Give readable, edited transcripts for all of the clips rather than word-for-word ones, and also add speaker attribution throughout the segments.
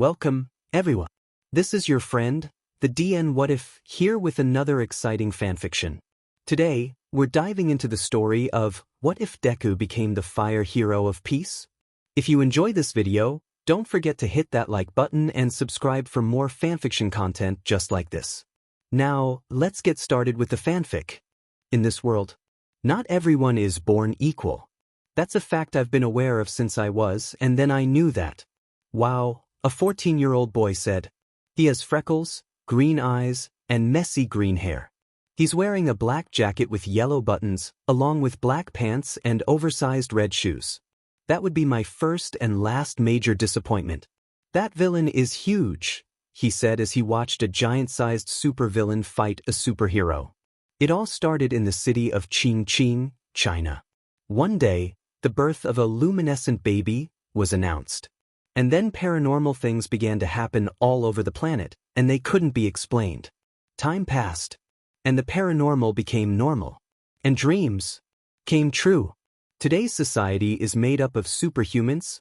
Speaker 1: Welcome, everyone. This is your friend, the DN What If, here with another exciting fanfiction. Today, we're diving into the story of What If Deku Became the Fire Hero of Peace? If you enjoy this video, don't forget to hit that like button and subscribe for more fanfiction content just like this. Now, let's get started with the fanfic. In this world, not everyone is born equal. That's a fact I've been aware of since I was, and then I knew that. Wow, a 14-year-old boy said. He has freckles, green eyes, and messy green hair. He's wearing a black jacket with yellow buttons, along with black pants and oversized red shoes. That would be my first and last major disappointment. That villain is huge, he said as he watched a giant-sized supervillain fight a superhero. It all started in the city of Qingqing, China. One day, the birth of a luminescent baby was announced. And then paranormal things began to happen all over the planet, and they couldn't be explained. Time passed, and the paranormal became normal. And dreams came true. Today's society is made up of superhumans,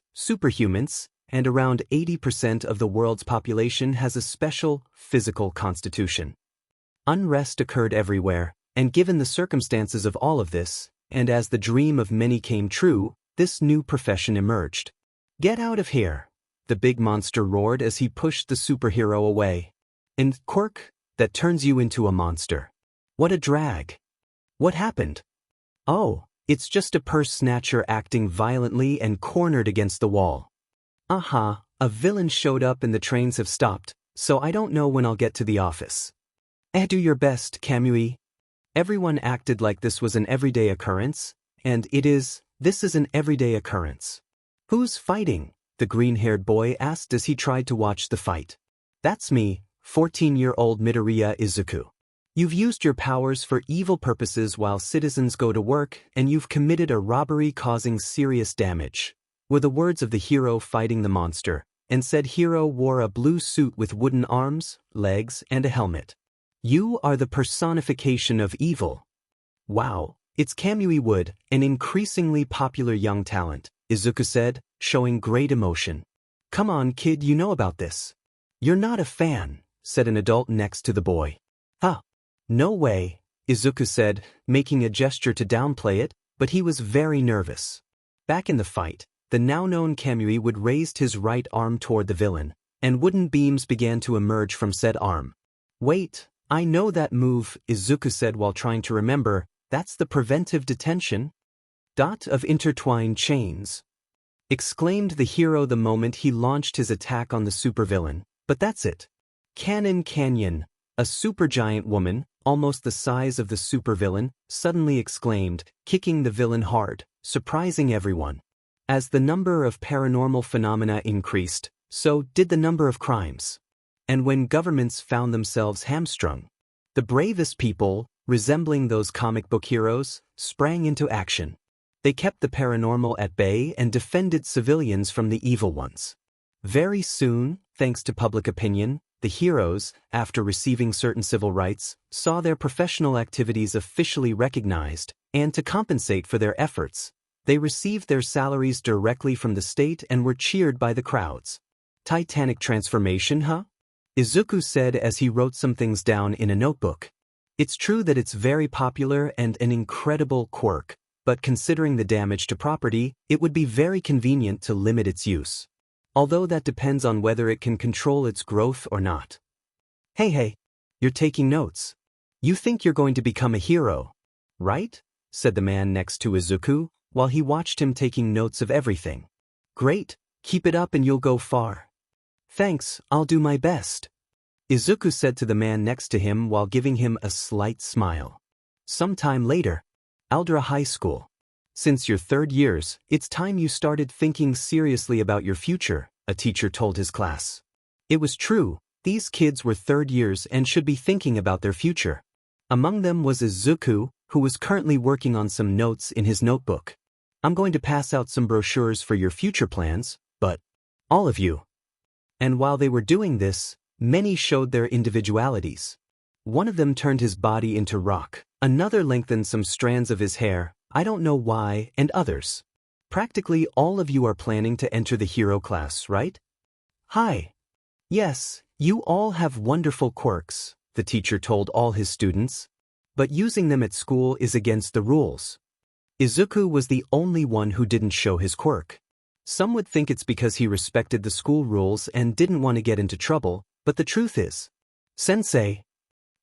Speaker 1: and around 80% of the world's population has a special, physical constitution. Unrest occurred everywhere, and given the circumstances of all of this, and as the dream of many came true, this new profession emerged. Get out of here, the big monster roared as he pushed the superhero away. And Quirk, that turns you into a monster. What a drag. What happened? Oh, it's just a purse snatcher acting violently and cornered against the wall. A villain showed up and the trains have stopped, so I don't know when I'll get to the office. Do your best, Kamui. Everyone acted like this was an everyday occurrence, and this is an everyday occurrence. Who's fighting? The green-haired boy asked as he tried to watch the fight. That's me, 14-year-old Midoriya Izuku. You've used your powers for evil purposes while citizens go to work, and you've committed a robbery causing serious damage, were the words of the hero fighting the monster, and said hero wore a blue suit with wooden arms, legs, and a helmet. You are the personification of evil. Wow, it's Kamui Wood, an increasingly popular young talent, Izuku said, showing great emotion. Come on, kid, you know about this. You're not a fan, said an adult next to the boy. No way, Izuku said, making a gesture to downplay it, but he was very nervous. Back in the fight, the now-known Kamui Wood raised his right arm toward the villain, and wooden beams began to emerge from said arm. Wait, I know that move, Izuku said while trying to remember. That's the preventive detention? Of intertwined chains, exclaimed the hero the moment he launched his attack on the supervillain. But that's it. Canyon, a supergiant woman, almost the size of the supervillain, suddenly exclaimed, kicking the villain hard, surprising everyone. As the number of paranormal phenomena increased, so did the number of crimes. And when governments found themselves hamstrung, the bravest people, resembling those comic book heroes, sprang into action. They kept the paranormal at bay and defended civilians from the evil ones. Very soon, thanks to public opinion, the heroes, after receiving certain civil rights, saw their professional activities officially recognized, and to compensate for their efforts, they received their salaries directly from the state and were cheered by the crowds. Titanic transformation, huh? Izuku said as he wrote some things down in a notebook. It's true that it's very popular and an incredible quirk, but considering the damage to property, it would be very convenient to limit its use. Although that depends on whether it can control its growth or not. Hey, you're taking notes. You think you're going to become a hero, right? Said the man next to Izuku, while he watched him taking notes of everything. Great, keep it up and you'll go far. Thanks, I'll do my best, Izuku said to the man next to him while giving him a slight smile. Sometime later, Aldra High School. Since your third years, it's time you started thinking seriously about your future, a teacher told his class. It was true, these kids were third years and should be thinking about their future. Among them was Izuku, who was currently working on some notes in his notebook. I'm going to pass out some brochures for your future plans, but all of you. And while they were doing this, many showed their individualities. One of them turned his body into rock, another lengthened some strands of his hair, I don't know why, and others. Practically all of you are planning to enter the hero class, right? Hi, Yes, you all have wonderful quirks, the teacher told all his students. But using them at school is against the rules. Izuku was the only one who didn't show his quirk. Some would think it's because he respected the school rules and didn't want to get into trouble, but the truth is, Sensei,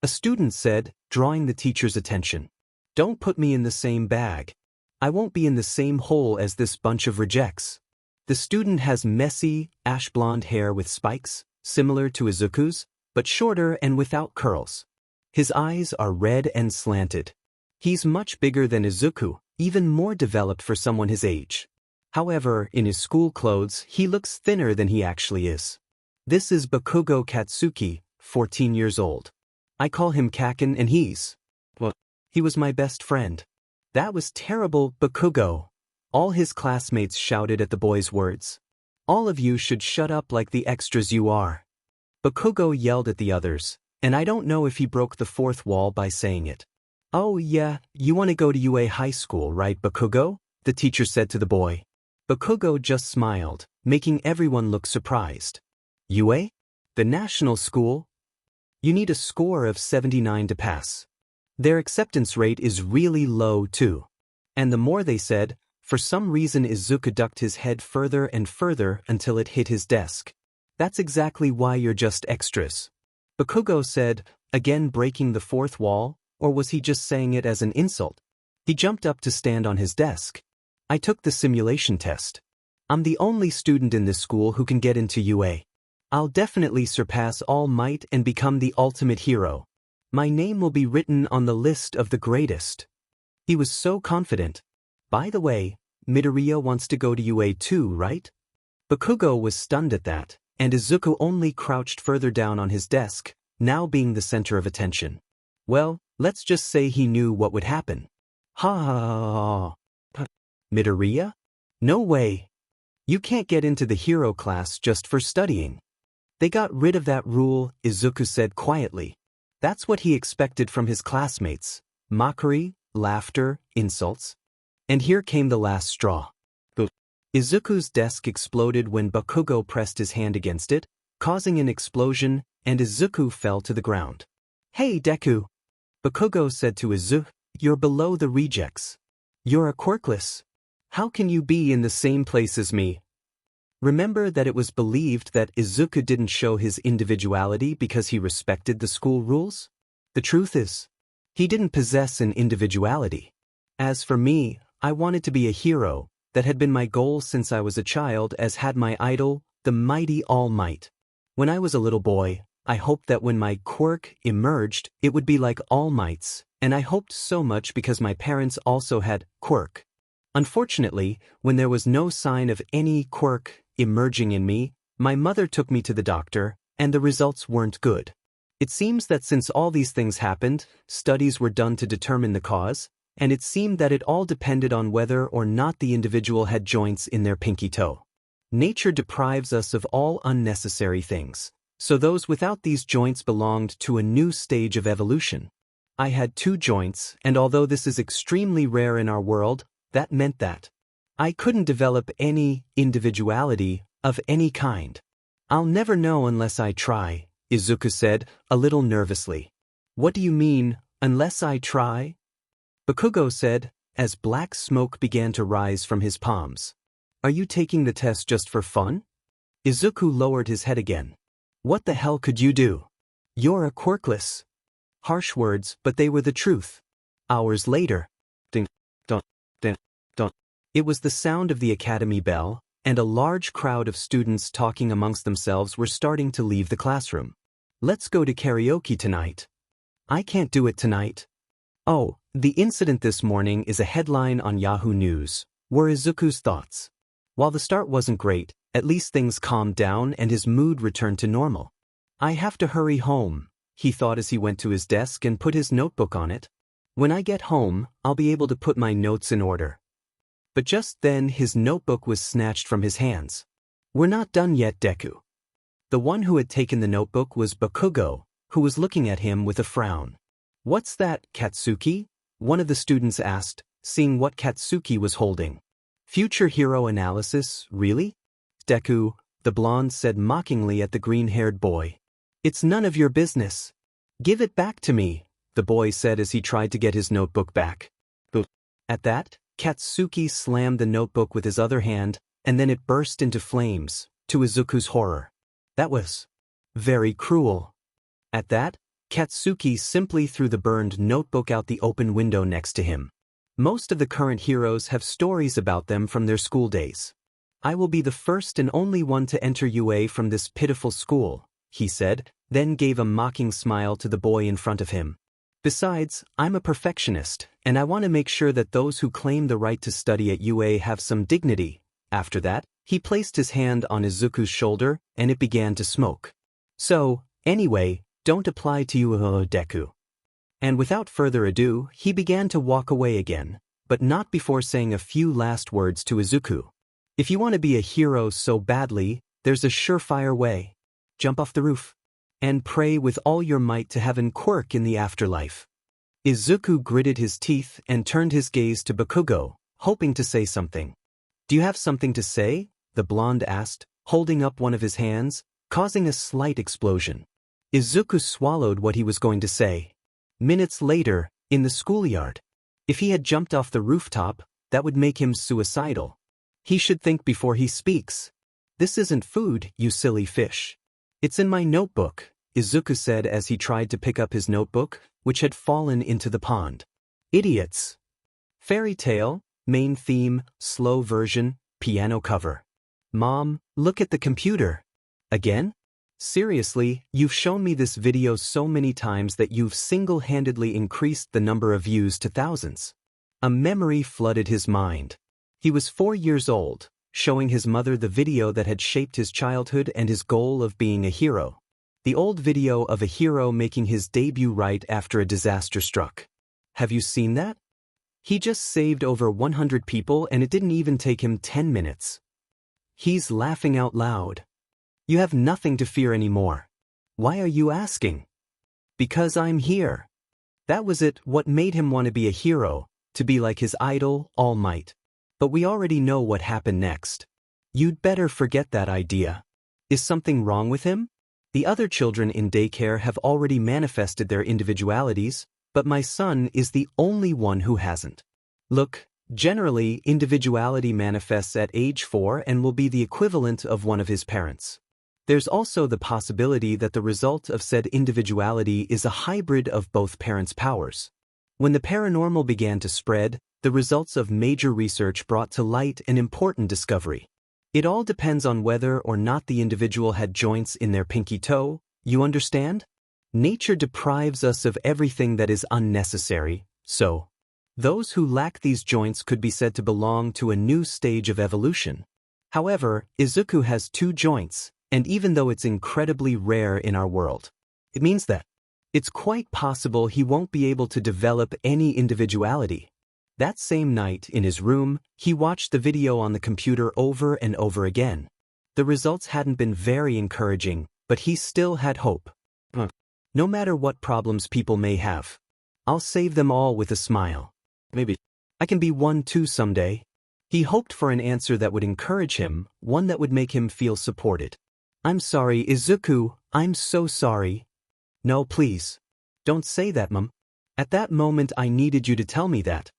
Speaker 1: a student said, drawing the teacher's attention, don't put me in the same bag. I won't be in the same hole as this bunch of rejects. The student has messy, ash-blonde hair with spikes, similar to Izuku's, but shorter and without curls. His eyes are red and slanted. He's much bigger than Izuku, even more developed for someone his age. However, in his school clothes, he looks thinner than he actually is. This is Bakugo Katsuki, 14 years old. I call him Kaken and he was my best friend. That was terrible, Bakugo. All his classmates shouted at the boy's words. All of you should shut up like the extras you are. Bakugo yelled at the others, and I don't know if he broke the fourth wall by saying it. Oh yeah, you want to go to UA High School, right, Bakugo? The teacher said to the boy. Bakugo just smiled, making everyone look surprised. UA? The national school? You need a score of 79 to pass. Their acceptance rate is really low too. And the more they said, for some reason Izuku ducked his head further and further until it hit his desk. That's exactly why you're just extras. Bakugo said, again breaking the fourth wall, or was he just saying it as an insult? He jumped up to stand on his desk. I took the simulation test. I'm the only student in this school who can get into UA. I'll definitely surpass All Might and become the ultimate hero. My name will be written on the list of the greatest. He was so confident. By the way, Midoriya wants to go to UA too, right? Bakugo was stunned at that, and Izuku only crouched further down on his desk, now being the center of attention. Well, let's just say he knew what would happen. Ha ha ha ha. Midoriya? No way. You can't get into the hero class just for studying. They got rid of that rule, Izuku said quietly. That's what he expected from his classmates. Mockery, laughter, insults. And here came the last straw. Izuku's desk exploded when Bakugo pressed his hand against it, causing an explosion, and Izuku fell to the ground. Hey Deku! Bakugo said to Izuku, you're below the rejects. You're a quirkless. How can you be in the same place as me? Remember that it was believed that Izuku didn't show his individuality because he respected the school rules? The truth is, he didn't possess an individuality. As for me, I wanted to be a hero. That had been my goal since I was a child, as had my idol, the mighty All Might. When I was a little boy, I hoped that when my quirk emerged, it would be like All Might's, and I hoped so much because my parents also had quirk. Unfortunately, when there was no sign of any quirk emerging in me, my mother took me to the doctor, and the results weren't good. It seems that since all these things happened, studies were done to determine the cause, and it seemed that it all depended on whether or not the individual had joints in their pinky toe. Nature deprives us of all unnecessary things, so those without these joints belonged to a new stage of evolution. I had 2 joints, and although this is extremely rare in our world, that meant that I couldn't develop any individuality of any kind. I'll never know unless I try, Izuku said, a little nervously. What do you mean, unless I try? Bakugo said, as black smoke began to rise from his palms. Are you taking the test just for fun? Izuku lowered his head again. What the hell could you do? You're a quirkless. Harsh words, but they were the truth. Hours later. Ding, dong, ding, dong. It was the sound of the academy bell, and a large crowd of students talking amongst themselves were starting to leave the classroom. Let's go to karaoke tonight. I can't do it tonight. Oh, the incident this morning is a headline on Yahoo News, were Izuku's thoughts. While the start wasn't great, at least things calmed down and his mood returned to normal. I have to hurry home, he thought as he went to his desk and put his notebook on it. When I get home, I'll be able to put my notes in order. But just then his notebook was snatched from his hands. We're not done yet, Deku. The one who had taken the notebook was Bakugo, who was looking at him with a frown. What's that, Katsuki? One of the students asked, seeing what Katsuki was holding. Future hero analysis, really? Deku, the blonde said mockingly at the green-haired boy. It's none of your business. Give it back to me, the boy said as he tried to get his notebook back. At that, Katsuki slammed the notebook with his other hand, and then it burst into flames, to Izuku's horror. That was very cruel. At that, Katsuki simply threw the burned notebook out the open window next to him. Most of the current heroes have stories about them from their school days. I will be the first and only one to enter UA from this pitiful school, he said, then gave a mocking smile to the boy in front of him. Besides, I'm a perfectionist, and I want to make sure that those who claim the right to study at UA have some dignity. After that, he placed his hand on Izuku's shoulder, and it began to smoke. So, anyway, don't apply to you, Deku. And without further ado, he began to walk away again, but not before saying a few last words to Izuku. If you want to be a hero so badly, there's a surefire way. Jump off the roof. And pray with all your might to have Quirk in the afterlife. Izuku gritted his teeth and turned his gaze to Bakugo, hoping to say something. Do you have something to say? The blonde asked, holding up one of his hands, causing a slight explosion. Izuku swallowed what he was going to say. Minutes later, in the schoolyard. If he had jumped off the rooftop, that would make him suicidal. He should think before he speaks. This isn't food, you silly fish. It's in my notebook, Izuku said as he tried to pick up his notebook, which had fallen into the pond. Idiots. Fairy tale, main theme, slow version, piano cover. Mom, look at the computer. Again? Seriously, you've shown me this video so many times that you've single-handedly increased the number of views to thousands. A memory flooded his mind. He was 4 years old, showing his mother the video that had shaped his childhood and his goal of being a hero. The old video of a hero making his debut right after a disaster struck. Have you seen that? He just saved over 100 people and it didn't even take him 10 minutes. He's laughing out loud. You have nothing to fear anymore. Why are you asking? Because I'm here. That was it, what made him want to be a hero, to be like his idol, All Might. But we already know what happened next. You'd better forget that idea. Is something wrong with him? The other children in daycare have already manifested their individualities, but my son is the only one who hasn't. Look, generally, individuality manifests at age 4 and will be the equivalent of one of his parents. There's also the possibility that the result of said individuality is a hybrid of both parents' powers. When the paranormal began to spread, the results of major research brought to light an important discovery. It all depends on whether or not the individual had joints in their pinky toe, you understand? Nature deprives us of everything that is unnecessary, so those who lack these joints could be said to belong to a new stage of evolution. However, Izuku has 2 joints, and even though it's incredibly rare in our world, it means that it's quite possible he won't be able to develop any individuality. That same night, in his room, he watched the video on the computer over and over again. The results hadn't been very encouraging, but he still had hope. No matter what problems people may have, I'll save them all with a smile. Maybe I can be one too someday. He hoped for an answer that would encourage him, one that would make him feel supported. I'm sorry, Izuku, I'm so sorry. No, please. Don't say that, Mom. At that moment I needed you to tell me that.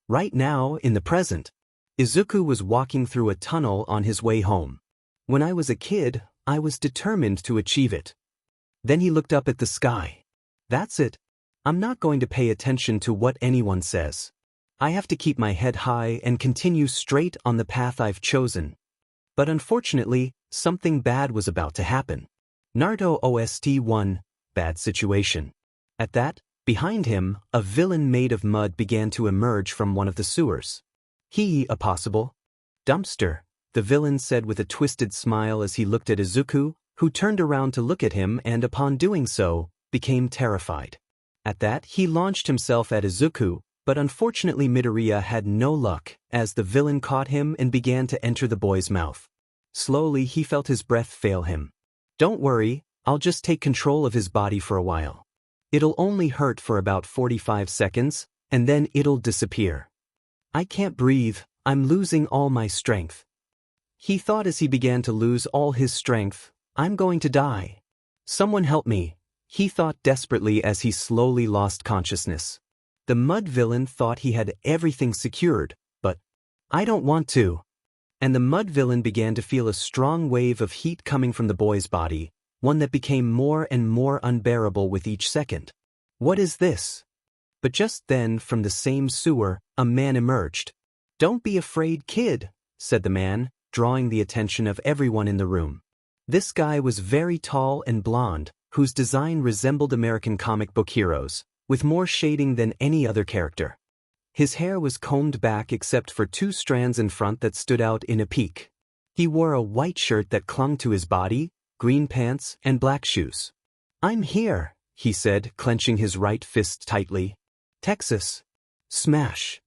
Speaker 1: Right now, in the present, Izuku was walking through a tunnel on his way home. When I was a kid, I was determined to achieve it. Then he looked up at the sky. That's it. I'm not going to pay attention to what anyone says. I have to keep my head high and continue straight on the path I've chosen. But unfortunately, something bad was about to happen. Naruto OST 1, Bad Situation. At that, behind him, a villain made of mud began to emerge from one of the sewers. A possible dumpster, the villain said with a twisted smile as he looked at Izuku, who turned around to look at him and upon doing so, became terrified. At that, he launched himself at Izuku, but unfortunately Midoriya had no luck, as the villain caught him and began to enter the boy's mouth. Slowly he felt his breath fail him. Don't worry, I'll just take control of his body for a while. It'll only hurt for about 45 seconds, and then it'll disappear. I can't breathe, I'm losing all my strength. He thought as he began to lose all his strength, "I'm going to die. Someone help me," he thought desperately as he slowly lost consciousness. The mud villain thought he had everything secured, but, "I don't want to." And the mud villain began to feel a strong wave of heat coming from the boy's body, one that became more and more unbearable with each second. "What is this?" But just then, from the same sewer, a man emerged. "Don't be afraid, kid," said the man, drawing the attention of everyone in the room. This guy was very tall and blonde, whose design resembled American comic book heroes, with more shading than any other character. His hair was combed back except for 2 strands in front that stood out in a peak. He wore a white shirt that clung to his body, green pants, and black shoes. "I'm here," he said, clenching his right fist tightly. "Texas." Smash.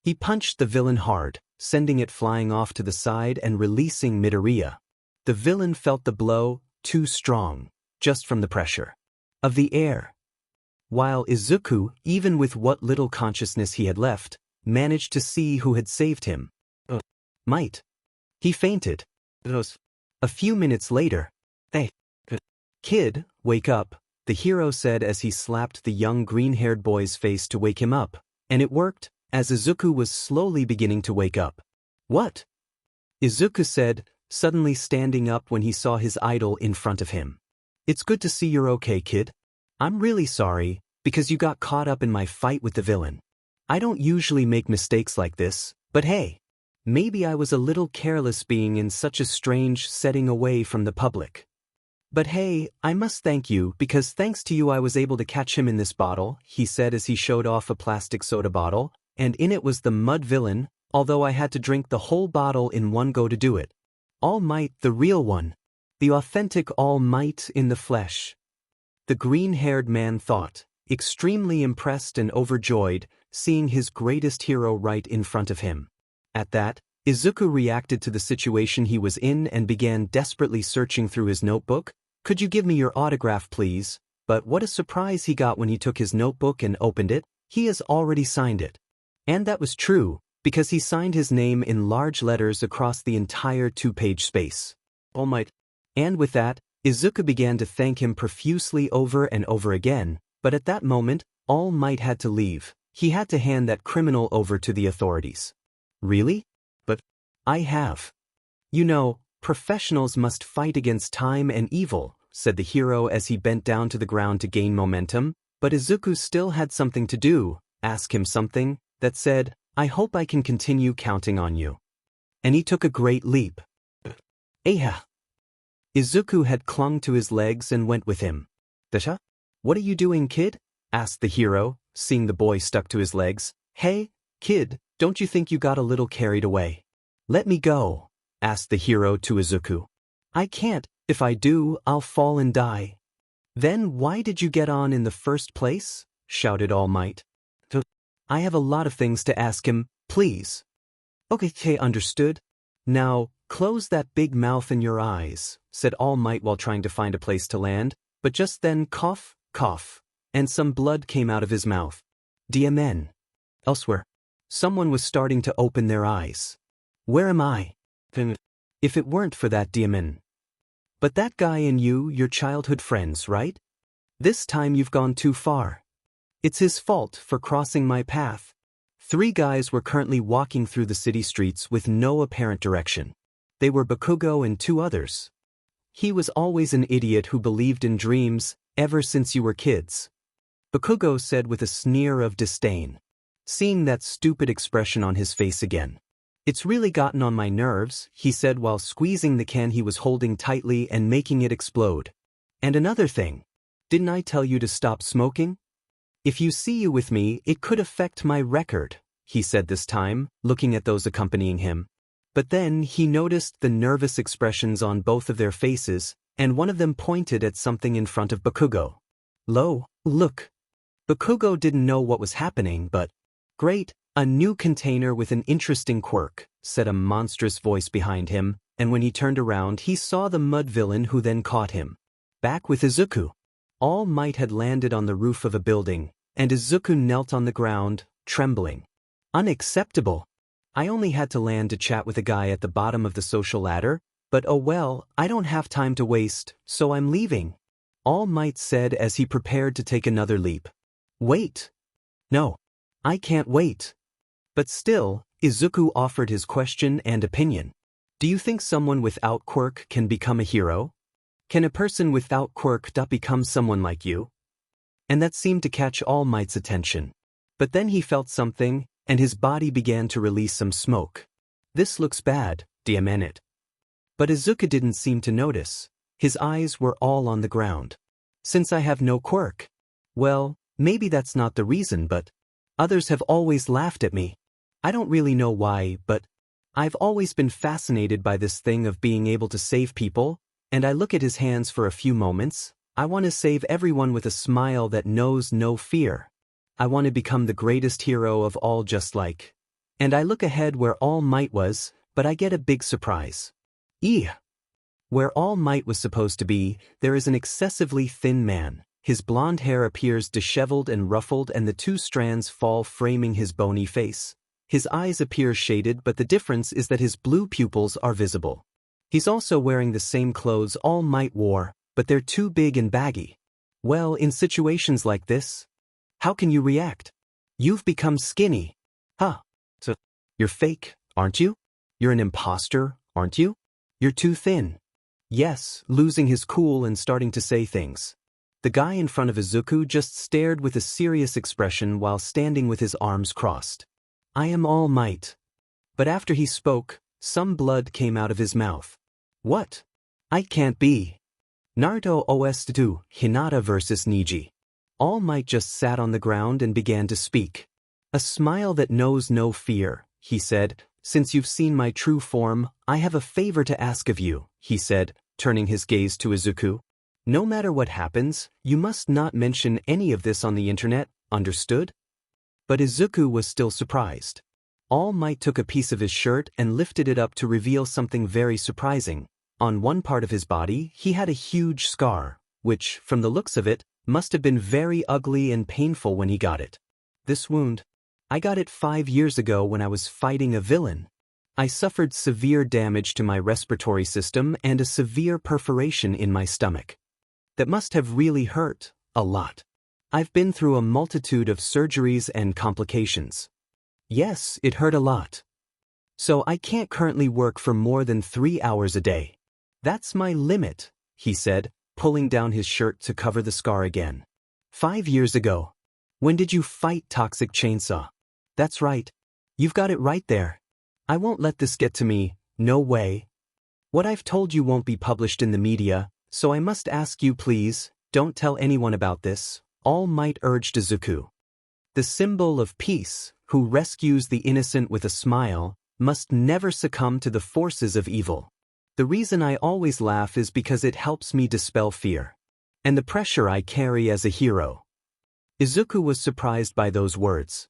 Speaker 1: He punched the villain hard, sending it flying off to the side and releasing mid-area. The villain felt the blow, too strong, just from the pressure of the air. While Izuku, even with what little consciousness he had left, managed to see who had saved him. Might. He fainted. A few minutes later, "Hey, kid, wake up," the hero said as he slapped the young green-haired boy's face to wake him up, and it worked, as Izuku was slowly beginning to wake up. "What?" Izuku said, suddenly standing up when he saw his idol in front of him. "It's good to see you're okay, kid. I'm really sorry, because you got caught up in my fight with the villain. I don't usually make mistakes like this, but hey, maybe I was a little careless being in such a strange setting away from the public. But hey, I must thank you because thanks to you I was able to catch him in this bottle," he said as he showed off a plastic soda bottle, and in it was the mud villain, although I had to drink the whole bottle in one go to do it. All Might, the real one. The authentic All Might in the flesh. The green-haired man thought, extremely impressed and overjoyed, seeing his greatest hero right in front of him. At that, Izuku reacted to the situation he was in and began desperately searching through his notebook. "Could you give me your autograph, please?" But what a surprise he got when he took his notebook and opened it. He has already signed it. And that was true, because he signed his name in large letters across the entire 2-page space. All Might. And with that, Izuku began to thank him profusely over and over again, but at that moment, All Might had to leave. He had to hand that criminal over to the authorities. "Really? But I have. You know, professionals must fight against time and evil," said the hero as he bent down to the ground to gain momentum, but Izuku still had something to do, ask him something, that said, "I hope I can continue counting on you." And he took a great leap. "Eha." Izuku had clung to his legs and went with him. "Dasha? What are you doing, kid?" asked the hero, seeing the boy stuck to his legs. "Hey, kid, don't you think you got a little carried away?" "Let me go," asked the hero to Izuku. "I can't, if I do, I'll fall and die." "Then why did you get on in the first place?" shouted All Might. "I have a lot of things to ask him, please." "Okay, understood. Now, close that big mouth and your eyes," said All Might while trying to find a place to land, but just then cough, cough, and some blood came out of his mouth. "DMN." Elsewhere, someone was starting to open their eyes. "Where am I? If it weren't for that DMN. But that guy and you're childhood friends, right? This time you've gone too far. It's his fault for crossing my path." 3 guys were currently walking through the city streets with no apparent direction. They were Bakugo and 2 others. "He was always an idiot who believed in dreams, ever since you were kids," Bakugo said with a sneer of disdain, seeing that stupid expression on his face again. "It's really gotten on my nerves," he said while squeezing the can he was holding tightly and making it explode. "And another thing. Didn't I tell you to stop smoking? If you see you with me, it could affect my record," he said this time, looking at those accompanying him. But then he noticed the nervous expressions on both of their faces, and one of them pointed at something in front of Bakugo. Look. Bakugo didn't know what was happening, but, "Great, a new container with an interesting quirk," said a monstrous voice behind him, and when he turned around he saw the mud villain who then caught him. Back with Izuku. All Might had landed on the roof of a building, and Izuku knelt on the ground, trembling. "Unacceptable. I only had to land to chat with a guy at the bottom of the social ladder, but oh well, I don't have time to waste, so I'm leaving. All Might said as he prepared to take another leap. Wait. No. I can't wait. But still, Izuku offered his question and opinion. Do you think someone without Quirk can become a hero? Can a person without Quirk become someone like you? And that seemed to catch All Might's attention. But then he felt something, and his body began to release some smoke. This looks bad, it. But Izuku didn't seem to notice. His eyes were all on the ground. Since I have no Quirk. Well, maybe that's not the reason, but others have always laughed at me. I don't really know why, but I've always been fascinated by this thing of being able to save people, and I look at his hands for a few moments. I want to save everyone with a smile that knows no fear. I want to become the greatest hero of all just like. And I look ahead where All Might was, but I get a big surprise. Where All Might was supposed to be, there is an excessively thin man. His blonde hair appears disheveled and ruffled, and the two strands fall framing his bony face. His eyes appear shaded, but the difference is that his blue pupils are visible. He's also wearing the same clothes All Might wore, but they're too big and baggy. Well, in situations like this, how can you react? You've become skinny. Huh. So, you're fake, aren't you? You're an imposter, aren't you? You're too thin. Yes, losing his cool and starting to say things. The guy in front of Izuku just stared with a serious expression while standing with his arms crossed. I am All Might. But after he spoke, some blood came out of his mouth. What? I can't be. Naruto OST 2, Hinata vs Neji. All Might just sat on the ground and began to speak. A smile that knows no fear, he said. Since you've seen my true form, I have a favor to ask of you, he said, turning his gaze to Izuku. No matter what happens, you must not mention any of this on the internet, understood? But Izuku was still surprised. All Might took a piece of his shirt and lifted it up to reveal something very surprising. On one part of his body, he had a huge scar, which, from the looks of it, must have been very ugly and painful when he got it. This wound, I got it 5 years ago when I was fighting a villain. I suffered severe damage to my respiratory system and a severe perforation in my stomach. That must have really hurt, a lot. I've been through a multitude of surgeries and complications. Yes, it hurt a lot. So I can't currently work for more than 3 hours a day. That's my limit, he said, pulling down his shirt to cover the scar again. 5 years ago. When did you fight Toxic Chainsaw? That's right. You've got it right there. I won't let this get to me, no way. What I've told you won't be published in the media, so I must ask you please, don't tell anyone about this, All Might urged Izuku. The symbol of peace, who rescues the innocent with a smile, must never succumb to the forces of evil. The reason I always laugh is because it helps me dispel fear. And the pressure I carry as a hero. Izuku was surprised by those words.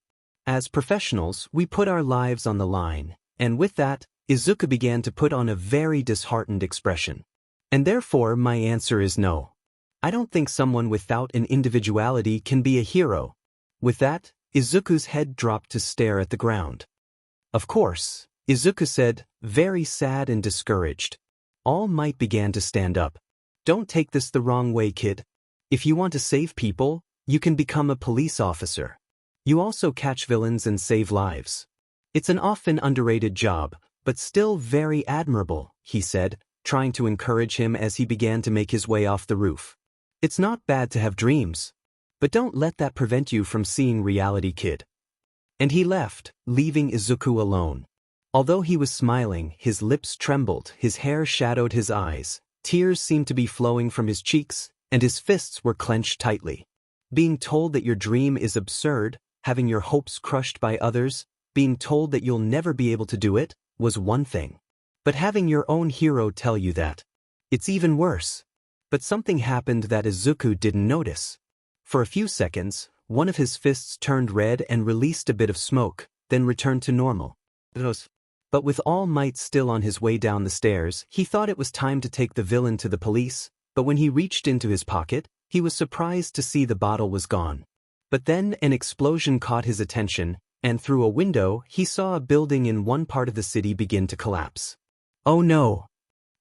Speaker 1: As professionals, we put our lives on the line, and with that, Izuku began to put on a very disheartened expression. And therefore my answer is no. I don't think someone without an individuality can be a hero. With that, Izuku's head dropped to stare at the ground. Of course, Izuku said, very sad and discouraged. All Might began to stand up. Don't take this the wrong way, kid. If you want to save people, you can become a police officer. You also catch villains and save lives. It's an often underrated job, but still very admirable, he said, trying to encourage him as he began to make his way off the roof. It's not bad to have dreams. But don't let that prevent you from seeing reality, kid. And he left, leaving Izuku alone. Although he was smiling, his lips trembled, his hair shadowed his eyes, tears seemed to be flowing from his cheeks, and his fists were clenched tightly. Being told that your dream is absurd, having your hopes crushed by others, being told that you'll never be able to do it, was one thing. But having your own hero tell you that, it's even worse. But something happened that Izuku didn't notice. For a few seconds, one of his fists turned red and released a bit of smoke, then returned to normal. But with All Might still on his way down the stairs, he thought it was time to take the villain to the police, but when he reached into his pocket, he was surprised to see the bottle was gone. But then an explosion caught his attention, and through a window he saw a building in one part of the city begin to collapse. "Oh no!"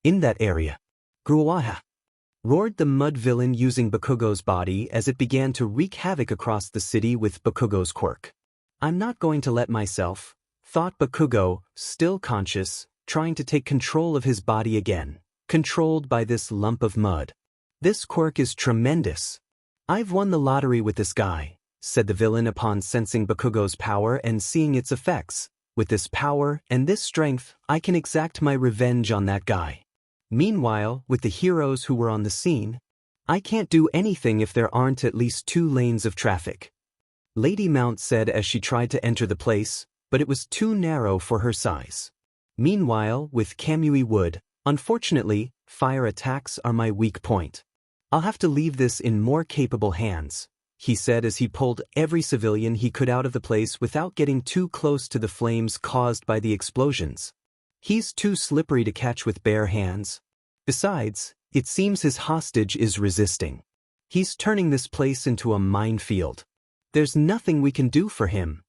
Speaker 1: In that area, Gruaha! Roared the mud villain using Bakugo's body as it began to wreak havoc across the city with Bakugo's quirk. "I'm not going to let myself," thought Bakugo, still conscious, trying to take control of his body again, controlled by this lump of mud. "This quirk is tremendous. I've won the lottery with this guy," said the villain upon sensing Bakugo's power and seeing its effects. "With this power and this strength, I can exact my revenge on that guy." Meanwhile, with the heroes who were on the scene, "I can't do anything if there aren't at least 2 lanes of traffic," Lady Mount said as she tried to enter the place, but it was too narrow for her size. Meanwhile, with Kamui Wood, "Unfortunately, fire attacks are my weak point. I'll have to leave this in more capable hands," he said as he pulled every civilian he could out of the place without getting too close to the flames caused by the explosions. "He's too slippery to catch with bare hands. Besides, it seems his hostage is resisting. He's turning this place into a minefield. There's nothing we can do for him."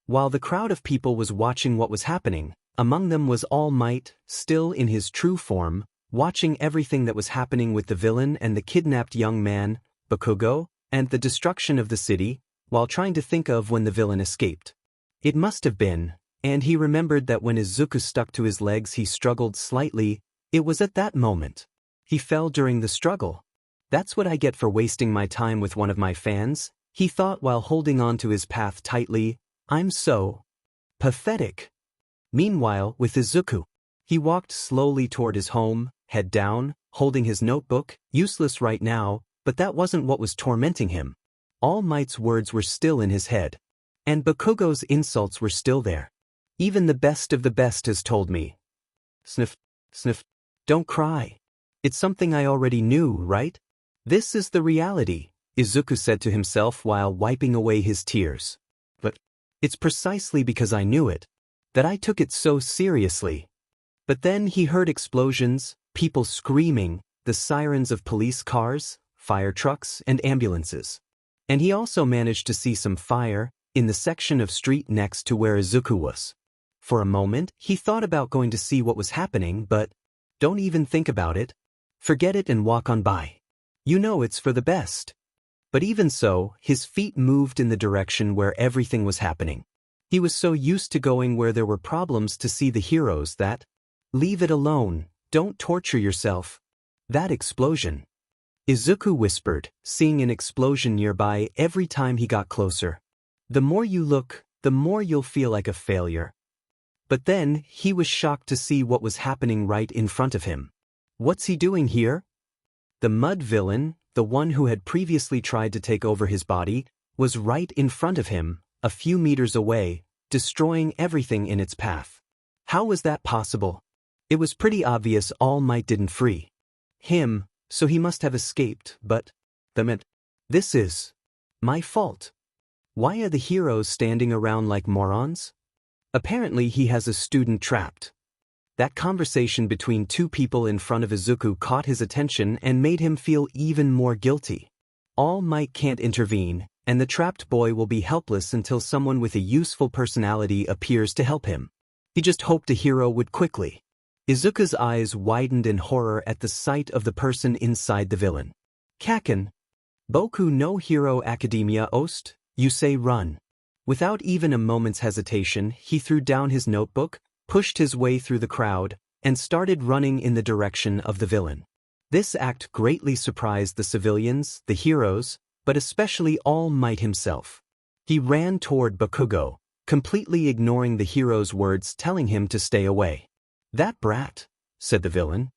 Speaker 1: While the crowd of people was watching what was happening, among them was All Might, still in his true form, watching everything that was happening with the villain and the kidnapped young man, Bakugo, and the destruction of the city, while trying to think of when the villain escaped. It must have been, and he remembered that when Izuku stuck to his legs he struggled slightly. It was at that moment. He fell during the struggle. "That's what I get for wasting my time with one of my fans," he thought while holding on to his path tightly. "I'm so pathetic." Meanwhile, with Izuku, he walked slowly toward his home, head down, holding his notebook, useless right now, but that wasn't what was tormenting him. All Might's words were still in his head. And Bakugo's insults were still there. "Even the best of the best has told me." Sniff, sniff. "Don't cry. It's something I already knew, right? This is the reality," Izuku said to himself while wiping away his tears. "But it's precisely because I knew it that I took it so seriously." But then he heard explosions, people screaming, the sirens of police cars, fire trucks, and ambulances. And he also managed to see some fire in the section of street next to where Izuku was. For a moment, he thought about going to see what was happening, but "Don't even think about it. Forget it and walk on by. You know it's for the best." But even so, his feet moved in the direction where everything was happening. He was so used to going where there were problems to see the heroes that, "Leave it alone, don't torture yourself." "That explosion," Izuku whispered, seeing an explosion nearby every time he got closer. "The more you look, the more you'll feel like a failure." But then, he was shocked to see what was happening right in front of him. What's he doing here? The mud villain, the one who had previously tried to take over his body, was right in front of him, a few meters away, destroying everything in its path. How was that possible? It was pretty obvious All Might didn't free him, so he must have escaped, but this is my fault. Why are the heroes standing around like morons? Apparently he has a student trapped. That conversation between 2 people in front of Izuku caught his attention and made him feel even more guilty. All Might can't intervene, and the trapped boy will be helpless until someone with a useful personality appears to help him. He just hoped a hero would quickly. Izuku's eyes widened in horror at the sight of the person inside the villain. "Kaken. Boku no Hero Academia Ost, you say run." Without even a moment's hesitation, he threw down his notebook, pushed his way through the crowd, and started running in the direction of the villain. This act greatly surprised the civilians, the heroes, but especially All Might himself. He ran toward Bakugo, completely ignoring the hero's words telling him to stay away. "That brat," said the villain.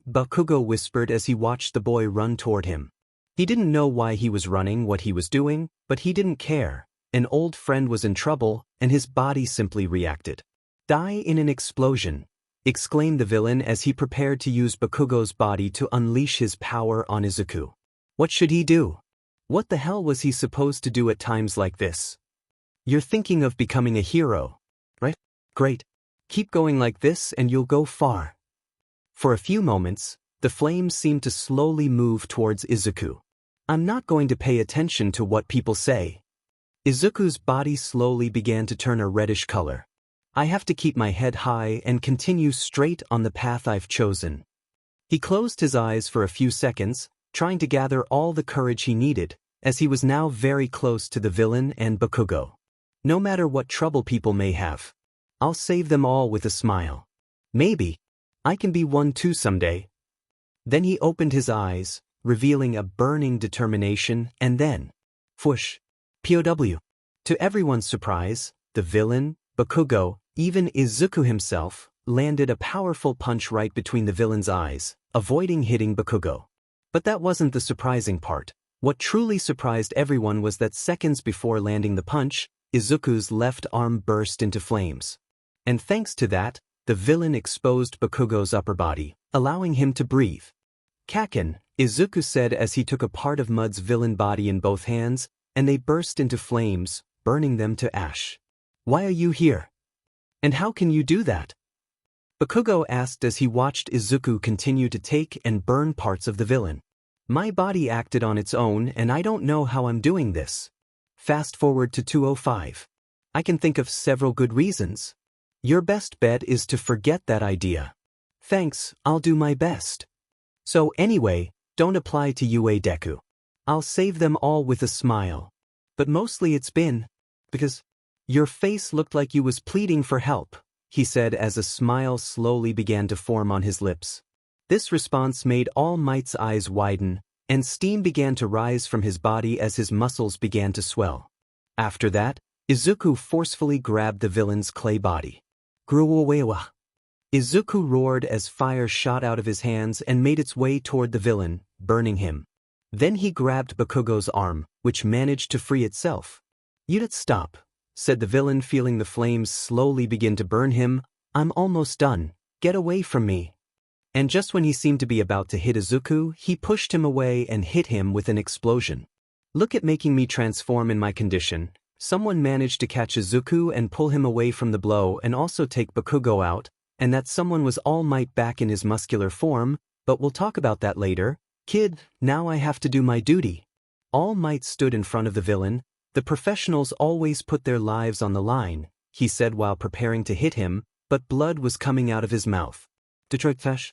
Speaker 1: Bakugo whispered as he watched the boy run toward him. He didn't know why he was running, what he was doing, but he didn't care. An old friend was in trouble, and his body simply reacted. "Die in an explosion," exclaimed the villain as he prepared to use Bakugo's body to unleash his power on Izuku. What should he do? What the hell was he supposed to do at times like this? "You're thinking of becoming a hero, right? Great. Keep going like this and you'll go far." For a few moments, the flames seemed to slowly move towards Izuku. "I'm not going to pay attention to what people say." Izuku's body slowly began to turn a reddish color. I have to keep my head high and continue straight on the path I've chosen. He closed his eyes for a few seconds, trying to gather all the courage he needed, as he was now very close to the villain and Bakugo. No matter what trouble people may have, I'll save them all with a smile. Maybe I can be one too someday. Then he opened his eyes, revealing a burning determination, and then, whoosh, POW. To everyone's surprise, the villain, Bakugo, even Izuku himself, landed a powerful punch right between the villain's eyes, avoiding hitting Bakugo. But that wasn't the surprising part. What truly surprised everyone was that seconds before landing the punch, Izuku's left arm burst into flames. And thanks to that, the villain exposed Bakugo's upper body, allowing him to breathe. Kaken, Izuku said as he took a part of Mud's villain body in both hands, and they burst into flames, burning them to ash. Why are you here? And how can you do that? Bakugo asked as he watched Izuku continue to take and burn parts of the villain. My body acted on its own and I don't know how I'm doing this. Fast forward to 205. I can think of several good reasons. Your best bet is to forget that idea. Thanks, I'll do my best. So anyway, don't apply to UA Deku. I'll save them all with a smile. But mostly it's been because your face looked like you was pleading for help, he said as a smile slowly began to form on his lips. This response made All Might's eyes widen, and steam began to rise from his body as his muscles began to swell. After that, Izuku forcefully grabbed the villain's clay body. Gruwawa. Izuku roared as fire shot out of his hands and made its way toward the villain, burning him. Then he grabbed Bakugo's arm, which managed to free itself. You'd stop, said the villain, feeling the flames slowly begin to burn him. I'm almost done. Get away from me. And just when he seemed to be about to hit Izuku, he pushed him away and hit him with an explosion. Look at making me transform in my condition. Someone managed to catch Izuku and pull him away from the blow and also take Bakugo out, and that someone was All Might back in his muscular form, but we'll talk about that later. Kid, now I have to do my duty. All Might stood in front of the villain. The professionals always put their lives on the line, he said while preparing to hit him, but blood was coming out of his mouth. Detroit.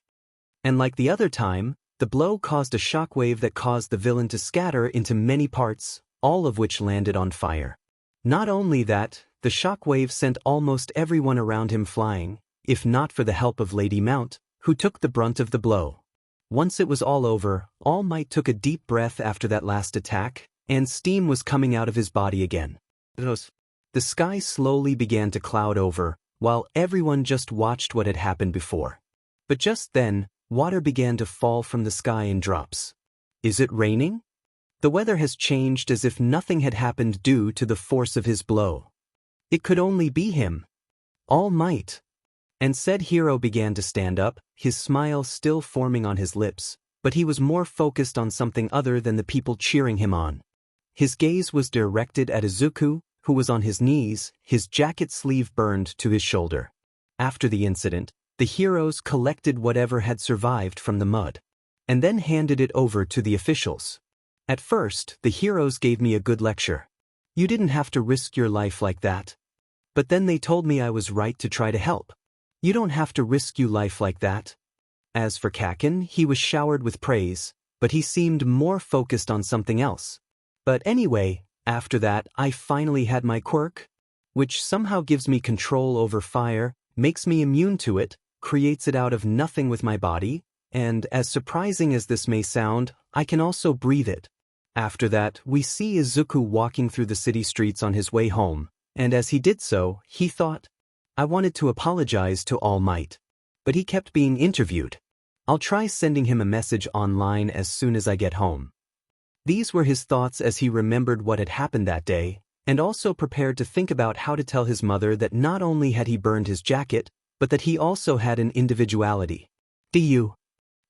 Speaker 1: And like the other time, the blow caused a shockwave that caused the villain to scatter into many parts, all of which landed on fire. Not only that, the shockwave sent almost everyone around him flying, if not for the help of Lady Mount, who took the brunt of the blow. Once it was all over, All Might took a deep breath after that last attack, and steam was coming out of his body again. The sky slowly began to cloud over, while everyone just watched what had happened before. But just then, water began to fall from the sky in drops. Is it raining? The weather has changed as if nothing had happened due to the force of his blow. It could only be him. All Might. And said hero began to stand up, his smile still forming on his lips, but he was more focused on something other than the people cheering him on. His gaze was directed at Izuku, who was on his knees, his jacket sleeve burned to his shoulder. After the incident, the heroes collected whatever had survived from the mud, and then handed it over to the officials. At first, the heroes gave me a good lecture. You didn't have to risk your life like that. But then they told me I was right to try to help. You don't have to risk your life like that. As for Kaken, he was showered with praise, but he seemed more focused on something else. But anyway, after that, I finally had my quirk, which somehow gives me control over fire, makes me immune to it, creates it out of nothing with my body, and as surprising as this may sound, I can also breathe it. After that, we see Izuku walking through the city streets on his way home, and as he did so, he thought, I wanted to apologize to All Might, but he kept being interviewed. I'll try sending him a message online as soon as I get home. These were his thoughts as he remembered what had happened that day, and also prepared to think about how to tell his mother that not only had he burned his jacket, but that he also had an individuality. Du.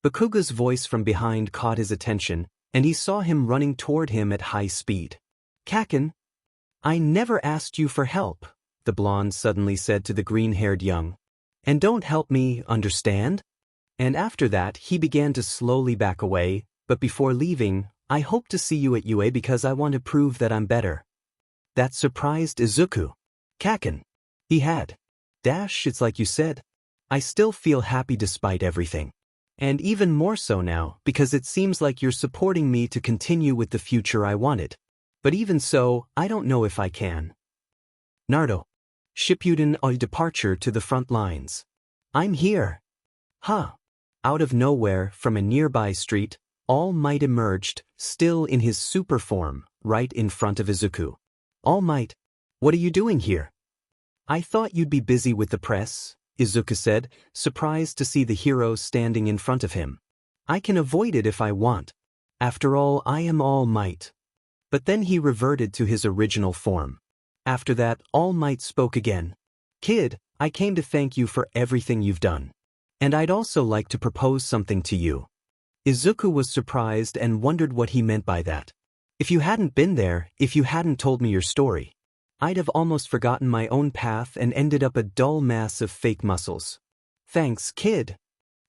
Speaker 1: Bakugo's voice from behind caught his attention, and he saw him running toward him at high speed. Kaken, I never asked you for help, the blonde suddenly said to the green-haired young. And don't help me, understand? And after that, he began to slowly back away, but before leaving, I hope to see you at UA because I want to prove that I'm better. That surprised Izuku. Kaken. He had. It's like you said. I still feel happy despite everything. And even more so now, because it seems like you're supporting me to continue with the future I wanted. But even so, I don't know if I can. Naruto. Shippuden a departure to the front lines. I'm here. Huh. Out of nowhere, from a nearby street, All Might emerged, still in his super form, right in front of Izuku. All Might, what are you doing here? I thought you'd be busy with the press, Izuku said, surprised to see the hero standing in front of him. I can avoid it if I want. After all, I am All Might. But then he reverted to his original form. After that, All Might spoke again. Kid, I came to thank you for everything you've done. And I'd also like to propose something to you. Izuku was surprised and wondered what he meant by that. If you hadn't been there, if you hadn't told me your story, I'd have almost forgotten my own path and ended up a dull mass of fake muscles. Thanks, kid.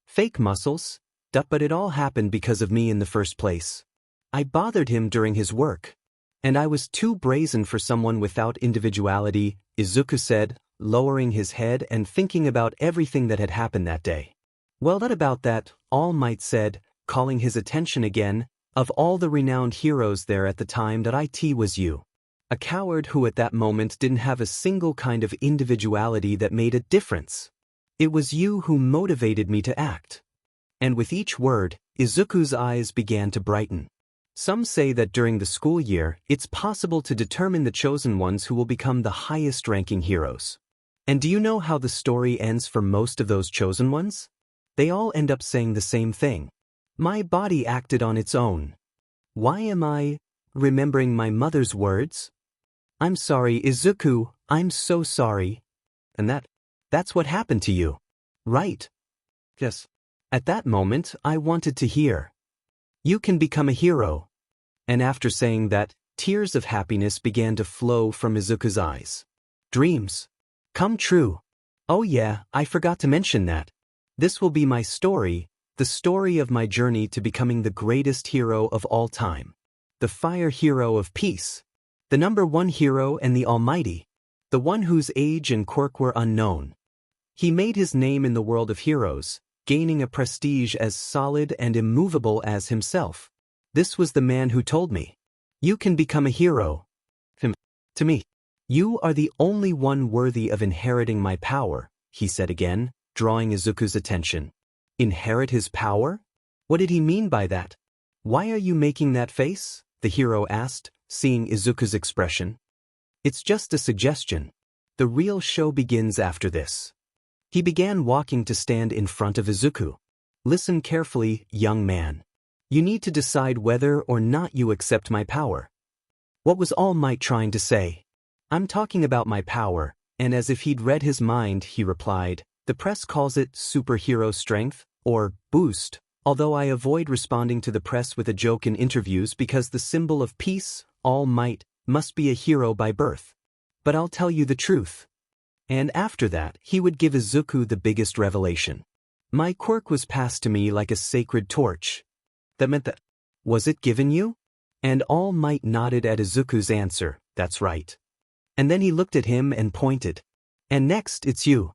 Speaker 1: Fake muscles? But it all happened because of me in the first place. I bothered him during his work. And I was too brazen for someone without individuality, Izuku said, lowering his head and thinking about everything that had happened that day. Well, that about that, All Might said, calling his attention again, of all the renowned heroes there at the time that it was you. A coward who at that moment didn't have a single kind of individuality that made a difference. It was you who motivated me to act. And with each word, Izuku's eyes began to brighten. Some say that during the school year, it's possible to determine the chosen ones who will become the highest-ranking heroes. And do you know how the story ends for most of those chosen ones? They all end up saying the same thing. My body acted on its own. Why am I remembering my mother's words? I'm sorry, Izuku, I'm so sorry. And that's what happened to you. Right? Yes. At that moment, I wanted to hear. You can become a hero. And after saying that, tears of happiness began to flow from Izuku's eyes. Dreams. Come true. Oh yeah, I forgot to mention that. This will be my story, the story of my journey to becoming the greatest hero of all time. The fire hero of peace. The #1 hero and the almighty. The one whose age and quirk were unknown. He made his name in the world of heroes, gaining a prestige as solid and immovable as himself. This was the man who told me, you can become a hero. To me, you are the only one worthy of inheriting my power, he said again, drawing Izuku's attention. Inherit his power? What did he mean by that? Why are you making that face? The hero asked, seeing Izuku's expression. It's just a suggestion. The real show begins after this. He began walking to stand in front of Izuku. Listen carefully, young man. You need to decide whether or not you accept my power. What was All Might trying to say? I'm talking about my power, and as if he'd read his mind, he replied, the press calls it superhero strength, or boost, although I avoid responding to the press with a joke in interviews because the symbol of peace, All Might, must be a hero by birth. But I'll tell you the truth. And after that, he would give Izuku the biggest revelation. My quirk was passed to me like a sacred torch. That meant that. Was it given you? And All Might nodded at Izuku's answer, that's right. And then he looked at him and pointed. And next, it's you.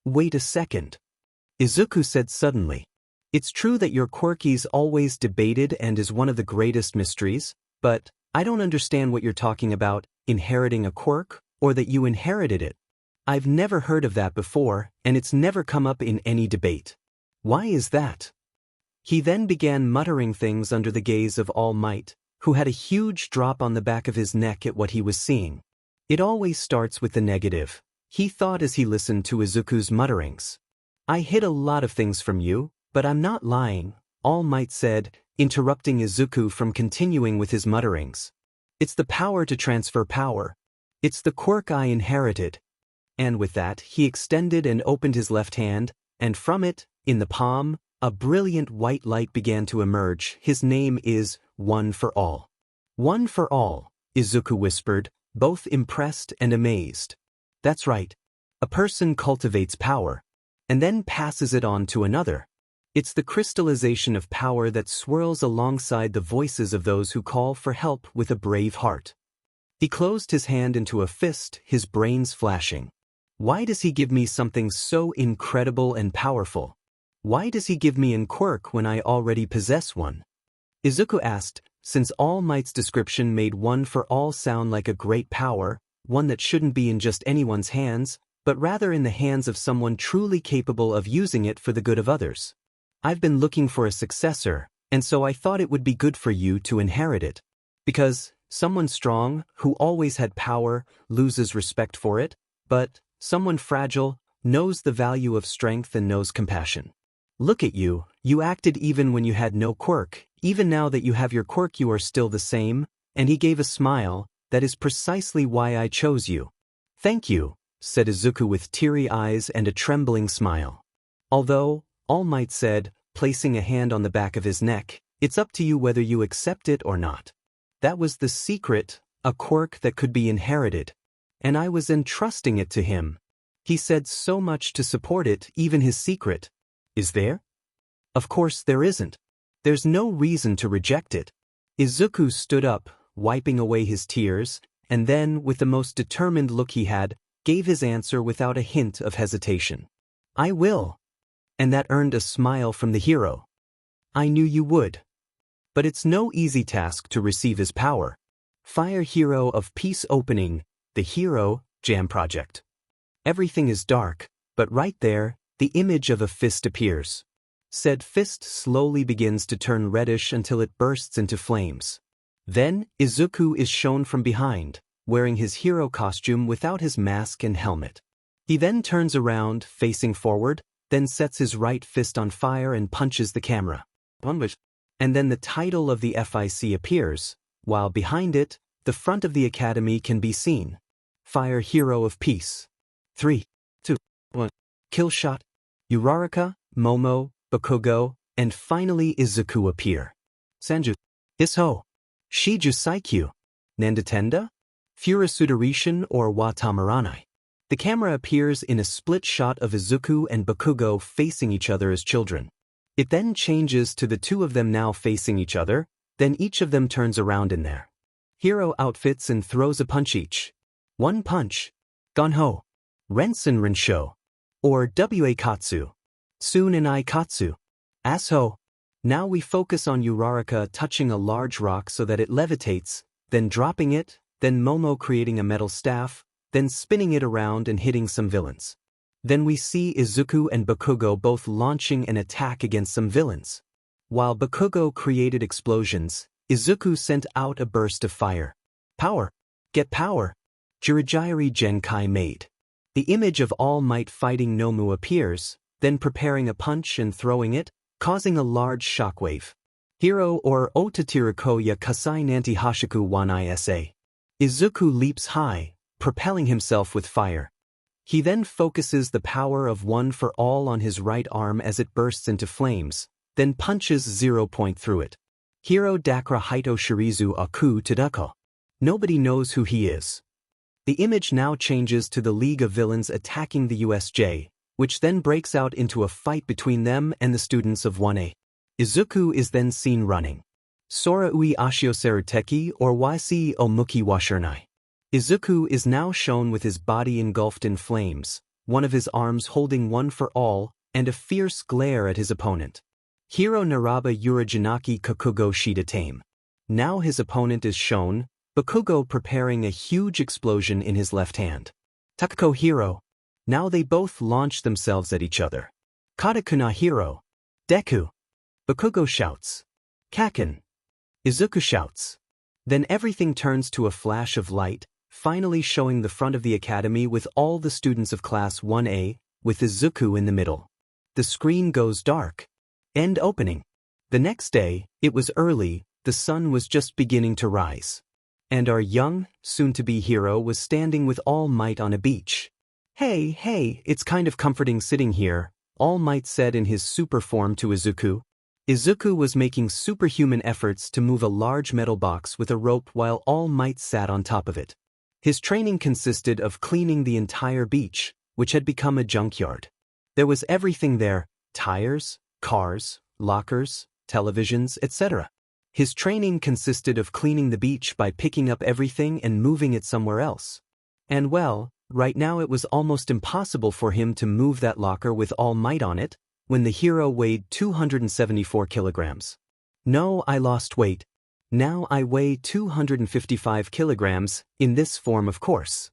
Speaker 1: Wait a second. Izuku said suddenly. It's true that your quirk is always debated and is one of the greatest mysteries, but I don't understand what you're talking about, inheriting a quirk, or that you inherited it. I've never heard of that before, and it's never come up in any debate. Why is that? He then began muttering things under the gaze of All Might, who had a huge drop on the back of his neck at what he was seeing. It always starts with the negative, he thought as he listened to Izuku's mutterings. I hid a lot of things from you, but I'm not lying, All Might said, interrupting Izuku from continuing with his mutterings. It's the power to transfer power. It's the quirk I inherited. And with that, he extended and opened his left hand, and from it, in the palm, a brilliant white light began to emerge. His name is One for All. One for All, Izuku whispered, both impressed and amazed. That's right. A person cultivates power, and then passes it on to another. It's the crystallization of power that swirls alongside the voices of those who call for help with a brave heart. He closed his hand into a fist, his brains flashing. Why does he give me something so incredible and powerful? Why does he give me a quirk when I already possess one? Izuku asked, since All Might's description made one for all sound like a great power, one that shouldn't be in just anyone's hands, but rather in the hands of someone truly capable of using it for the good of others. I've been looking for a successor, and so I thought it would be good for you to inherit it. Because someone strong, who always had power, loses respect for it, but someone fragile knows the value of strength and knows compassion. Look at you, you acted even when you had no quirk, even now that you have your quirk you are still the same, and he gave a smile, that is precisely why I chose you. Thank you, said Izuku with teary eyes and a trembling smile. Although, All Might said, placing a hand on the back of his neck, it's up to you whether you accept it or not. That was the secret, a quirk that could be inherited. And I was entrusting it to him. He said so much to support it, even his secret. Is there? Of course there isn't. There's no reason to reject it. Izuku stood up, wiping away his tears, and then, with the most determined look he had, gave his answer without a hint of hesitation. I will. And that earned a smile from the hero. I knew you would. But it's no easy task to receive his power. Fire Hero of Peace Opening, the Hero Jam Project. Everything is dark, but right there, the image of a fist appears. Said fist slowly begins to turn reddish until it bursts into flames. Then, Izuku is shown from behind, wearing his hero costume without his mask and helmet. He then turns around, facing forward, then sets his right fist on fire and punches the camera. And then the title of the FIC appears, while behind it, the front of the academy can be seen. Fire Hero of Peace. 3, 2, 1. Kill shot. Uraraka, Momo, Bakugo, and finally Izuku appear. Sanju. Isho. Shiju Saikyu. Nandatenda? Furasudarishin or Watamaranai. The camera appears in a split shot of Izuku and Bakugo facing each other as children. It then changes to the two of them now facing each other, then each of them turns around in their hero outfits and throws a punch each. One punch. Gonho. Rensen Rensho. Or Wa Katsu. Sun and I Katsu. Asho. Now we focus on Uraraka touching a large rock so that it levitates, then dropping it, then Momo creating a metal staff, then spinning it around and hitting some villains. Then we see Izuku and Bakugo both launching an attack against some villains. While Bakugo created explosions, Izuku sent out a burst of fire. Power. Get power. Jiraiya Genkai made. The image of All Might fighting Nomu appears, then preparing a punch and throwing it, causing a large shockwave. Hero or Otatirakoya Kasai Nanti Hashiku Wanai Sa. Izuku leaps high, propelling himself with fire. He then focuses the power of one for all on his right arm as it bursts into flames, then punches 0 point through it. Hero Dakra Hito Shirizu Aku Tadako. Nobody knows who he is. The image now changes to the League of Villains attacking the USJ, which then breaks out into a fight between them and the students of 1A. Izuku is then seen running. Sora ui ashio seruteki or wasi o muki washernai. Izuku is now shown with his body engulfed in flames, one of his arms holding one for all, and a fierce glare at his opponent. Hiro Naraba Urajanaki Kakugo Shida Tame. Now his opponent is shown, Bakugo preparing a huge explosion in his left hand. Takuko Hiro. Now they both launch themselves at each other. Katakuna Hiro. Deku. Bakugo shouts. Kaken. Izuku shouts. Then everything turns to a flash of light, finally showing the front of the academy with all the students of class 1A, with Izuku in the middle. The screen goes dark. End opening. The next day, it was early, the sun was just beginning to rise. And our young, soon-to-be hero was standing with All Might on a beach. Hey, it's kind of comforting sitting here, All Might said in his super form to Izuku. Izuku was making superhuman efforts to move a large metal box with a rope while All Might sat on top of it. His training consisted of cleaning the entire beach, which had become a junkyard. There was everything there, tires, cars, lockers, televisions, etc. His training consisted of cleaning the beach by picking up everything and moving it somewhere else. And well, right now it was almost impossible for him to move that locker with all might on it, when the hero weighed 274 kilograms. No, I lost weight. Now I weigh 255 kilograms, in this form of course.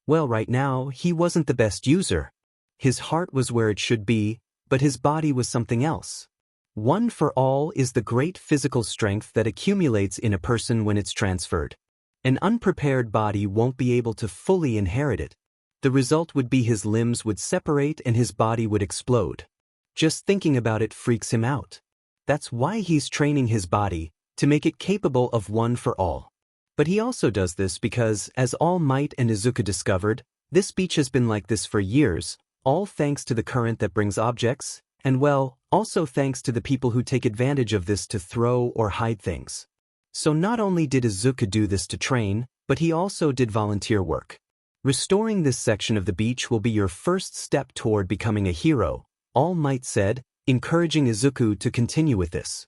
Speaker 1: Well, right now, he wasn't the best user. His heart was where it should be, but his body was something else. One for all is the great physical strength that accumulates in a person when it's transferred. An unprepared body won't be able to fully inherit it. The result would be his limbs would separate and his body would explode. Just thinking about it freaks him out. That's why he's training his body, to make it capable of one for all. But he also does this because, as All Might and Izuku discovered, this beach has been like this for years, all thanks to the current that brings objects, and well, also thanks to the people who take advantage of this to throw or hide things. So not only did Izuku do this to train, but he also did volunteer work. Restoring this section of the beach will be your first step toward becoming a hero, All Might said, encouraging Izuku to continue with this.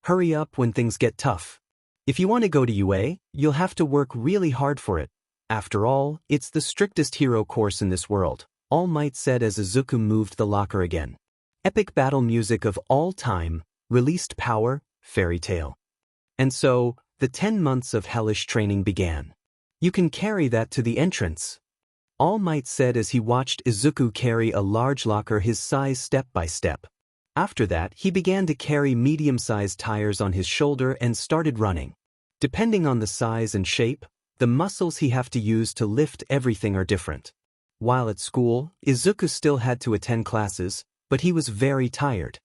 Speaker 1: Hurry up when things get tough. If you want to go to UA, you'll have to work really hard for it. After all, it's the strictest hero course in this world, All Might said as Izuku moved the locker again. Epic battle music of all time, released power, fairy tale. And so, the 10 months of hellish training began. You can carry that to the entrance. All Might said as he watched Izuku carry a large locker his size step by step. After that, he began to carry medium-sized tires on his shoulder and started running. Depending on the size and shape, the muscles he have to use to lift everything are different. While at school, Izuku still had to attend classes, but he was very tired.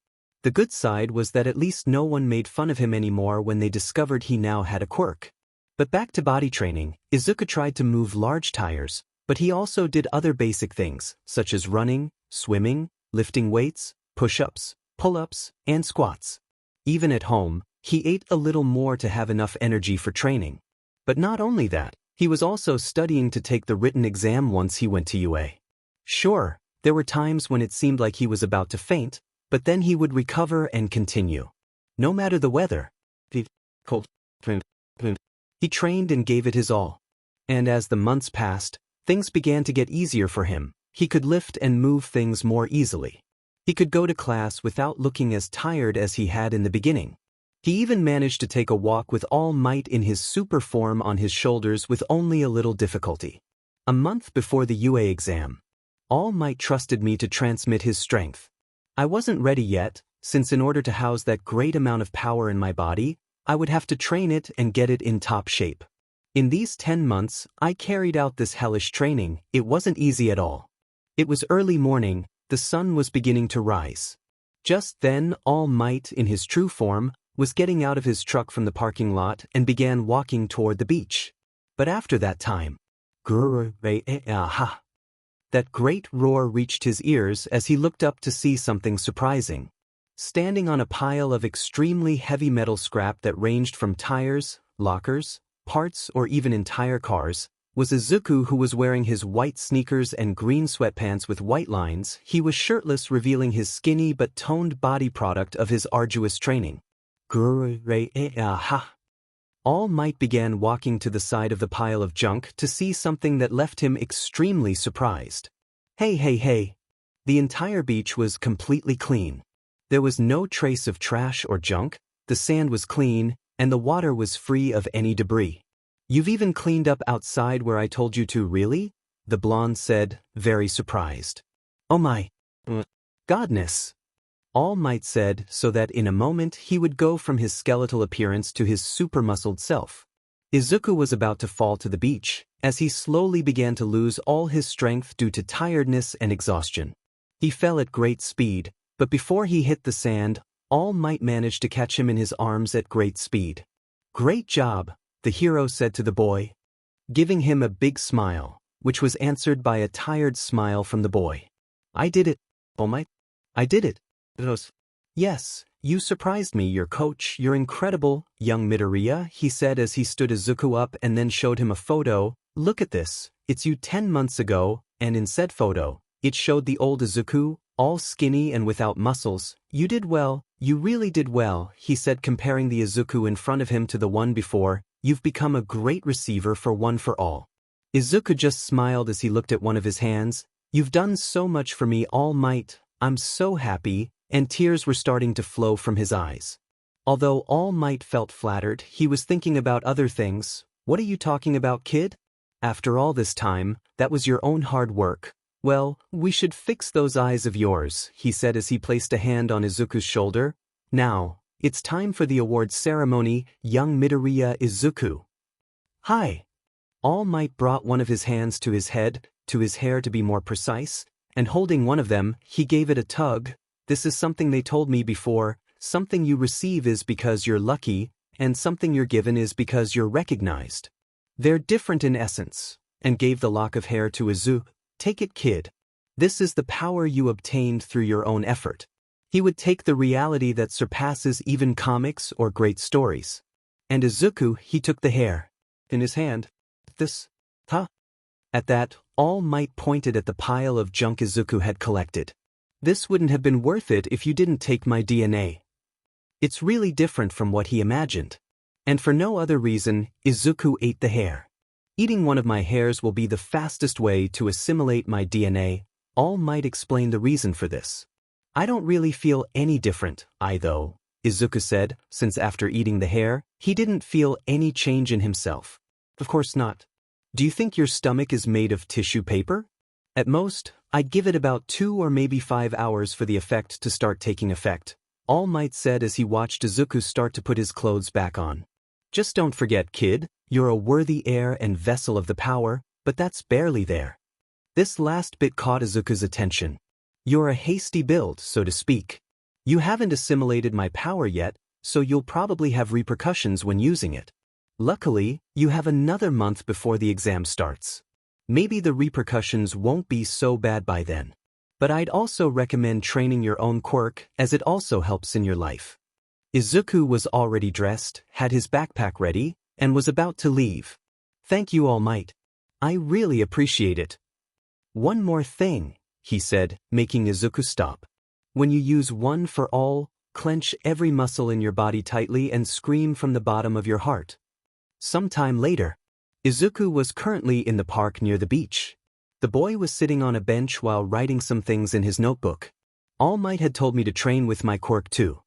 Speaker 1: The good side was that at least no one made fun of him anymore when they discovered he now had a quirk. But back to body training, Izuku tried to move large tires, but he also did other basic things, such as running, swimming, lifting weights, push-ups, pull-ups, and squats. Even at home, he ate a little more to have enough energy for training. But not only that, he was also studying to take the written exam once he went to UA. Sure, there were times when it seemed like he was about to faint, but then he would recover and continue. No matter the weather. He trained and gave it his all. And as the months passed, things began to get easier for him. He could lift and move things more easily. He could go to class without looking as tired as he had in the beginning. He even managed to take a walk with All Might in his super form on his shoulders with only a little difficulty. A month before the UA exam, All Might trusted me to transmit his strength. I wasn't ready yet, since in order to house that great amount of power in my body, I would have to train it and get it in top shape. In these 10 months, I carried out this hellish training. It wasn't easy at all. It was early morning, the sun was beginning to rise. Just then, All Might, in his true form, was getting out of his truck from the parking lot and began walking toward the beach. But after that time, that great roar reached his ears as he looked up to see something surprising. Standing on a pile of extremely heavy metal scrap that ranged from tires, lockers, parts, or even entire cars, was Izuku, who was wearing his white sneakers and green sweatpants with white lines. He was shirtless, revealing his skinny but toned body, product of his arduous training. All Might began walking to the side of the pile of junk to see something that left him extremely surprised. Hey. The entire beach was completely clean. There was no trace of trash or junk, the sand was clean, and the water was free of any debris. You've even cleaned up outside where I told you to, really? The blonde said, very surprised. Oh my godness. All Might said, so that in a moment he would go from his skeletal appearance to his super-muscled self. Izuku was about to fall to the beach, as he slowly began to lose all his strength due to tiredness and exhaustion. He fell at great speed, but before he hit the sand, All Might managed to catch him in his arms at great speed. Great job, the hero said to the boy, giving him a big smile, which was answered by a tired smile from the boy. I did it, All Might. I did it. Yes, you surprised me, your coach. You're incredible, young Midoriya, he said as he stood Izuku up and then showed him a photo. Look at this, it's you 10 months ago, and in said photo, it showed the old Izuku, All skinny and without muscles. You did well, you really did well, he said, comparing the Izuku in front of him to the one before. You've become a great receiver for One for All. Izuku just smiled as he looked at one of his hands. You've done so much for me, All Might. I'm so happy, and tears were starting to flow from his eyes. Although All Might felt flattered, he was thinking about other things. What are you talking about, kid? After all this time, that was your own hard work. Well, we should fix those eyes of yours, he said as he placed a hand on Izuku's shoulder. Now, it's time for the awards ceremony, young Midoriya Izuku. Hi. All Might brought one of his hands to his head, to his hair to be more precise, and holding one of them, he gave it a tug. This is something they told me before. Something you receive is because you're lucky, and something you're given is because you're recognized. They're different in essence, and gave the lock of hair to Izuku. Take it, kid. This is the power you obtained through your own effort. He would take the reality that surpasses even comics or great stories. And Izuku, he took the hair in his hand. This, huh? At that, All Might pointed at the pile of junk Izuku had collected. This wouldn't have been worth it if you didn't take my DNA. It's really different from what he imagined. And for no other reason, Izuku ate the hair. Eating one of my hairs will be the fastest way to assimilate my DNA. All Might explain the reason for this. I don't really feel any different, though, Izuku said, since after eating the hair, he didn't feel any change in himself. Of course not. Do you think your stomach is made of tissue paper? At most, I'd give it about 2 or maybe 5 hours for the effect to start taking effect, All Might said as he watched Izuku start to put his clothes back on. Just don't forget, kid, you're a worthy heir and vessel of the power, but that's barely there. This last bit caught Izuku's attention. You're a hasty build, so to speak. You haven't assimilated my power yet, so you'll probably have repercussions when using it. Luckily, you have another month before the exam starts. Maybe the repercussions won't be so bad by then. But I'd also recommend training your own quirk, as it also helps in your life. Izuku was already dressed, had his backpack ready, and was about to leave. Thank you, All Might. I really appreciate it. One more thing, he said, making Izuku stop. When you use One for All, clench every muscle in your body tightly and scream from the bottom of your heart. Sometime later, Izuku was currently in the park near the beach. The boy was sitting on a bench while writing some things in his notebook. All Might had told me to train with my quirk too.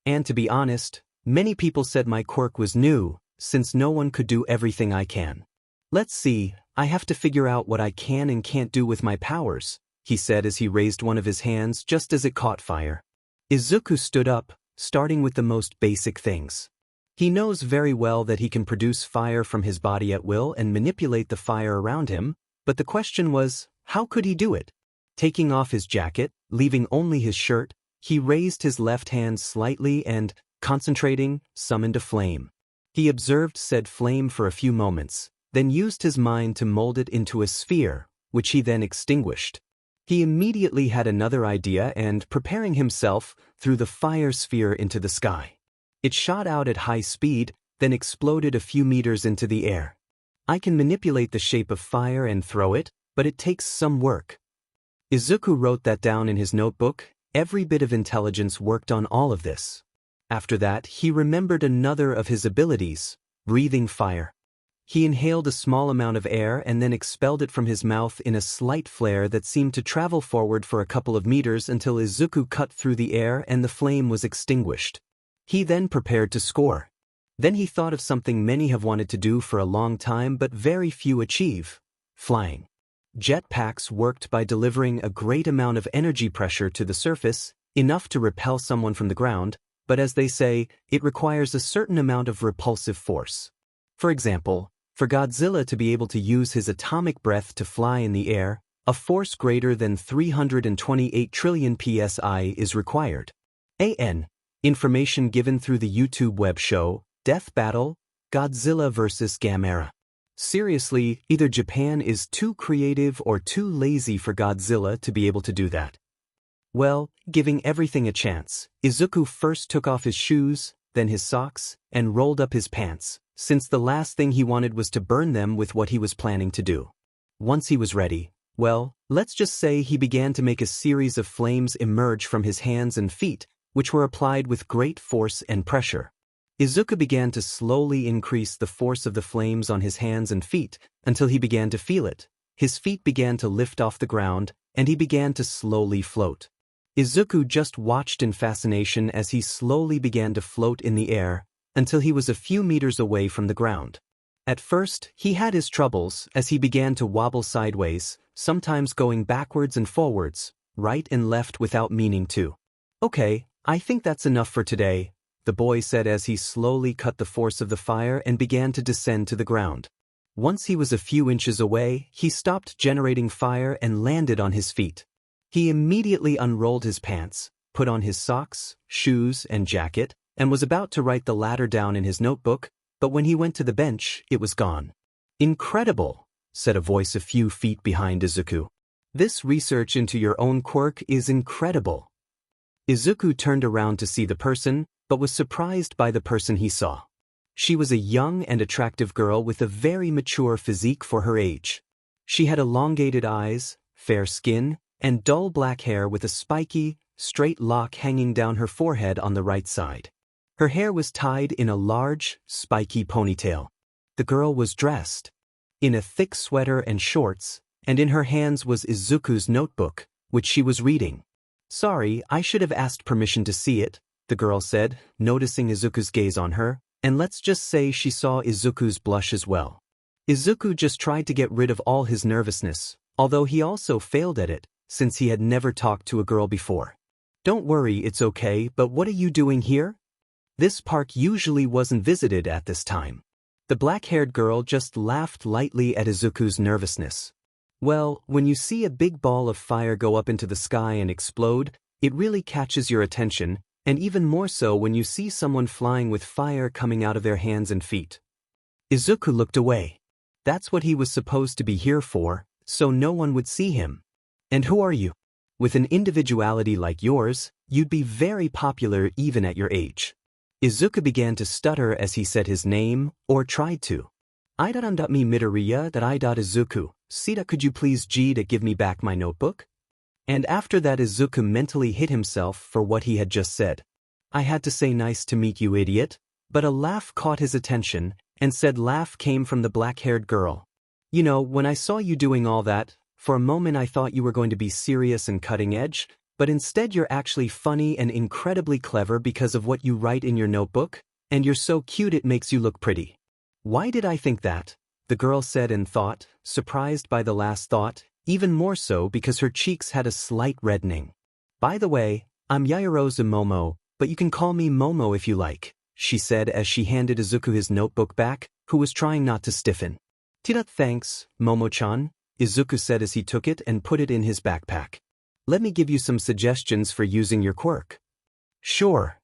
Speaker 1: And to be honest, many people said my quirk was new, since no one could do everything I can. Let's see, I have to figure out what I can and can't do with my powers, he said as he raised one of his hands just as it caught fire. Izuku stood up, starting with the most basic things. He knows very well that he can produce fire from his body at will and manipulate the fire around him, but the question was, how could he do it? Taking off his jacket, leaving only his shirt, he raised his left hand slightly and, concentrating, summoned a flame. He observed said flame for a few moments, then used his mind to mold it into a sphere, which he then extinguished. He immediately had another idea and, preparing himself, threw the fire sphere into the sky. It shot out at high speed, then exploded a few meters into the air. I can manipulate the shape of fire and throw it, but it takes some work. Izuku wrote that down in his notebook. Every bit of intelligence worked on all of this. After that, he remembered another of his abilities, breathing fire. He inhaled a small amount of air and then expelled it from his mouth in a slight flare that seemed to travel forward for a couple of meters until Izuku cut through the air and the flame was extinguished. He then prepared to score. Then he thought of something many have wanted to do for a long time but very few achieve: flying. Jetpacks worked by delivering a great amount of energy pressure to the surface, enough to repel someone from the ground, but as they say, it requires a certain amount of repulsive force. For example, for Godzilla to be able to use his atomic breath to fly in the air, a force greater than 328 trillion psi is required. Information given through the YouTube web show, Death Battle, Godzilla vs. Gamera. Seriously, either Japan is too creative or too lazy for Godzilla to be able to do that. Well, giving everything a chance, Izuku first took off his shoes, then his socks, and rolled up his pants, since the last thing he wanted was to burn them with what he was planning to do. Once he was ready, Well, let's just say he began to make a series of flames emerge from his hands and feet, which were applied with great force and pressure. Izuku began to slowly increase the force of the flames on his hands and feet until he began to feel it. His feet began to lift off the ground, and he began to slowly float. Izuku just watched in fascination as he slowly began to float in the air until he was a few meters away from the ground. At first, he had his troubles as he began to wobble sideways, sometimes going backwards and forwards, right and left without meaning to. Okay, I think that's enough for today, the boy said as he slowly cut the force of the fire and began to descend to the ground. Once he was a few inches away, he stopped generating fire and landed on his feet. He immediately unrolled his pants, put on his socks, shoes, and jacket, and was about to write the latter down in his notebook, but when he went to the bench, it was gone. Incredible, said a voice a few feet behind Izuku. This research into your own quirk is incredible. Izuku turned around to see the person, but was surprised by the person he saw. She was a young and attractive girl with a very mature physique for her age. She had elongated eyes, fair skin, and dull black hair with a spiky, straight lock hanging down her forehead on the right side. Her hair was tied in a large, spiky ponytail. The girl was dressed in a thick sweater and shorts, and in her hands was Izuku's notebook, which she was reading. Sorry, I should have asked permission to see it, the girl said, noticing Izuku's gaze on her, and let's just say she saw Izuku's blush as well. Izuku just tried to get rid of all his nervousness, although he also failed at it, since he had never talked to a girl before. Don't worry, it's okay, but what are you doing here? This park usually wasn't visited at this time. The black-haired girl just laughed lightly at Izuku's nervousness. Well, when you see a big ball of fire go up into the sky and explode, it really catches your attention, and even more so when you see someone flying with fire coming out of their hands and feet. Izuku looked away. That's what he was supposed to be here for, so no one would see him. And who are you? With an individuality like yours, you'd be very popular even at your age. Izuku began to stutter as he said his name, or tried to. Mi Midoriya that Izuku, Sita could you please to give me back my notebook? And after that Izuku mentally hit himself for what he had just said. I had to say nice to meet you, idiot, but a laugh caught his attention, and said laugh came from the black-haired girl. You know, when I saw you doing all that, for a moment I thought you were going to be serious and cutting edge, but instead you're actually funny and incredibly clever because of what you write in your notebook, and you're so cute it makes you look pretty. Why did I think that? The girl said and thought, surprised by the last thought, even more so because her cheeks had a slight reddening. By the way, I'm Yaoyorozu Momo, but you can call me Momo if you like, she said as she handed Izuku his notebook back, who was trying not to stiffen. Thanks, Momo-chan, Izuku said as he took it and put it in his backpack. Let me give you some suggestions for using your quirk. Sure.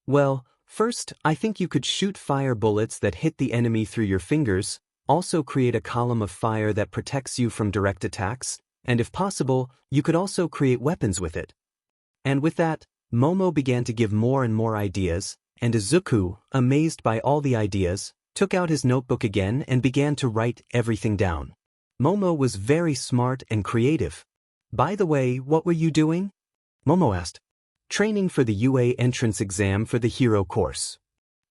Speaker 1: Well, first, I think you could shoot fire bullets that hit the enemy through your fingers, also create a column of fire that protects you from direct attacks, and if possible, you could also create weapons with it. And with that, Momo began to give more and more ideas, and Izuku, amazed by all the ideas, took out his notebook again and began to write everything down. Momo was very smart and creative. By the way, what were you doing? Momo asked. Training for the UA entrance exam for the hero course.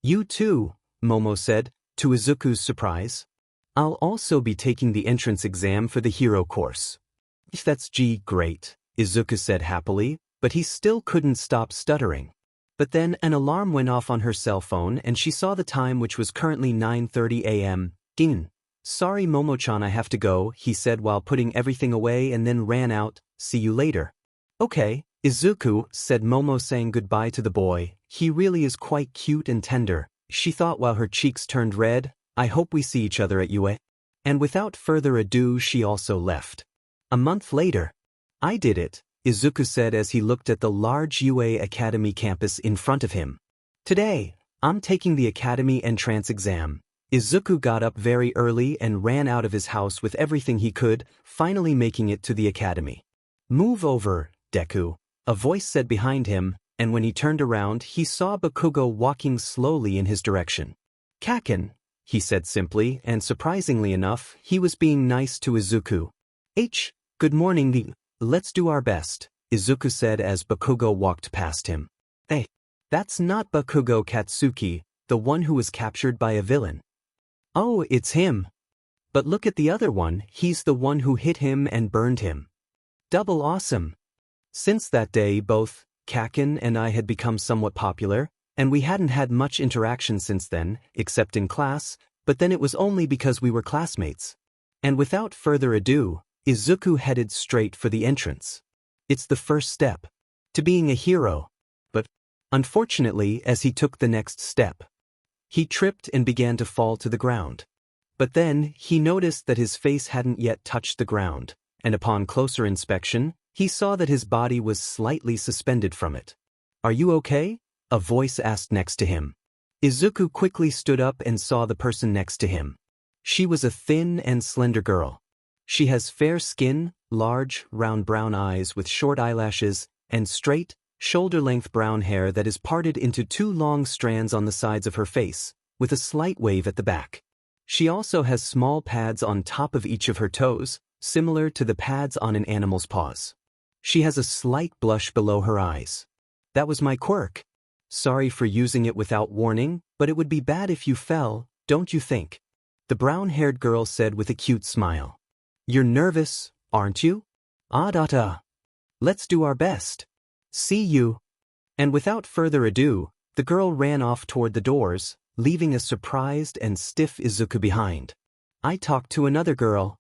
Speaker 1: You too, Momo said, to Izuku's surprise. I'll also be taking the entrance exam for the hero course. That's great, Izuku said happily, but he still couldn't stop stuttering. But then an alarm went off on her cell phone and she saw the time, which was currently 9:30 a.m. Ding. Sorry Momo-chan, I have to go, he said while putting everything away and then ran out. See you later. Okay, Izuku, said Momo saying goodbye to the boy. He really is quite cute and tender, she thought while her cheeks turned red. I hope we see each other at UA. And without further ado she also left. A month later. I did it, Izuku said as he looked at the large UA Academy campus in front of him. Today, I'm taking the Academy entrance exam. Izuku got up very early and ran out of his house with everything he could, finally making it to the academy. Move over, Deku, a voice said behind him, and when he turned around he saw Bakugo walking slowly in his direction. Kaken, he said simply, and surprisingly enough, he was being nice to Izuku. Good morning. Let's do our best, Izuku said as Bakugo walked past him. Hey, that's not Bakugo Katsuki, the one who was captured by a villain. Oh, it's him. But look at the other one, he's the one who hit him and burned him. Double awesome. Since that day, both Kakin and I had become somewhat popular, and we hadn't had much interaction since then, except in class, but then it was only because we were classmates. And without further ado, Izuku headed straight for the entrance. It's the first step to being a hero. But, unfortunately, as he took the next step, he tripped and began to fall to the ground. But then, he noticed that his face hadn't yet touched the ground, and upon closer inspection, he saw that his body was slightly suspended from it. Are you okay? A voice asked next to him. Izuku quickly stood up and saw the person next to him. She was a thin and slender girl. She has fair skin, large, round brown eyes with short eyelashes, and straight, shoulder-length brown hair that is parted into 2 long strands on the sides of her face, with a slight wave at the back. She also has small pads on top of each of her toes, similar to the pads on an animal's paws. She has a slight blush below her eyes. That was my quirk. Sorry for using it without warning, but it would be bad if you fell, don't you think? The brown-haired girl said with a cute smile. You're nervous, aren't you? Ah. Let's do our best. See you. And without further ado, the girl ran off toward the doors, leaving a surprised and stiff Izuku behind. I talked to another girl.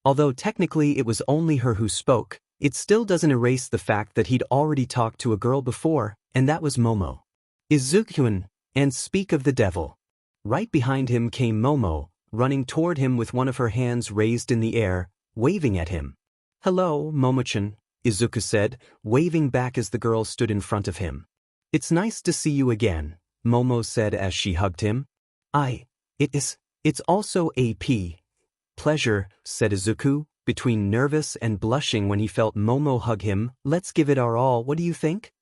Speaker 1: Although technically it was only her who spoke, it still doesn't erase the fact that he'd already talked to a girl before, and that was Momo. Izuku, and speak of the devil. Right behind him came Momo, running toward him with one of her hands raised in the air, waving at him. Hello, Momo-chan, Izuku said, waving back as the girl stood in front of him. It's nice to see you again, Momo said as she hugged him. It's also a pleasure, said Izuku, between nervous and blushing when he felt Momo hug him. Let's give it our all, what do you think?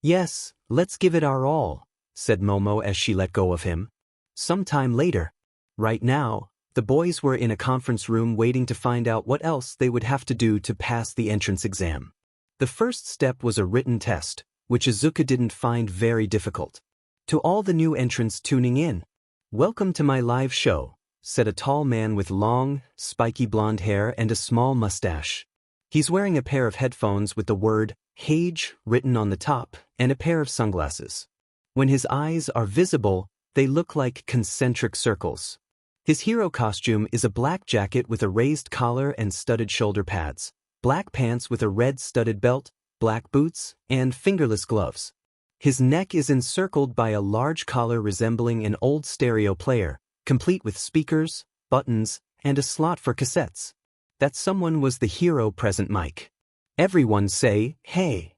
Speaker 1: Yes, let's give it our all, said Momo as she let go of him. Sometime later. Right now, the boys were in a conference room waiting to find out what else they would have to do to pass the entrance exam. The first step was a written test, which Izuku didn't find very difficult. To all the new entrants tuning in, welcome to my live show, said a tall man with long, spiky blonde hair and a small mustache. He's wearing a pair of headphones with the word Hage written on the top and a pair of sunglasses. When his eyes are visible, they look like concentric circles. His hero costume is a black jacket with a raised collar and studded shoulder pads, black pants with a red studded belt, black boots, and fingerless gloves. His neck is encircled by a large collar resembling an old stereo player, complete with speakers, buttons, and a slot for cassettes. That someone was the hero present mic. Everyone say, hey.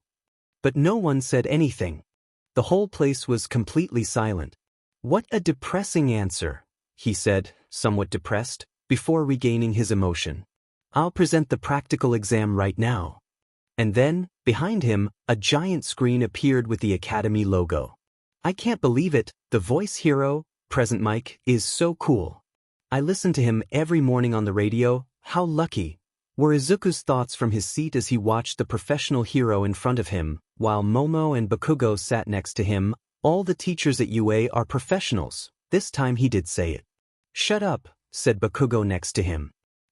Speaker 1: But no one said anything. The whole place was completely silent. What a depressing answer, he said, somewhat depressed, before regaining his emotion. I'll present the practical exam right now. And then, behind him, a giant screen appeared with the Academy logo. I can't believe it, the voice hero, present mic, is so cool. I listen to him every morning on the radio, how lucky. Were Izuku's thoughts from his seat as he watched the professional hero in front of him, while Momo and Bakugo sat next to him. All the teachers at UA are professionals. This time he did say it. Shut up, said Bakugo next to him.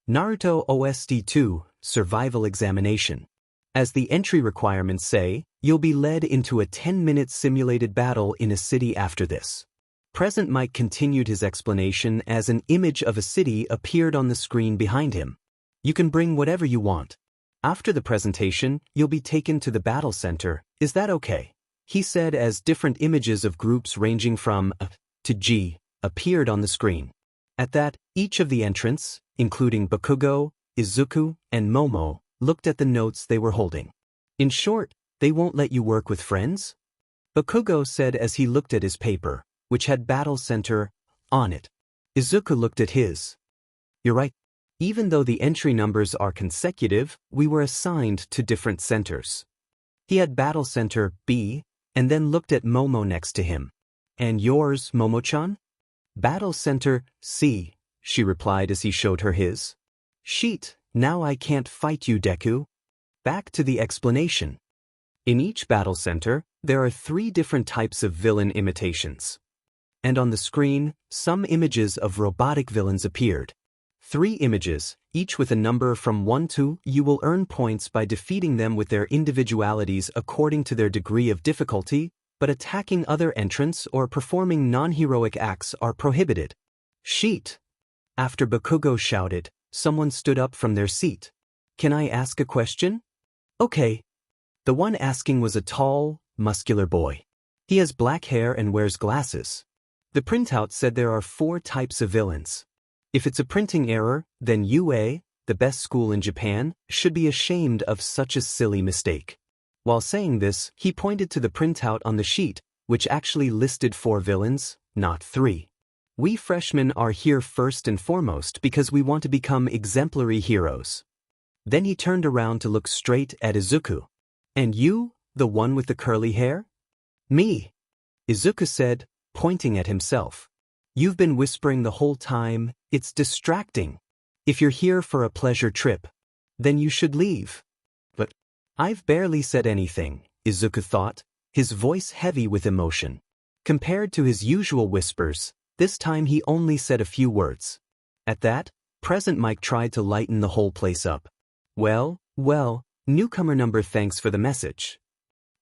Speaker 1: Naruto OST 2, Survival Examination. As the entry requirements say, you'll be led into a 10-minute simulated battle in a city after this. Present Mike continued his explanation as an image of a city appeared on the screen behind him. You can bring whatever you want. After the presentation, you'll be taken to the battle center. Is that okay? He said as different images of groups ranging from A to G appeared on the screen. At that, each of the entrants, including Bakugo, Izuku, and Momo, looked at the notes they were holding. In short, they won't let you work with friends? Bakugo said as he looked at his paper, which had Battle Center on it. Izuku looked at his. You're right. Even though the entry numbers are consecutive, we were assigned to different centers. He had Battle Center B, and then looked at Momo next to him. And yours, Momo-chan? Battle Center C, she replied as he showed her his sheet, Now I can't fight you, Deku. Back to the explanation. In each battle center, there are 3 different types of villain imitations. And on the screen, some images of robotic villains appeared. 3 images, each with a number from 1 to. You will earn points by defeating them with their individualities according to their degree of difficulty, but attacking other entrants or performing non-heroic acts are prohibited. Sheet. After Bakugo shouted, someone stood up from their seat. Can I ask a question? Okay. The one asking was a tall, muscular boy. He has black hair and wears glasses. The printout said there are 4 types of villains. If it's a printing error, then UA, the best school in Japan, should be ashamed of such a silly mistake. While saying this, he pointed to the printout on the sheet, which actually listed 4 villains, not 3. We freshmen are here first and foremost because we want to become exemplary heroes. Then he turned around to look straight at Izuku. And you, the one with the curly hair? Me, Izuku said, pointing at himself. You've been whispering the whole time, it's distracting. If you're here for a pleasure trip, then you should leave. But I've barely said anything, Izuku thought, his voice heavy with emotion. Compared to his usual whispers, this time he only said a few words. At that, Present Mike tried to lighten the whole place up. Well, newcomer number, thanks for the message.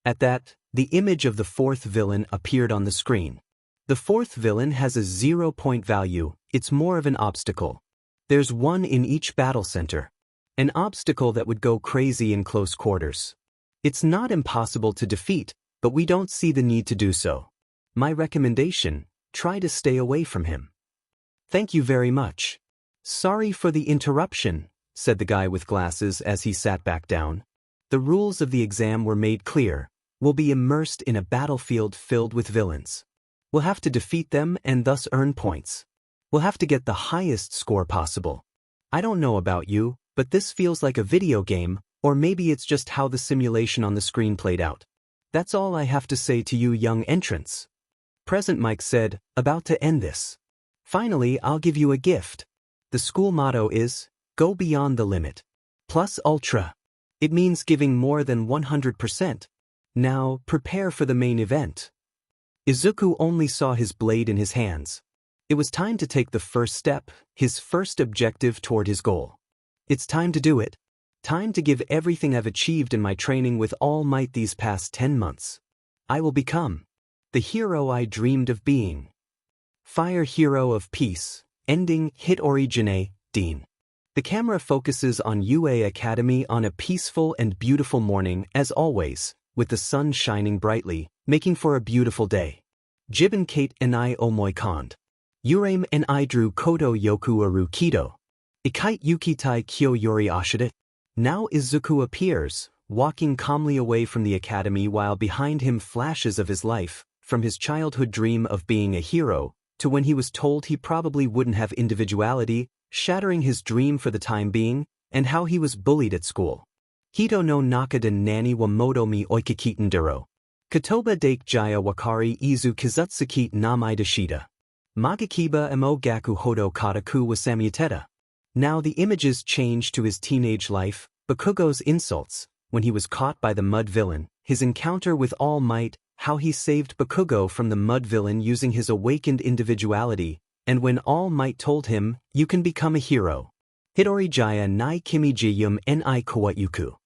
Speaker 1: At that, the image of the 4th villain appeared on the screen. The 4th villain has a 0-point value, it's more of an obstacle. There's 1 in each battle center. An obstacle that would go crazy in close quarters. It's not impossible to defeat, but we don't see the need to do so. My recommendation, try to stay away from him. Thank you very much. Sorry for the interruption, said the guy with glasses as he sat back down. The rules of the exam were made clear. We'll be immersed in a battlefield filled with villains. We'll have to defeat them and thus earn points. We'll have to get the highest score possible. I don't know about you, but this feels like a video game, or maybe it's just how the simulation on the screen played out. That's all I have to say to you young entrants. Present Mike said, about to end this. Finally, I'll give you a gift. The school motto is, go beyond the limit. Plus ultra. It means giving more than 100%. Now, prepare for the main event. Izuku only saw his blade in his hands. It was time to take the first step, his first objective toward his goal. It's time to do it. Time to give everything I've achieved in my training with all might these past 10 months. I will become the hero I dreamed of being. Fire Hero of Peace, ending Hitori Jine, Dean. The camera focuses on UA Academy on a peaceful and beautiful morning as always, with the sun shining brightly, making for a beautiful day. Jibin Kate and I omoi kond. Urame and I drew kodo yoku aru kido. Ikite yukitai kyo yori ashide. Now Izuku appears, walking calmly away from the academy while behind him flashes of his life, from his childhood dream of being a hero, to when he was told he probably wouldn't have individuality, shattering his dream for the time being, and how he was bullied at school. Hito no nakada nani wa motomi oikikitenduro. Kotoba dake jaya wakari izu kizutsukite namai dashida. Magakiba emo gaku hodo kataku wasamyuteta. Now the images change to his teenage life, Bakugo's insults, when he was caught by the mud villain, his encounter with All Might, how he saved Bakugo from the mud villain using his awakened individuality, and when All Might told him, you can become a hero. Hitori Jaya nai kimi jiyum ni kawayuku.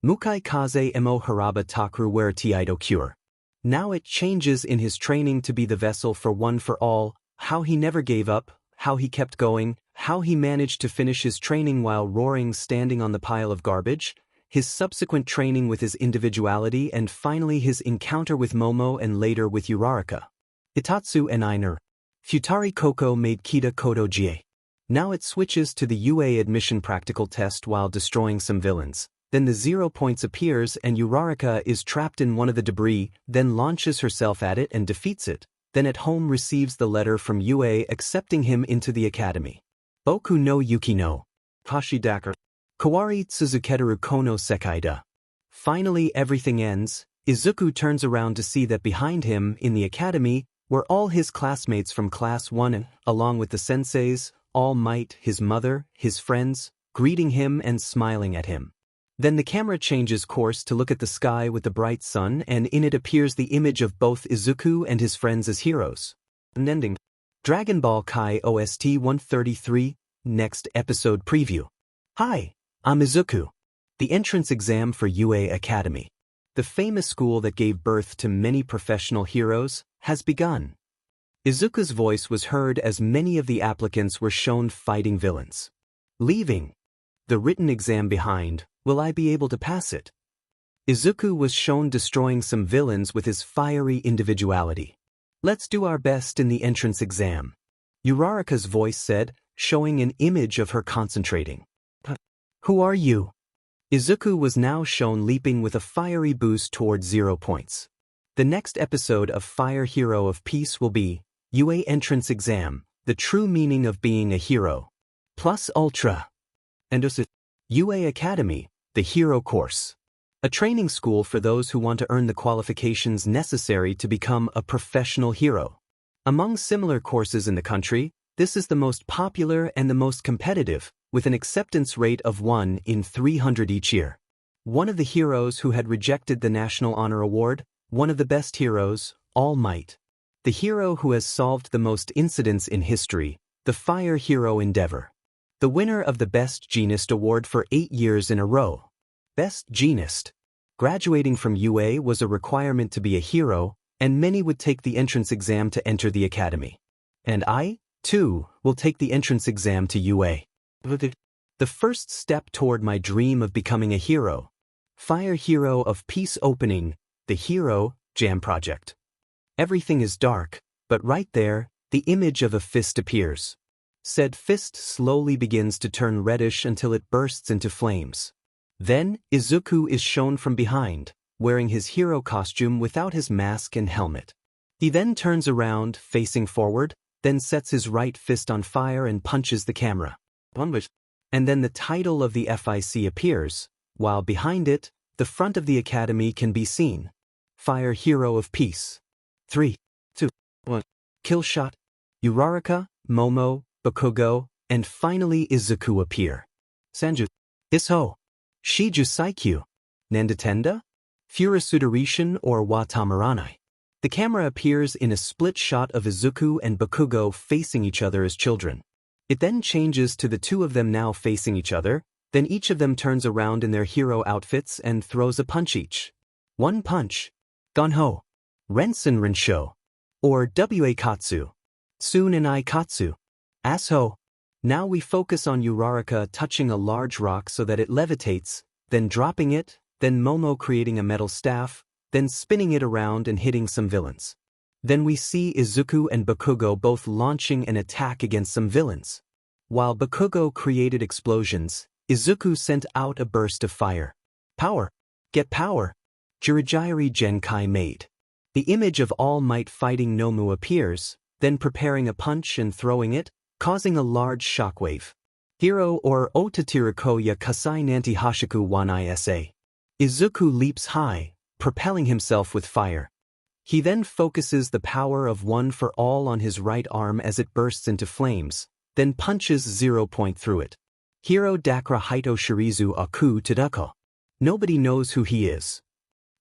Speaker 1: Mukai kaze emo haraba takru where tiido cure. Now it changes in his training to be the vessel for one for all, how he never gave up, how he kept going, how he managed to finish his training while roaring standing on the pile of garbage, his subsequent training with his individuality and finally his encounter with Momo and later with Uraraka. Itatsu and Einer. Futari Koko made Kita Kodo Jie. Now it switches to the UA admission practical test while destroying some villains. Then the 0 points appears and Uraraka is trapped in one of the debris, then launches herself at it and defeats it, then at home receives the letter from UA accepting him into the academy. Boku no Yuki no Hashidaka. Kawari Tsuzuketeru Kono Sekaida. Finally everything ends. Izuku turns around to see that behind him, in the academy, were all his classmates from class 1 and, along with the senseis, All Might, his mother, his friends, greeting him and smiling at him. Then the camera changes course to look at the sky with the bright sun, and in it appears the image of both Izuku and his friends as heroes. An ending. Dragon Ball Kai OST 133, next episode preview. Hi, I'm Izuku. The entrance exam for UA Academy, the famous school that gave birth to many professional heroes, has begun. Izuku's voice was heard as many of the applicants were shown fighting villains. Leaving the written exam behind, will I be able to pass it? Izuku was shown destroying some villains with his fiery individuality. Let's do our best in the entrance exam, Uraraka's voice said, showing an image of her concentrating. Who are you? Izuku was now shown leaping with a fiery boost toward 0 points. The next episode of Fire Hero of Peace will be UA Entrance Exam, the true meaning of being a hero. Plus Ultra. And also UA Academy, the hero course. A training school for those who want to earn the qualifications necessary to become a professional hero. Among similar courses in the country, this is the most popular and the most competitive, with an acceptance rate of 1 in 300 each year. One of the heroes who had rejected the National Honor Award, one of the best heroes, All Might. The hero who has solved the most incidents in history, the Fire Hero Endeavor. The winner of the Best Genist Award for 8 years in a row. Best Genist. Graduating from UA was a requirement to be a hero, and many would take the entrance exam to enter the academy. And I, too, will take the entrance exam to UA. The first step toward my dream of becoming a hero. Fire Hero of Peace opening, the Hero Jam Project. Everything is dark, but right there, the image of a fist appears. Said fist slowly begins to turn reddish until it bursts into flames. Then, Izuku is shown from behind, wearing his hero costume without his mask and helmet. He then turns around, facing forward, then sets his right fist on fire and punches the camera. And then the title of the FIC appears, while behind it, the front of the academy can be seen. Fire Hero of Peace. 3, 2, 1. Kill shot. Uraraka, Momo, Bakugo, and finally Izuku appear. Sanju. Isho. Shiju Saikyu. Nandatenda? Furasudarishan or Watamaranai. The camera appears in a split shot of Izuku and Bakugo facing each other as children. It then changes to the two of them now facing each other, then each of them turns around in their hero outfits and throws a punch each. One punch. Gonho. Rensen Rensho. Or Wa Katsu. Sun and I Katsu. Asho. Now we focus on Uraraka touching a large rock so that it levitates, then dropping it, then Momo creating a metal staff, then spinning it around and hitting some villains. Then we see Izuku and Bakugo both launching an attack against some villains. While Bakugo created explosions, Izuku sent out a burst of fire. Power. Get power. Jiraiya Genkai made. The image of All Might fighting Nomu appears, then preparing a punch and throwing it, causing a large shockwave. Hero or Otatirikoya Kasai Nanti Hashiku Wanai Sa. Izuku leaps high, propelling himself with fire. He then focuses the power of One for All on his right arm as it bursts into flames, then punches 0 point through it. Hero Dakra Hito Shirizu Aku Tadako. Nobody knows who he is.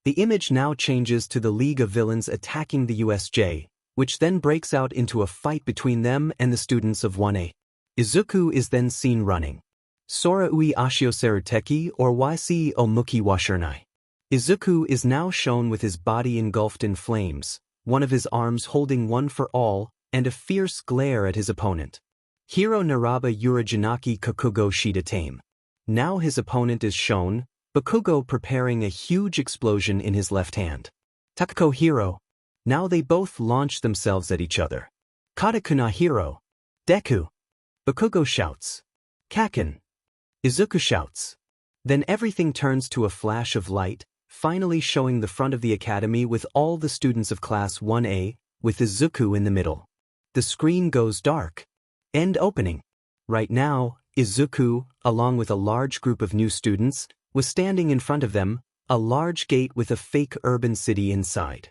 Speaker 1: The image now changes to the League of Villains attacking the USJ, which then breaks out into a fight between them and the students of 1A. Izuku is then seen running. Sora Ui Ashio Seruteki or YC Omuki Washernai. Izuku is now shown with his body engulfed in flames, one of his arms holding One for All, and a fierce glare at his opponent. Hiro Naraba Urajanaki Kakugo Shida Tame. Now his opponent is shown, Bakugo preparing a huge explosion in his left hand. Takuko Hiro. Now they both launch themselves at each other. Katakuna Hiro. Deku. Bakugo shouts. Kaken. Izuku shouts. Then everything turns to a flash of light, finally showing the front of the academy with all the students of Class 1A, with Izuku in the middle. The screen goes dark. End opening. Right now, Izuku, along with a large group of new students, was standing in front of them, a large gate with a fake urban city inside.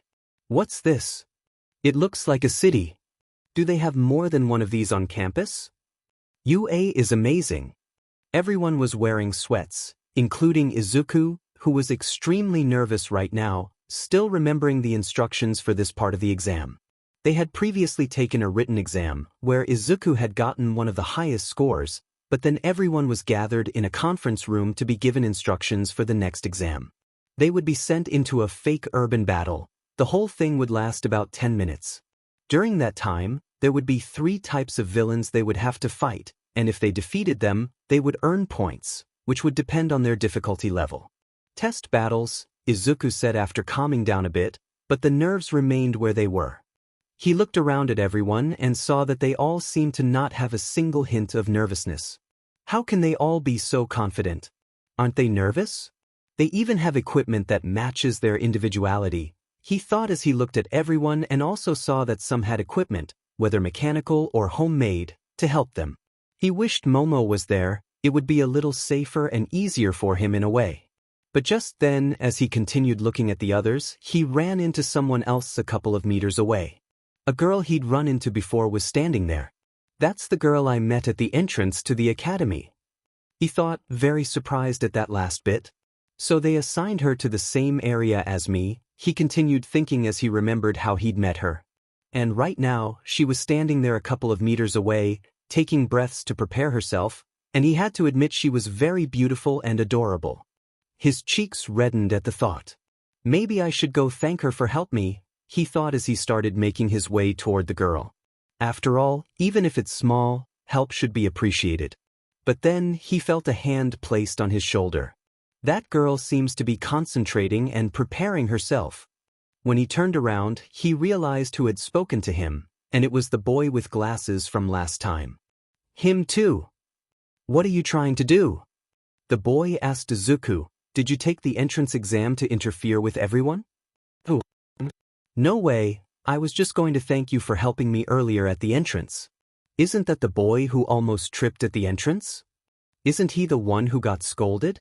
Speaker 1: What's this? It looks like a city. Do they have more than one of these on campus? UA is amazing. Everyone was wearing sweats, including Izuku, who was extremely nervous right now, still remembering the instructions for this part of the exam. They had previously taken a written exam, where Izuku had gotten one of the highest scores, but then everyone was gathered in a conference room to be given instructions for the next exam. They would be sent into a fake urban battle. The whole thing would last about 10 minutes. During that time, there would be 3 types of villains they would have to fight, and if they defeated them, they would earn points, which would depend on their difficulty level. Test battles, Izuku said after calming down a bit, but the nerves remained where they were. He looked around at everyone and saw that they all seemed to not have a single hint of nervousness. How can they all be so confident? Aren't they nervous? They even have equipment that matches their individuality, he thought as he looked at everyone and also saw that some had equipment, whether mechanical or homemade, to help them. He wished Momo was there, it would be a little safer and easier for him in a way. But just then, as he continued looking at the others, he ran into someone else a couple of meters away. A girl he'd run into before was standing there. That's the girl I met at the entrance to the academy. He thought, very surprised at that last bit. So they assigned her to the same area as me, he continued thinking as he remembered how he'd met her. And right now, she was standing there a couple of meters away, taking breaths to prepare herself, and he had to admit she was very beautiful and adorable. His cheeks reddened at the thought. Maybe I should go thank her for help me, he thought as he started making his way toward the girl. After all, even if it's small, help should be appreciated. But then he felt a hand placed on his shoulder. That girl seems to be concentrating and preparing herself. When he turned around, he realized who had spoken to him, and it was the boy with glasses from last time. Him too. What are you trying to do? The boy asked Izuku, did you take the entrance exam to interfere with everyone? Oh. No way, I was just going to thank you for helping me earlier at the entrance. Isn't that the boy who almost tripped at the entrance? Isn't he the one who got scolded?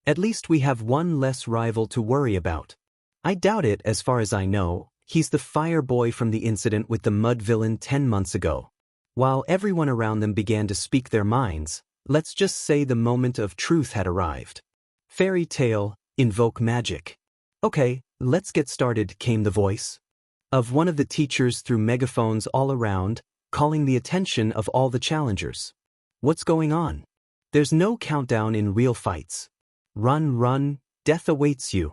Speaker 1: At least we have one less rival to worry about. I doubt it. As far as I know, he's the fire boy from the incident with the mud villain 10 months ago. While everyone around them began to speak their minds, let's just say the moment of truth had arrived. Fairy tale, invoke magic. Okay, let's get started, came the voice of one of the teachers through megaphones all around, calling the attention of all the challengers. What's going on? There's no countdown in real fights. Run, run, death awaits you.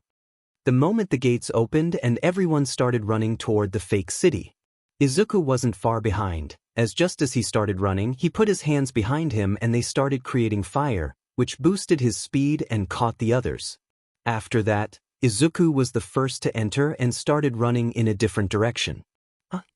Speaker 1: The moment the gates opened and everyone started running toward the fake city. Izuku wasn't far behind, as just as he started running, he put his hands behind him and they started creating fire, which boosted his speed and caught the others. After that, Izuku was the first to enter and started running in a different direction.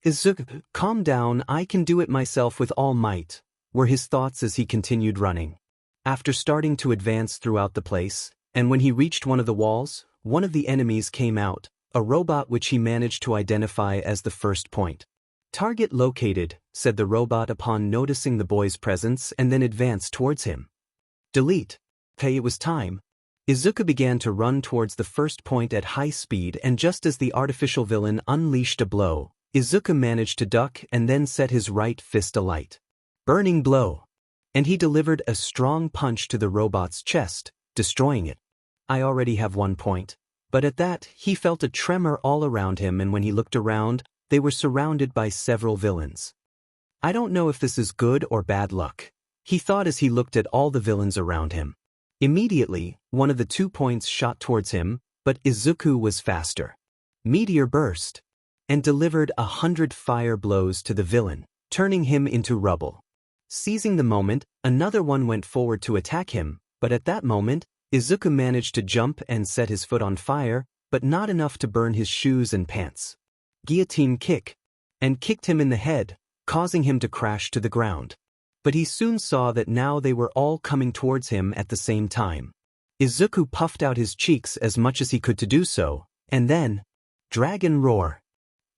Speaker 1: Izuku, calm down, I can do it myself with all might, were his thoughts as he continued running. After starting to advance throughout the place, and when he reached one of the walls, one of the enemies came out, a robot which he managed to identify as the first point. Target located, said the robot upon noticing the boy's presence and then advanced towards him. Delete. Hey, it was time. Izuku began to run towards the first point at high speed, and just as the artificial villain unleashed a blow, Izuku managed to duck and then set his right fist alight. Burning blow. And he delivered a strong punch to the robot's chest, destroying it. I already have 1 point. But at that, he felt a tremor all around him, and when he looked around, they were surrounded by several villains. I don't know if this is good or bad luck, he thought as he looked at all the villains around him. Immediately, one of the 2 points shot towards him, but Izuku was faster. Meteor burst and delivered 100 fire blows to the villain, turning him into rubble. Seizing the moment, another one went forward to attack him, but at that moment, Izuku managed to jump and set his foot on fire, but not enough to burn his shoes and pants. Guillotine kick, and kicked him in the head, causing him to crash to the ground. But he soon saw that now they were all coming towards him at the same time. Izuku puffed out his cheeks as much as he could to do so, and then, Dragon Roar.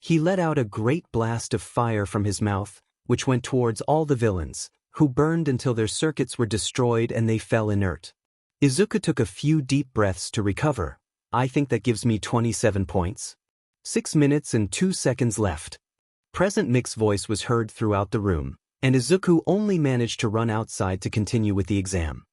Speaker 1: He let out a great blast of fire from his mouth, which went towards all the villains, who burned until their circuits were destroyed and they fell inert. Izuku took a few deep breaths to recover. I think that gives me 27 points. 6 minutes and 2 seconds left. Present Mick's voice was heard throughout the room. and Izuku only managed to run outside to continue with the exam.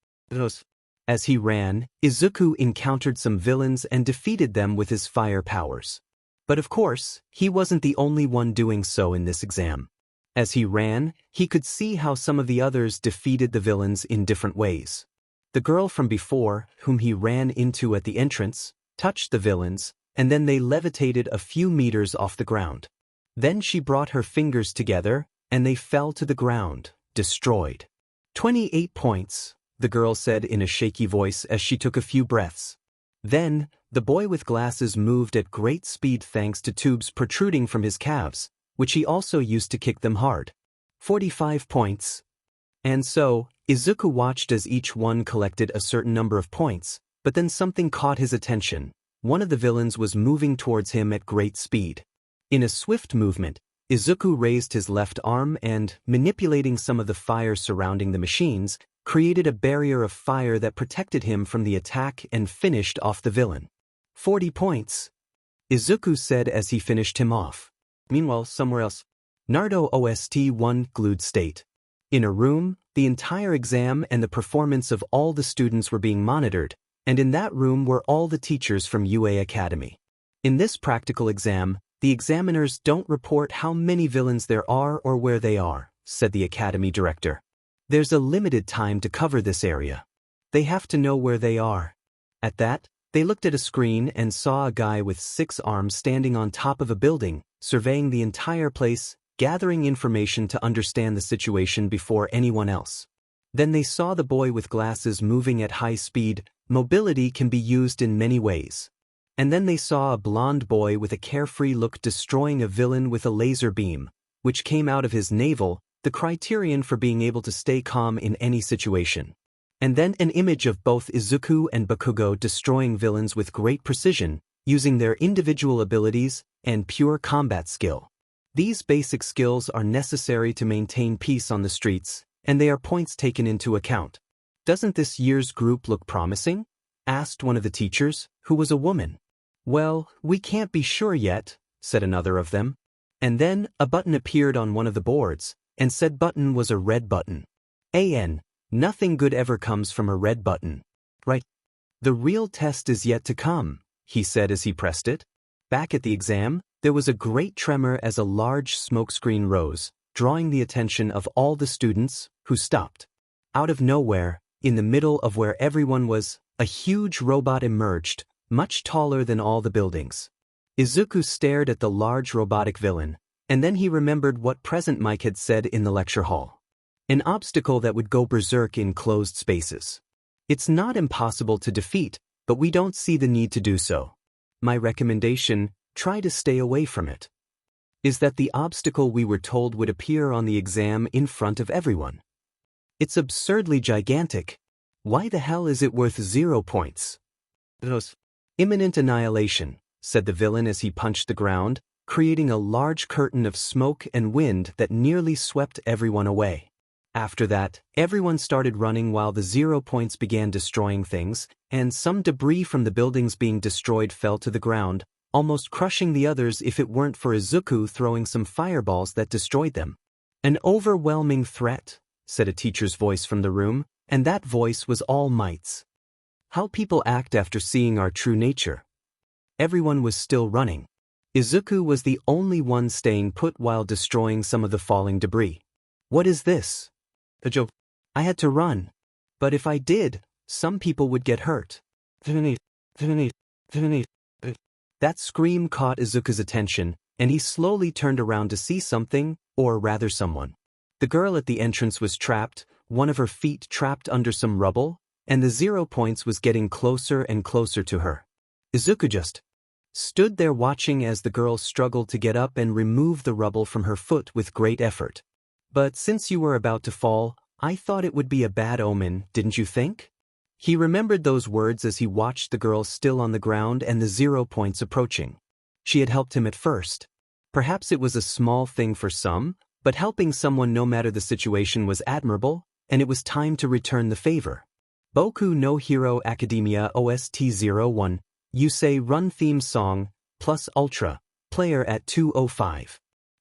Speaker 1: As he ran, Izuku encountered some villains and defeated them with his fire powers. But of course, he wasn't the only one doing so in this exam. As he ran, he could see how some of the others defeated the villains in different ways. The girl from before, whom he ran into at the entrance, touched the villains, and then they levitated a few meters off the ground. Then she brought her fingers together, and they fell to the ground, destroyed. 28 points, the girl said in a shaky voice as she took a few breaths. Then, the boy with glasses moved at great speed thanks to tubes protruding from his calves, which he also used to kick them hard. 45 points. And so, Izuku watched as each one collected a certain number of points, but then something caught his attention. One of the villains was moving towards him at great speed. In a swift movement, Izuku raised his left arm and, manipulating some of the fire surrounding the machines, created a barrier of fire that protected him from the attack and finished off the villain. 40 points, Izuku said as he finished him off. Meanwhile, somewhere else. Naruto OST 1 Glued State. In a room, the entire exam and the performance of all the students were being monitored, and in that room were all the teachers from UA Academy. In this practical exam, the examiners don't report how many villains there are or where they are, said the Academy director. There's a limited time to cover this area. They have to know where they are. At that, they looked at a screen and saw a guy with 6 arms standing on top of a building, surveying the entire place, gathering information to understand the situation before anyone else. Then they saw the boy with glasses moving at high speed. Mobility can be used in many ways. And then they saw a blonde boy with a carefree look destroying a villain with a laser beam, which came out of his navel, the criterion for being able to stay calm in any situation. And then an image of both Izuku and Bakugo destroying villains with great precision, using their individual abilities and pure combat skill. These basic skills are necessary to maintain peace on the streets, and they are points taken into account. Doesn't this year's group look promising? Asked one of the teachers, who was a woman. Well, we can't be sure yet, said another of them. And then a button appeared on one of the boards, and said button was a red button. Nothing good ever comes from a red button. Right? The real test is yet to come, he said as he pressed it. Back at the exam, there was a great tremor as a large smokescreen rose, drawing the attention of all the students, who stopped. Out of nowhere, in the middle of where everyone was, a huge robot emerged, much taller than all the buildings. Izuku stared at the large robotic villain, and then he remembered what Present Mike had said in the lecture hall. An obstacle that would go berserk in closed spaces. It's not impossible to defeat, but we don't see the need to do so. My recommendation, try to stay away from it. Is that the obstacle we were told would appear on the exam in front of everyone? It's absurdly gigantic. Why the hell is it worth 0 points? Imminent annihilation, said the villain as he punched the ground, creating a large curtain of smoke and wind that nearly swept everyone away. After that, everyone started running while the 0 points began destroying things, and some debris from the buildings being destroyed fell to the ground, almost crushing the others if it weren't for Izuku throwing some fireballs that destroyed them. An overwhelming threat, said a teacher's voice from the room, and that voice was All Might's. How people act after seeing our true nature. Everyone was still running. Izuku was the only one staying put while destroying some of the falling debris. What is this? A joke. I had to run. But if I did, some people would get hurt. That scream caught Izuku's attention, and he slowly turned around to see something, or rather someone. The girl at the entrance was trapped, one of her feet trapped under some rubble, and the 0 points was getting closer and closer to her. Izuku just stood there watching as the girl struggled to get up and remove the rubble from her foot with great effort. But since you were about to fall, I thought it would be a bad omen, didn't you think? He remembered those words as he watched the girl still on the ground and the 0 points approaching. She had helped him at first. Perhaps it was a small thing for some, but helping someone no matter the situation was admirable, and it was time to return the favor. Boku no Hero Academia OST 01, Yusei Run theme song, plus Ultra, player at 205.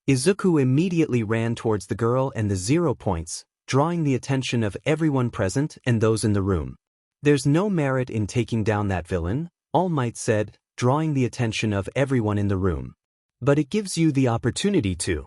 Speaker 1: Izuku immediately ran towards the girl and the 0 points, drawing the attention of everyone present and those in the room. There's no merit in taking down that villain, All Might said, drawing the attention of everyone in the room. But it gives you the opportunity to.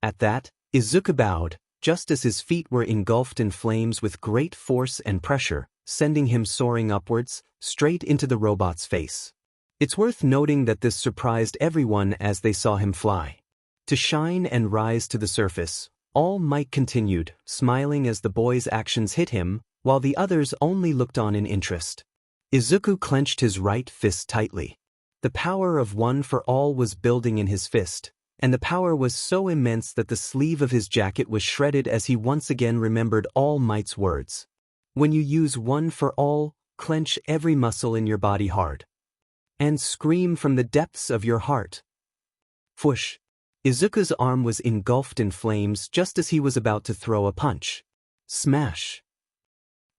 Speaker 1: At that, Izuku bowed, just as his feet were engulfed in flames with great force and pressure, sending him soaring upwards, straight into the robot's face. It's worth noting that this surprised everyone as they saw him fly. To shine and rise to the surface, All Might continued, smiling as the boy's actions hit him, while the others only looked on in interest. Izuku clenched his right fist tightly. The power of One for All was building in his fist, and the power was so immense that the sleeve of his jacket was shredded as he once again remembered All Might's words. When you use One for All, clench every muscle in your body hard. And scream from the depths of your heart. Whoosh! Izuku's arm was engulfed in flames just as he was about to throw a punch. Smash!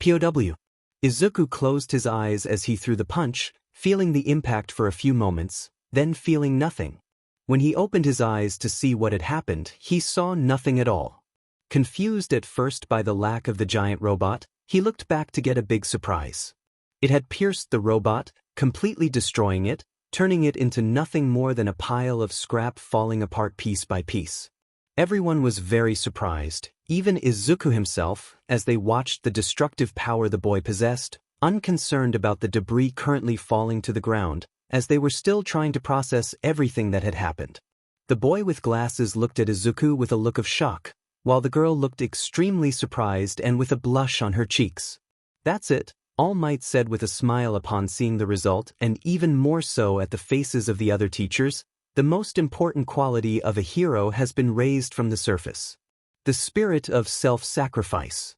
Speaker 1: POW. Izuku closed his eyes as he threw the punch, feeling the impact for a few moments, then feeling nothing. When he opened his eyes to see what had happened, he saw nothing at all. Confused at first by the lack of the giant robot, he looked back to get a big surprise. It had pierced the robot, completely destroying it, turning it into nothing more than a pile of scrap falling apart piece by piece. Everyone was very surprised, even Izuku himself, as they watched the destructive power the boy possessed, unconcerned about the debris currently falling to the ground, as they were still trying to process everything that had happened. The boy with glasses looked at Izuku with a look of shock, while the girl looked extremely surprised and with a blush on her cheeks. "That's it," All Might said with a smile upon seeing the result, and even more so at the faces of the other teachers. "The most important quality of a hero has been raised from the surface. The spirit of self-sacrifice."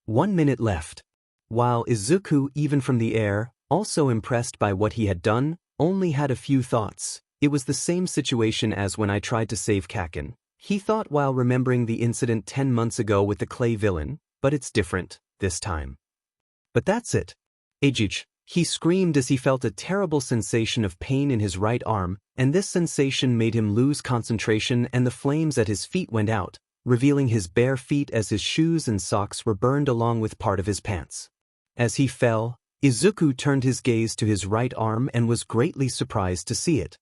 Speaker 1: 1 minute left. While Izuku, even from the air, also impressed by what he had done, only had a few thoughts. It was the same situation as when I tried to save Kaken. He thought while remembering the incident 10 months ago with the clay villain, but it's different, this time. "But that's it. Ajij," he screamed as he felt a terrible sensation of pain in his right arm, and this sensation made him lose concentration and the flames at his feet went out, revealing his bare feet as his shoes and socks were burned along with part of his pants. As he fell, Izuku turned his gaze to his right arm and was greatly surprised to see it.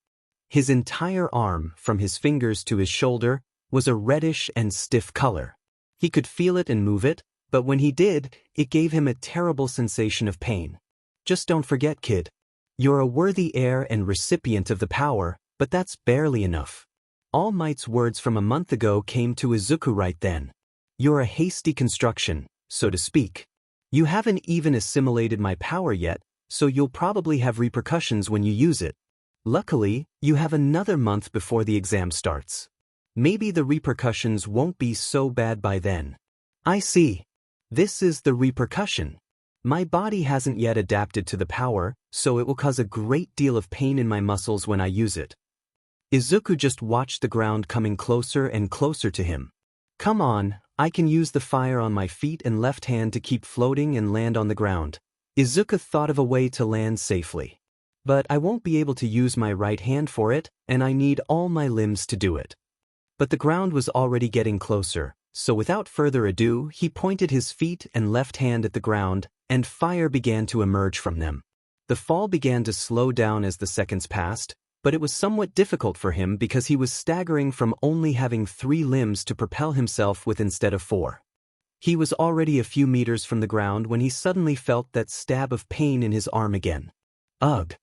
Speaker 1: His entire arm, from his fingers to his shoulder, was a reddish and stiff color. He could feel it and move it, but when he did, it gave him a terrible sensation of pain. "Just don't forget, kid. You're a worthy heir and recipient of the power, but that's barely enough." All Might's words from a month ago came to Izuku right then. "You're a hasty construction, so to speak. You haven't even assimilated my power yet, so you'll probably have repercussions when you use it. Luckily, you have another month before the exam starts. Maybe the repercussions won't be so bad by then." "I see. This is the repercussion. My body hasn't yet adapted to the power, so it will cause a great deal of pain in my muscles when I use it." Izuku just watched the ground coming closer and closer to him. "Come on, I can use the fire on my feet and left hand to keep floating and land on the ground." Izuku thought of a way to land safely. "But I won't be able to use my right hand for it, and I need all my limbs to do it." But the ground was already getting closer, so without further ado he pointed his feet and left hand at the ground, and fire began to emerge from them. The fall began to slow down as the seconds passed, but it was somewhat difficult for him because he was staggering from only having 3 limbs to propel himself with instead of 4. He was already a few meters from the ground when he suddenly felt that stab of pain in his arm again. Ugh!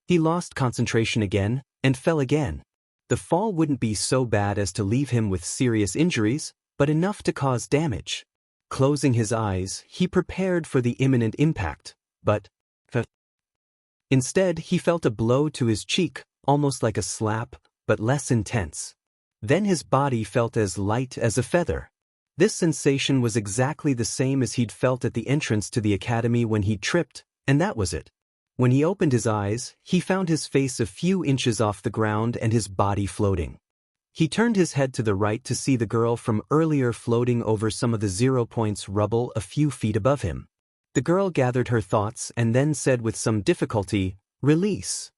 Speaker 1: He lost concentration again, and fell again. The fall wouldn't be so bad as to leave him with serious injuries, but enough to cause damage. Closing his eyes, he prepared for the imminent impact, but instead he felt a blow to his cheek, almost like a slap, but less intense. Then his body felt as light as a feather. This sensation was exactly the same as he'd felt at the entrance to the academy when he tripped, and that was it. When he opened his eyes, he found his face a few inches off the ground and his body floating. He turned his head to the right to see the girl from earlier floating over some of the 0 points rubble a few feet above him. The girl gathered her thoughts and then said with some difficulty, "Release."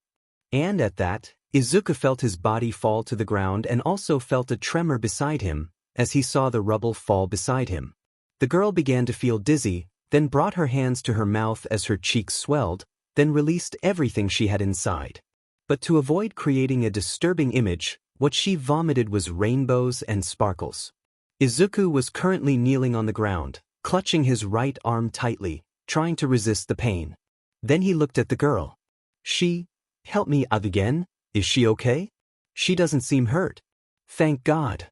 Speaker 1: And at that, Izuku felt his body fall to the ground and also felt a tremor beside him, as he saw the rubble fall beside him. The girl began to feel dizzy, then brought her hands to her mouth as her cheeks swelled, then released everything she had inside. But to avoid creating a disturbing image, what she vomited was rainbows and sparkles. Izuku was currently kneeling on the ground, clutching his right arm tightly, trying to resist the pain. Then he looked at the girl. Help me out again, is she okay? She doesn't seem hurt. Thank God.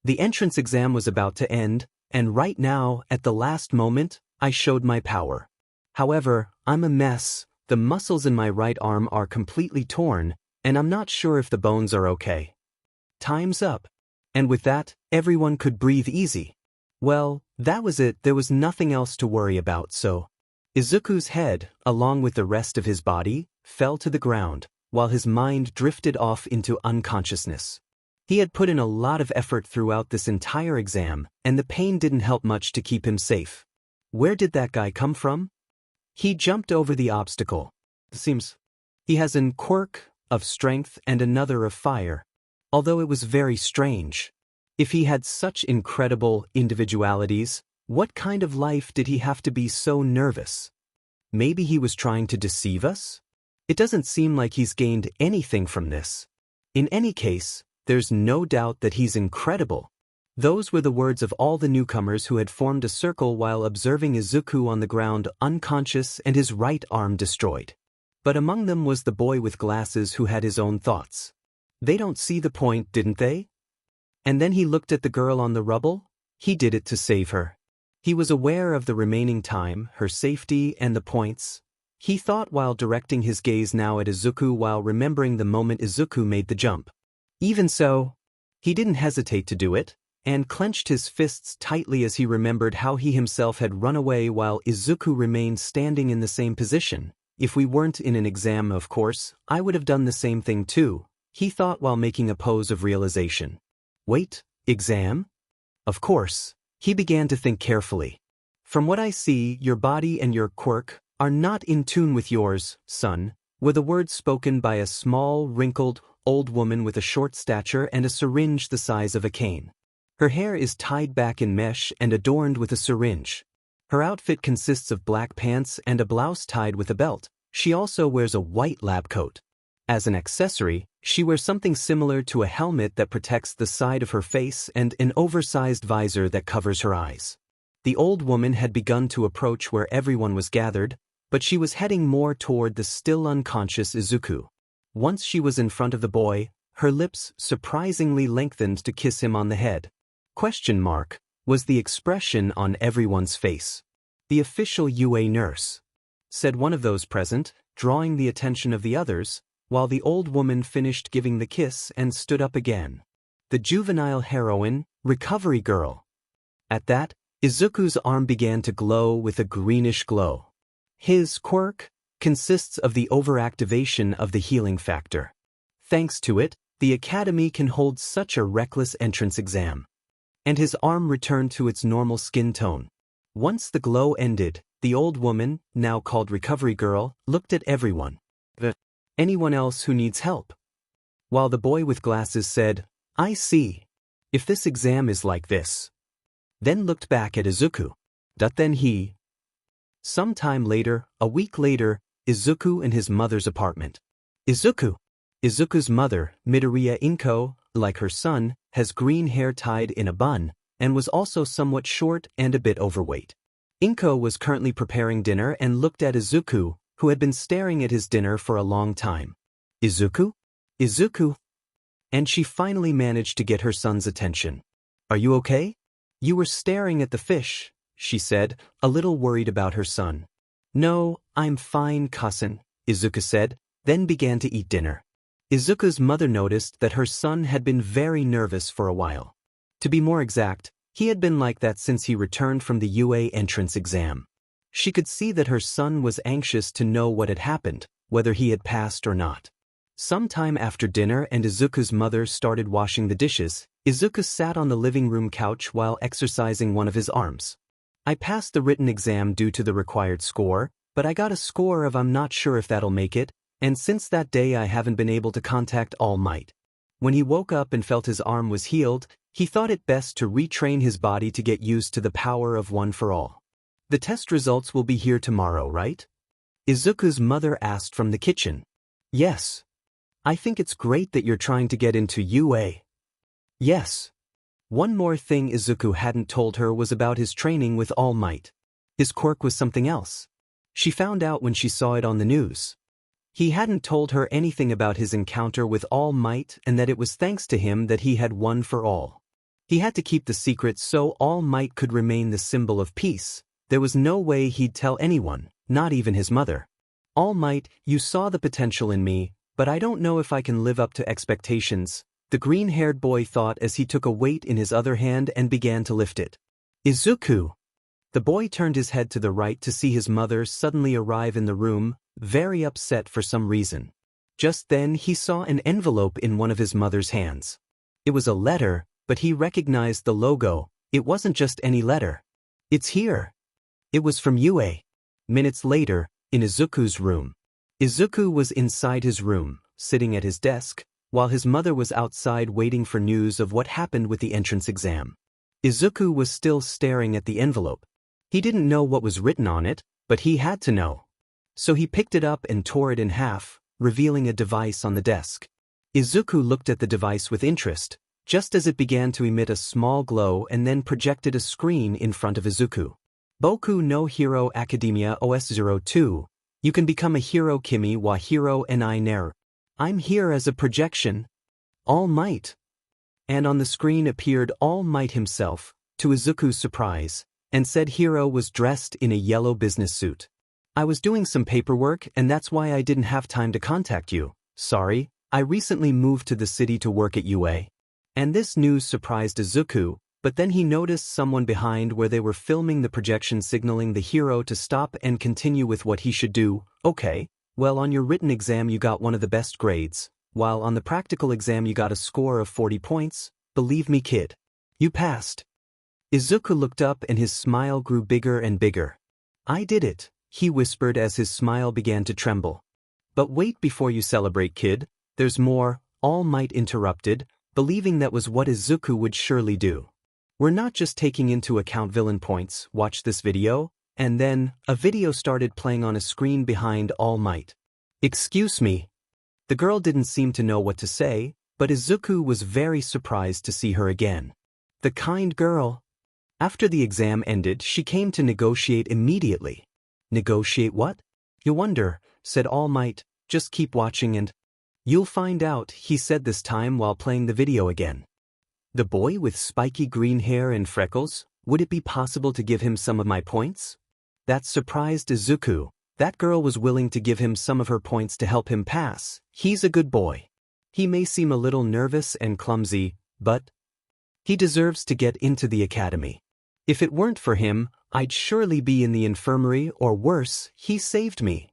Speaker 1: The entrance exam was about to end, and right now, at the last moment, I showed my power. However, I'm a mess, the muscles in my right arm are completely torn, and I'm not sure if the bones are okay. Time's up. And with that, everyone could breathe easy. Well, that was it, there was nothing else to worry about, so. Izuku's head, along with the rest of his body, fell to the ground, while his mind drifted off into unconsciousness. He had put in a lot of effort throughout this entire exam, and the pain didn't help much to keep him safe. Where did that guy come from? He jumped over the obstacle. Seems he has an quirk of strength and another of fire. Although it was very strange. If he had such incredible individualities, what kind of life did he have to be so nervous? Maybe he was trying to deceive us? It doesn't seem like he's gained anything from this. In any case, there's no doubt that he's incredible. Those were the words of all the newcomers who had formed a circle while observing Izuku on the ground unconscious and his right arm destroyed. But among them was the boy with glasses who had his own thoughts. They don't see the point, didn't they? And then he looked at the girl on the rubble. He did it to save her. He was aware of the remaining time, her safety, and the points. He thought while directing his gaze now at Izuku while remembering the moment Izuku made the jump. Even so, he didn't hesitate to do it, and clenched his fists tightly as he remembered how he himself had run away while Izuku remained standing in the same position. If we weren't in an exam, of course, I would have done the same thing too, he thought while making a pose of realization. Wait, exam? Of course. He began to think carefully. From what I see, your body and your quirk are not in tune with yours, son, were the words spoken by a small, wrinkled, old woman with a short stature and a syringe the size of a cane. Her hair is tied back in mesh and adorned with a syringe. Her outfit consists of black pants and a blouse tied with a belt. She also wears a white lab coat. As an accessory, she wears something similar to a helmet that protects the side of her face and an oversized visor that covers her eyes. The old woman had begun to approach where everyone was gathered, but she was heading more toward the still unconscious Izuku. Once she was in front of the boy, her lips surprisingly lengthened to kiss him on the head. Question mark was the expression on everyone's face. The official UA nurse, said one of those present, drawing the attention of the others, while the old woman finished giving the kiss and stood up again. The juvenile heroine, recovery girl. At that, Izuku's arm began to glow with a greenish glow. His quirk consists of the overactivation of the healing factor. Thanks to it, the academy can hold such a reckless entrance exam. And his arm returned to its normal skin tone. Once the glow ended, the old woman, now called recovery girl, looked at everyone. Anyone else who needs help? While the boy with glasses said, I see. If this exam is like this. Then looked back at Izuku. Then he. Sometime later, a week later, Izuku in his mother's apartment. Izuku's mother, Midoriya Inko, like her son, has green hair tied in a bun, and was also somewhat short and a bit overweight. Inko was currently preparing dinner and looked at Izuku, who had been staring at his dinner for a long time. Izuku? Izuku? And she finally managed to get her son's attention. Are you okay? You were staring at the fish, she said, a little worried about her son. No, I'm fine, cousin, Izuku said, then began to eat dinner. Izuku's mother noticed that her son had been very nervous for a while. To be more exact, he had been like that since he returned from the UA entrance exam. She could see that her son was anxious to know what had happened, whether he had passed or not. Sometime after dinner and Izuku's mother started washing the dishes, Izuku sat on the living room couch while exercising one of his arms. I passed the written exam due to the required score, but I got a score of I'm not sure if that'll make it, And since that day I haven't been able to contact All Might. When he woke up and felt his arm was healed, he thought it best to retrain his body to get used to the power of One for All. The test results will be here tomorrow, right? Izuku's mother asked from the kitchen. Yes. I think it's great that you're trying to get into UA. Yes. One more thing Izuku hadn't told her was about his training with All Might. His quirk was something else. She found out when she saw it on the news. He hadn't told her anything about his encounter with All Might and that it was thanks to him that he had One for All. He had to keep the secret so All Might could remain the symbol of peace. There was no way he'd tell anyone, not even his mother. All Might, you saw the potential in me, but I don't know if I can live up to expectations, the green-haired boy thought as he took a weight in his other hand and began to lift it. Izuku! The boy turned his head to the right to see his mother suddenly arrive in the room, very upset for some reason. Just then he saw an envelope in one of his mother's hands. It was a letter, but he recognized the logo. It wasn't just any letter. It's here. It was from Yue. Minutes later, in Izuku's room. Izuku was inside his room, sitting at his desk, while his mother was outside waiting for news of what happened with the entrance exam. Izuku was still staring at the envelope. He didn't know what was written on it, but he had to know. So he picked it up and tore it in half, revealing a device on the desk. Izuku looked at the device with interest, just as it began to emit a small glow and then projected a screen in front of Izuku. Boku no Hero Academia OS02. You can become a hero Kimi wa hero ni ner. I'm here as a projection. All Might. And on the screen appeared All Might himself, to Izuku's surprise, and said Hero was dressed in a yellow business suit. I was doing some paperwork and that's why I didn't have time to contact you. Sorry, I recently moved to the city to work at UA. And this news surprised Izuku, but then he noticed someone behind where they were filming the projection signaling the hero to stop and continue with what he should do. Okay, well on your written exam you got one of the best grades, while on the practical exam you got a score of 40 points, believe me kid. You passed. Izuku looked up and his smile grew bigger and bigger. I did it, he whispered as his smile began to tremble. But wait before you celebrate kid, there's more, All Might interrupted, believing that was what Izuku would surely do. We're not just taking into account villain points, watch this video, and then, a video started playing on a screen behind All Might. Excuse me. The girl didn't seem to know what to say, but Izuku was very surprised to see her again. The kind girl. After the exam ended, she came to negotiate immediately. Negotiate what? You wonder, said All Might, just keep watching and you'll find out, he said this time while playing the video again. The boy with spiky green hair and freckles, would it be possible to give him some of my points? That surprised Izuku. That girl was willing to give him some of her points to help him pass. He's a good boy. He may seem a little nervous and clumsy, but he deserves to get into the academy. If it weren't for him, I'd surely be in the infirmary or worse, he saved me.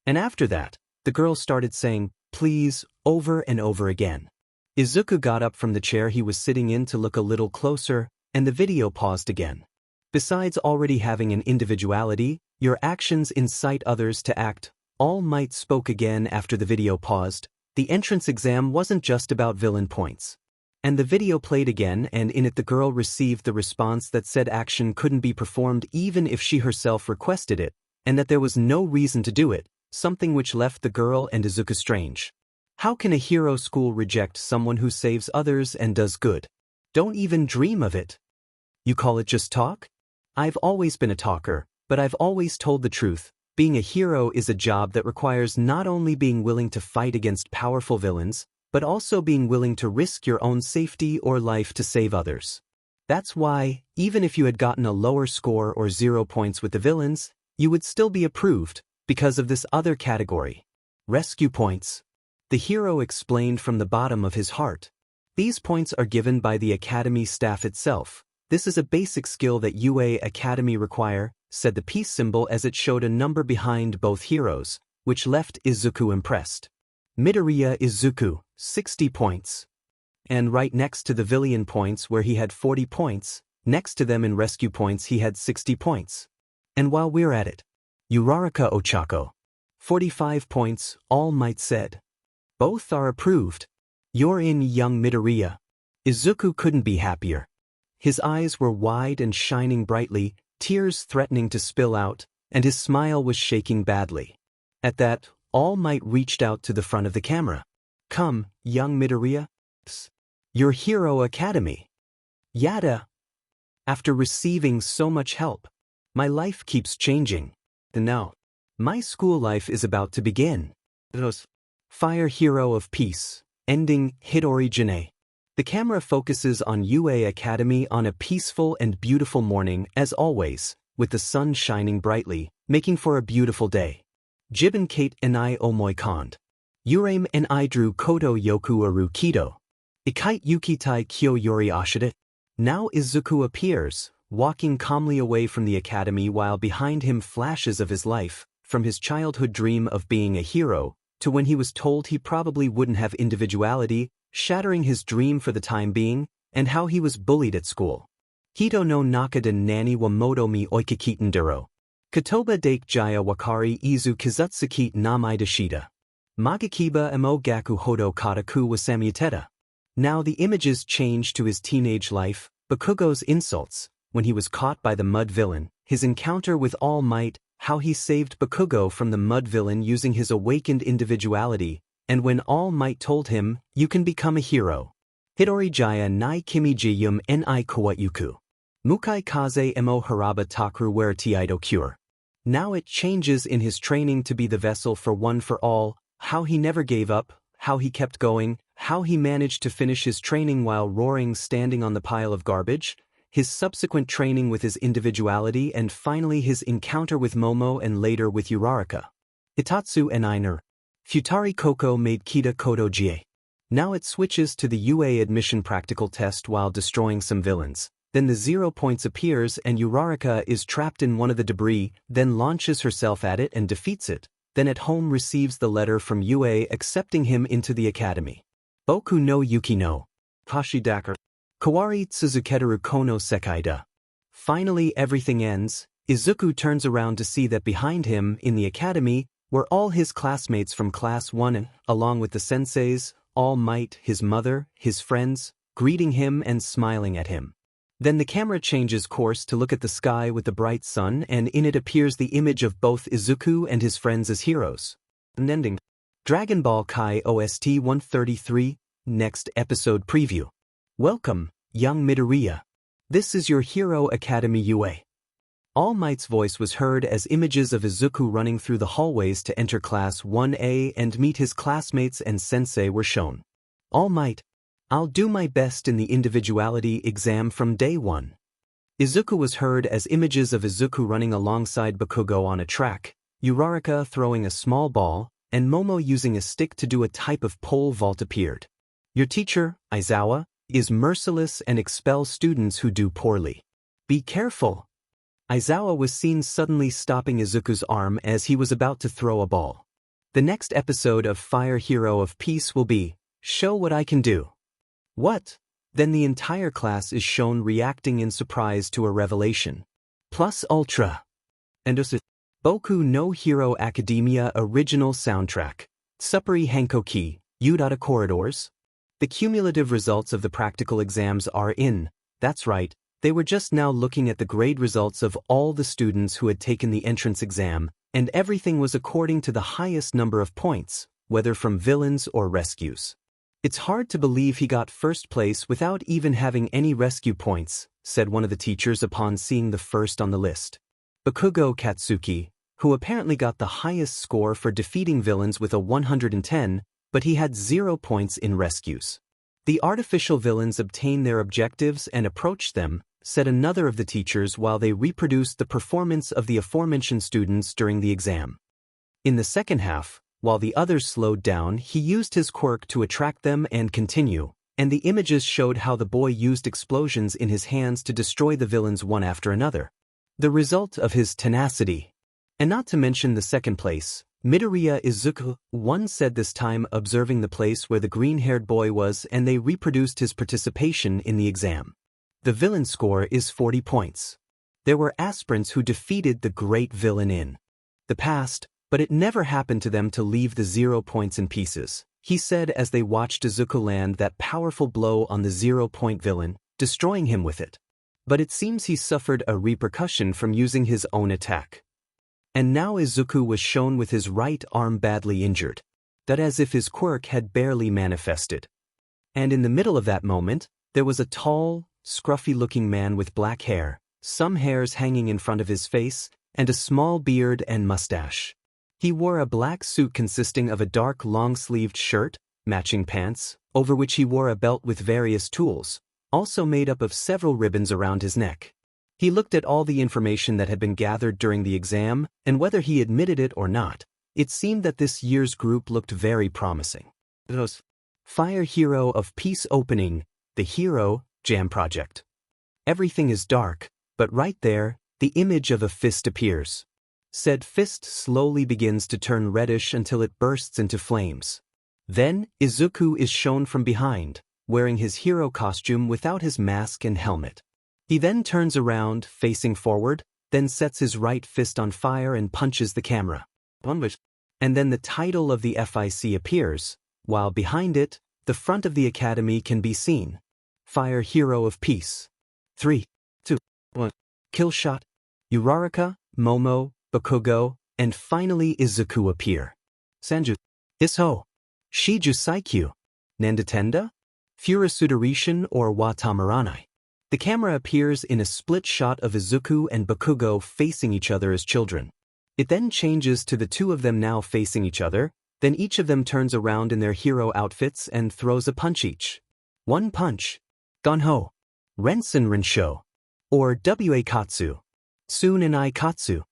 Speaker 1: And after that, the girl started saying, please, over and over again. Izuku got up from the chair he was sitting in to look a little closer, and the video paused again. Besides already having an individuality, your actions incite others to act. All Might spoke again after the video paused. The entrance exam wasn't just about villain points. And the video played again, and in it the girl received the response that said action couldn't be performed even if she herself requested it, and that there was no reason to do it, something which left the girl and Izuku strange. How can a hero school reject someone who saves others and does good? Don't even dream of it. You call it just talk? I've always been a talker, but I've always told the truth. Being a hero is a job that requires not only being willing to fight against powerful villains, but also being willing to risk your own safety or life to save others. That's why, even if you had gotten a lower score or 0 points with the villains, you would still be approved, because of this other category. Rescue points. The hero explained from the bottom of his heart. These points are given by the academy staff itself. This is a basic skill that UA Academy require, said the peace symbol as it showed a number behind both heroes, which left Izuku impressed. Midoriya Izuku, 60 points. And right next to the villain points where he had 40 points, next to them in rescue points he had 60 points. And while we're at it, Uraraka Ochako, 45 points, All Might said. Both are approved. You're in, young Midoriya. Izuku couldn't be happier. His eyes were wide and shining brightly, tears threatening to spill out, and his smile was shaking badly. At that, All Might reached out to the front of the camera. Come, young Midoriya. Your Hero Academy. Yada. After receiving so much help, my life keeps changing. And now, my school life is about to begin. Fire Hero of Peace, ending Hidori Jine. The camera focuses on UA Academy on a peaceful and beautiful morning, as always, with the sun shining brightly, making for a beautiful day. Jibin Kate Enai Omoi Kond. Urame Enai Drew Koto Yoku Aru Kido. Ikite Yukitai Kyo Yori Ashide. Now Izuku appears, walking calmly away from the academy while behind him flashes of his life, from his childhood dream of being a hero, to when he was told he probably wouldn't have individuality, shattering his dream for the time being, and how he was bullied at school. Hito no Nakada Nani wa Moto mi Oikakiten Duro. Katoba Dake Jaya Wakari Izu Kizutsuki Namai Dashida. Magakiba Emo Gaku Hodo Kataku Wasamuteta. Now the images change to his teenage life, Bakugo's insults, when he was caught by the mud villain, his encounter with All Might, how he saved Bakugo from the mud villain using his awakened individuality, and when All Might told him, you can become a hero. Hidori Jaya Nai Kimiji Yum Ni Kawayuku. Mukai Kaze Emo Haraba Takru Wer Tiido Cure. Now it changes in his training to be the vessel for one for all, how he never gave up, how he kept going, how he managed to finish his training while roaring standing on the pile of garbage, his subsequent training with his individuality, and finally his encounter with Momo and later with Uraraka. Itatsu and Einer. Futari Koko made Kita Koto Jie. Now it switches to the UA admission practical test while destroying some villains. Then the 0 points appears and Uraraka is trapped in one of the debris, then launches herself at it and defeats it. Then at home receives the letter from UA accepting him into the academy. Boku no Yuki no. Hashidaka. Kawari Tsuzuketeru Kono Sekaida. Finally everything ends. Izuku turns around to see that behind him, in the academy, were all his classmates from class 1, along with the senseis, All Might, his mother, his friends, greeting him and smiling at him. Then the camera changes course to look at the sky with the bright sun, and in it appears the image of both Izuku and his friends as heroes. An ending. Dragon Ball Kai OST 133, next episode preview. Welcome, young Midoriya. This is your Hero Academy UA. All Might's voice was heard as images of Izuku running through the hallways to enter Class 1A and meet his classmates and sensei were shown. All Might, I'll do my best in the individuality exam from day 1. Izuku was heard as images of Izuku running alongside Bakugo on a track, Uraraka throwing a small ball, and Momo using a stick to do a type of pole vault appeared. Your teacher, Aizawa, is merciless and expels students who do poorly. Be careful. Aizawa was seen suddenly stopping Izuku's arm as he was about to throw a ball. The next episode of Fire Hero of Peace will be, Show What I Can Do. What? Then the entire class is shown reacting in surprise to a revelation. Plus Ultra. And Boku no Hero Academia original soundtrack. Supperi Hankoki, Udata Corridors. The cumulative results of the practical exams are in. That's right, they were just now looking at the grade results of all the students who had taken the entrance exam, and everything was according to the highest number of points, whether from villains or rescues. It's hard to believe he got first place without even having any rescue points, said one of the teachers upon seeing the first on the list. Bakugo Katsuki, who apparently got the highest score for defeating villains with a 110, but he had 0 points in rescues. The artificial villains obtained their objectives and approached them, said another of the teachers while they reproduced the performance of the aforementioned students during the exam. In the second half, while the others slowed down, he used his quirk to attract them and continue, and the images showed how the boy used explosions in his hands to destroy the villains one after another. The result of his tenacity. And not to mention the second place, Midoriya Izuku, one said this time observing the place where the green-haired boy was, and they reproduced his participation in the exam. The villain score is 40 points. There were aspirants who defeated the great villain in the past, But it never happened to them to leave the 0 points in pieces, he said as they watched Izuku land that powerful blow on the 0-point villain, destroying him with it. But it seems he suffered a repercussion from using his own attack. And now Izuku was shown with his right arm badly injured, that as if his quirk had barely manifested. And in the middle of that moment, there was a tall, scruffy-looking man with black hair, some hairs hanging in front of his face, and a small beard and mustache. He wore a black suit consisting of a dark long-sleeved shirt, matching pants, over which he wore a belt with various tools, also made up of several ribbons around his neck. He looked at all the information that had been gathered during the exam, and whether he admitted it or not, it seemed that this year's group looked very promising. Fire Hero of Peace opening, the Hero Jam Project. Everything is dark, but right there, the image of a fist appears. Said fist slowly begins to turn reddish until it bursts into flames. Then, Izuku is shown from behind, wearing his hero costume without his mask and helmet. He then turns around, facing forward, then sets his right fist on fire and punches the camera. And then the title of the FIC appears, while behind it, the front of the academy can be seen. Fire Hero of Peace. 3, 2, 1. Kill shot. Uraraka, Momo, Bakugo, and finally Izuku appear. Sanju. Isho. Shiju Saikyu. Nandatenda? Furasudarishan or Watamaranai. The camera appears in a split shot of Izuku and Bakugo facing each other as children. It then changes to the two of them now facing each other, then each of them turns around in their hero outfits and throws a punch each. One punch. Gonho. Rensen Rensho. Or Wa Katsu. Sun and I Katsu.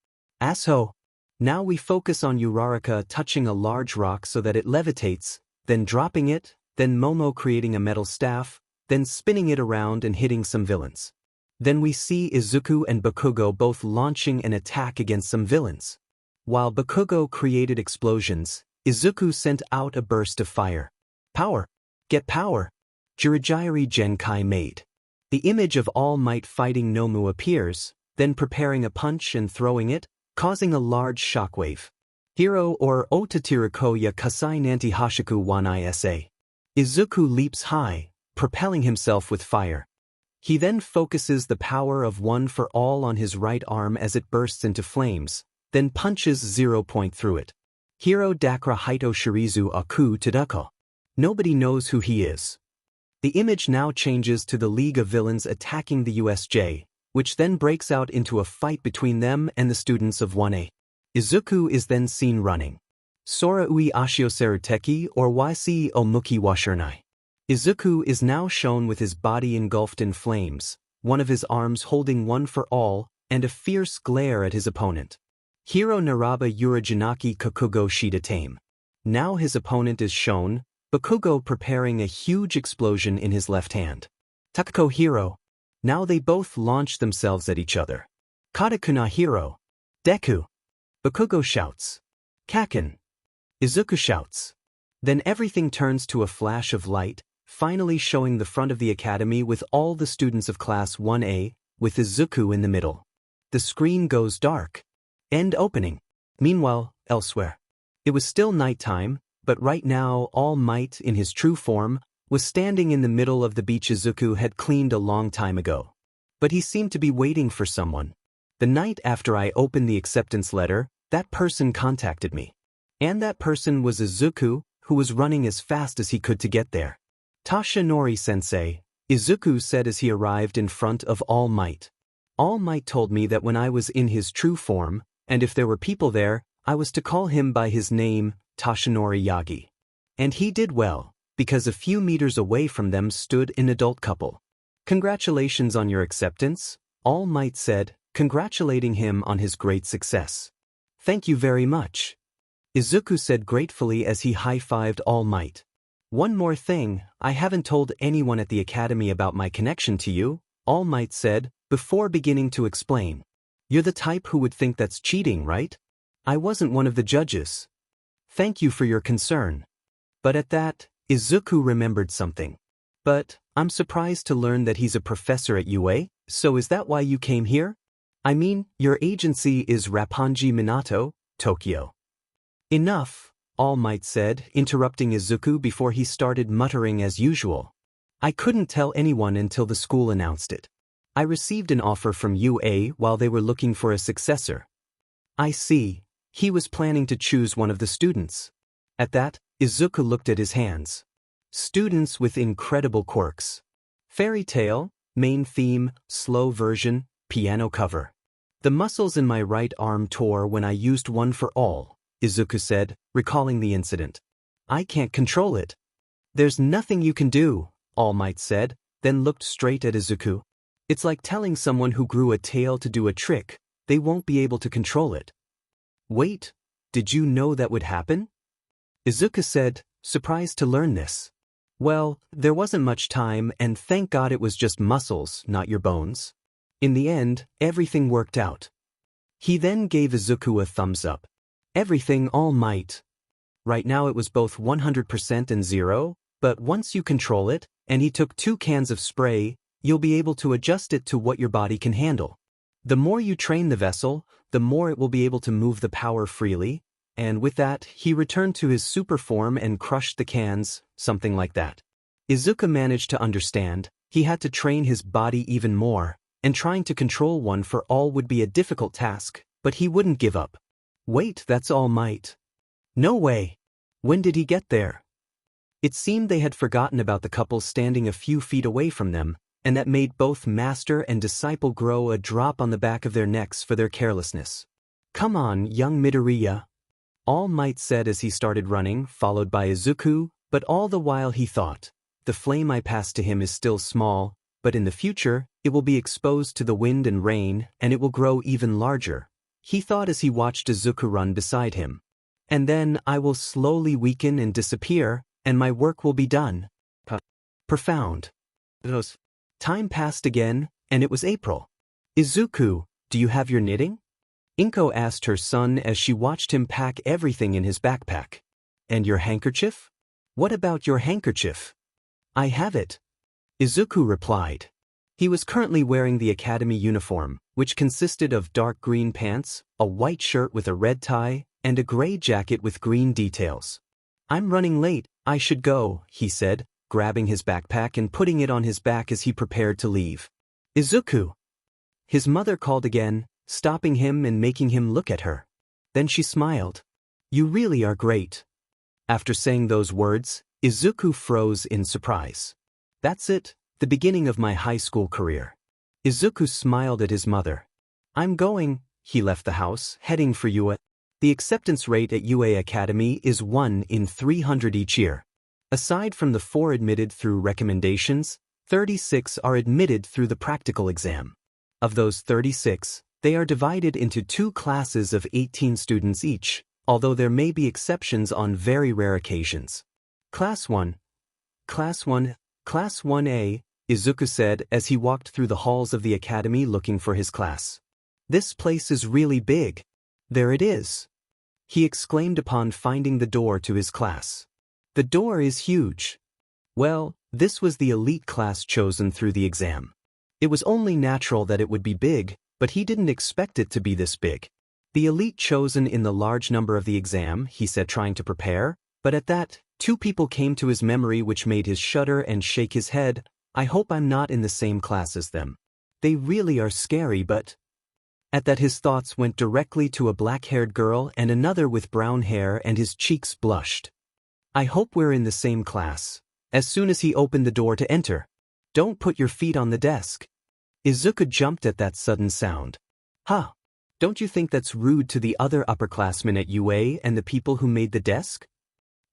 Speaker 1: Asho. Now we focus on Uraraka touching a large rock so that it levitates, then dropping it, then Momo creating a metal staff, then spinning it around and hitting some villains. Then we see Izuku and Bakugo both launching an attack against some villains. While Bakugo created explosions, Izuku sent out a burst of fire. Power! Get power! Jiraiya Genkai made. The image of All Might fighting Nomu appears, then preparing a punch and throwing it, causing a large shockwave. Hero or Otatirikoya Kasai Nanti Hashiku Wanai Sa. Izuku leaps high, propelling himself with fire. He then focuses the power of One for All on his right arm as it bursts into flames, then punches 0 point through it. Hero Dakra Hito Shirizu Aku Tadako. Nobody knows who he is. The image now changes to the League of Villains attacking the USJ, which then breaks out into a fight between them and the students of 1A. Izuku is then seen running. Sora ui ashio seruteki or yc omuki washernai. Izuku is now shown with his body engulfed in flames, one of his arms holding One for All, and a fierce glare at his opponent. Hiro Naraba Urajanaki Kakugo Shida Tame. Now his opponent is shown, Bakugo preparing a huge explosion in his left hand. Takuko Hiro. Now they both launch themselves at each other. Katakuna Hiro. Deku. Bakugo shouts. Kaken. Izuku shouts. Then everything turns to a flash of light, finally showing the front of the academy with all the students of class 1A, with Izuku in the middle. The screen goes dark. End opening. Meanwhile, elsewhere. It was still nighttime, but right now All Might, in his true form, was standing in the middle of the beach Izuku had cleaned a long time ago. But he seemed to be waiting for someone. The night after I opened the acceptance letter, that person contacted me. And that person was Izuku, who was running as fast as he could to get there. Tashinori-sensei, Izuku said as he arrived in front of All Might. All Might told me that when I was in his true form, and if there were people there, I was to call him by his name, Tashinori Yagi. And he did well, because a few meters away from them stood an adult couple. Congratulations on your acceptance, All Might said, congratulating him on his great success. Thank you very much. Izuku said gratefully as he high-fived All Might. One more thing, I haven't told anyone at the academy about my connection to you, All Might said, before beginning to explain. You're the type who would think that's cheating, right? I wasn't one of the judges. Thank you for your concern. But at that, Izuku remembered something. But, I'm surprised to learn that he's a professor at UA, so is that why you came here? I mean, your agency is Roppongi Minato, Tokyo. Enough, All Might said, interrupting Izuku before he started muttering as usual. I couldn't tell anyone until the school announced it. I received an offer from UA while they were looking for a successor. I see, he was planning to choose one of the students. At that, Izuku looked at his hands. Students with incredible quirks. Fairy tale, main theme, slow version, piano cover. The muscles in my right arm tore when I used one for all, Izuku said, recalling the incident. I can't control it. There's nothing you can do, All Might said, then looked straight at Izuku. It's like telling someone who grew a tail to do a trick, they won't be able to control it. Wait, did you know that would happen? Izuku said, surprised to learn this. Well, there wasn't much time and thank God it was just muscles, not your bones. In the end, everything worked out. He then gave Izuku a thumbs up. Everything All Might. Right now it was both 100% and 0, but once you control it, and he took 2 cans of spray, you'll be able to adjust it to what your body can handle. The more you train the vessel, the more it will be able to move the power freely, and with that, he returned to his super form and crushed the cans, something like that. Izuku managed to understand, he had to train his body even more, and trying to control one for all would be a difficult task, but he wouldn't give up. Wait, that's All Might. No way. When did he get there? It seemed they had forgotten about the couple standing a few feet away from them, and that made both master and disciple grow a drop on the back of their necks for their carelessness. Come on, young Midoriya. All Might said as he started running, followed by Izuku, but all the while he thought, the flame I passed to him is still small, but in the future, it will be exposed to the wind and rain, and it will grow even larger. He thought as he watched Izuku run beside him. And then I will slowly weaken and disappear, and my work will be done. Profound. Time passed again, and it was April. Izuku, do you have your knitting? Inko asked her son as she watched him pack everything in his backpack. And your handkerchief? What about your handkerchief? I have it. Izuku replied. He was currently wearing the academy uniform, which consisted of dark green pants, a white shirt with a red tie, and a gray jacket with green details. I'm running late, I should go, he said, grabbing his backpack and putting it on his back as he prepared to leave. Izuku! His mother called again, stopping him and making him look at her. Then she smiled. You really are great. After saying those words, Izuku froze in surprise. That's it, the beginning of my high school career. Izuku smiled at his mother. I'm going, he left the house, heading for UA. The acceptance rate at UA Academy is 1 in 300 each year. Aside from the 4 admitted through recommendations, 36 are admitted through the practical exam. Of those 36, they are divided into 2 classes of 18 students each, although there may be exceptions on very rare occasions. Class 1. Class 1A, Izuku said as he walked through the halls of the academy looking for his class. This place is really big. There it is. He exclaimed upon finding the door to his class. The door is huge. Well, this was the elite class chosen through the exam. It was only natural that it would be big, but he didn't expect it to be this big. The elite chosen in the large number of the exam, he said, trying to prepare, but at that, 2 people came to his memory which made his shudder and shake his head. I hope I'm not in the same class as them. They really are scary, but... At that his thoughts went directly to a black-haired girl and another with brown hair, and his cheeks blushed. I hope we're in the same class. As soon as he opened the door to enter. Don't put your feet on the desk. Izuku jumped at that sudden sound. Huh. Don't you think that's rude to the other upperclassmen at UA and the people who made the desk?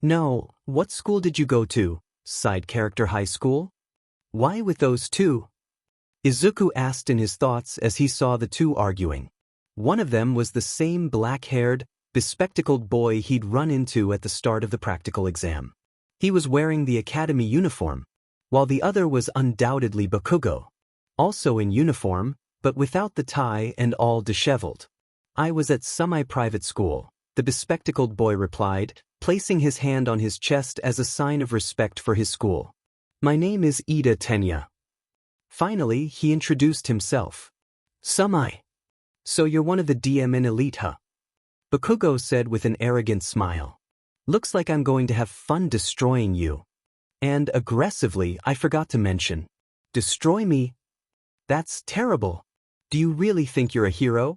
Speaker 1: No, what school did you go to? Side character high school? Why with those 2? Izuku asked in his thoughts as he saw the 2 arguing. One of them was the same black-haired, bespectacled boy he'd run into at the start of the practical exam. He was wearing the academy uniform, while the other was undoubtedly Bakugo. Also in uniform, but without the tie and all disheveled. I was at semi-private school, the bespectacled boy replied, placing his hand on his chest as a sign of respect for his school. My name is Ida Tenya. Finally, he introduced himself. So you're one of the DMN elite, huh? Bakugo said with an arrogant smile. Looks like I'm going to have fun destroying you. And aggressively, I forgot to mention. Destroy me? That's terrible. Do you really think you're a hero?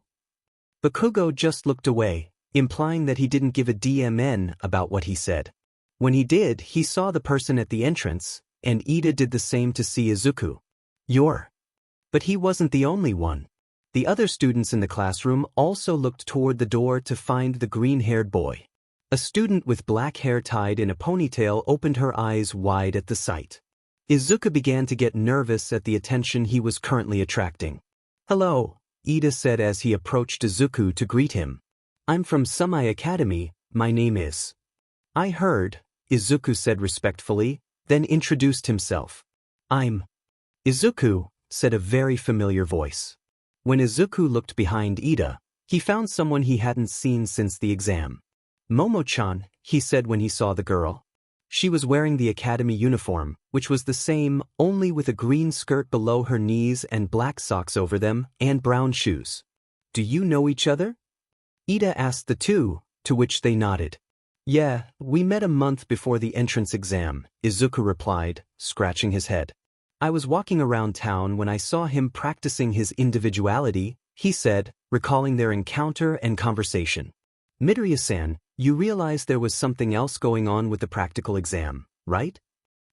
Speaker 1: Bakugo just looked away, implying that he didn't give a DMN about what he said. When he did, he saw the person at the entrance, and Ida did the same to see Izuku. But he wasn't the only one. The other students in the classroom also looked toward the door to find the green-haired boy. A student with black hair tied in a ponytail opened her eyes wide at the sight. Izuku began to get nervous at the attention he was currently attracting. Hello, Ida said as he approached Izuku to greet him. I'm from Sumai Academy, my name is. I heard, Izuku said respectfully, then introduced himself. I'm. Izuku, said a very familiar voice. When Izuku looked behind Ida, he found someone he hadn't seen since the exam. Momo-chan, he said when he saw the girl. She was wearing the academy uniform, which was the same, only with a green skirt below her knees and black socks over them, and brown shoes. Do you know each other? Ida asked the two, to which they nodded. Yeah, we met a month before the entrance exam, Izuku replied, scratching his head. I was walking around town when I saw him practicing his individuality, he said, recalling their encounter and conversation. Midoriya-san, you realize there was something else going on with the practical exam, right?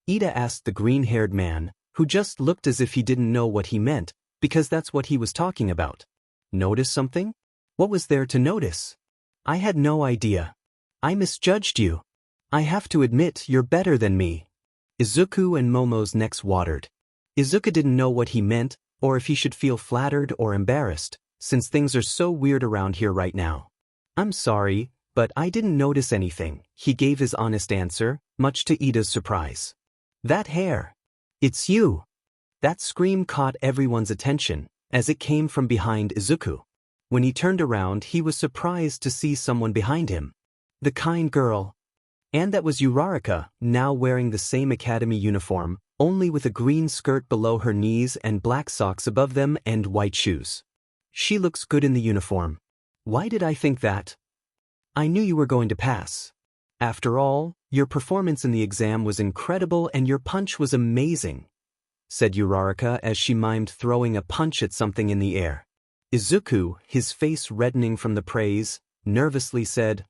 Speaker 1: Ida asked the green-haired man, who just looked as if he didn't know what he meant, because that's what he was talking about. Notice something? What was there to notice? I had no idea. I misjudged you. I have to admit you're better than me. Izuku and Momo's necks watered. Izuku didn't know what he meant, or if he should feel flattered or embarrassed, since things are so weird around here right now. I'm sorry, but I didn't notice anything, he gave his honest answer, much to Ida's surprise. That hair. It's you. That scream caught everyone's attention, as it came from behind Izuku. When he turned around, he was surprised to see someone behind him. The kind girl. And that was Uraraka, now wearing the same academy uniform, only with a green skirt below her knees and black socks above them and white shoes. She looks good in the uniform. Why did I think that? I knew you were going to pass. After all, your performance in the exam was incredible and your punch was amazing, said Uraraka as she mimed throwing a punch at something in the air. Izuku, his face reddening from the praise, nervously said,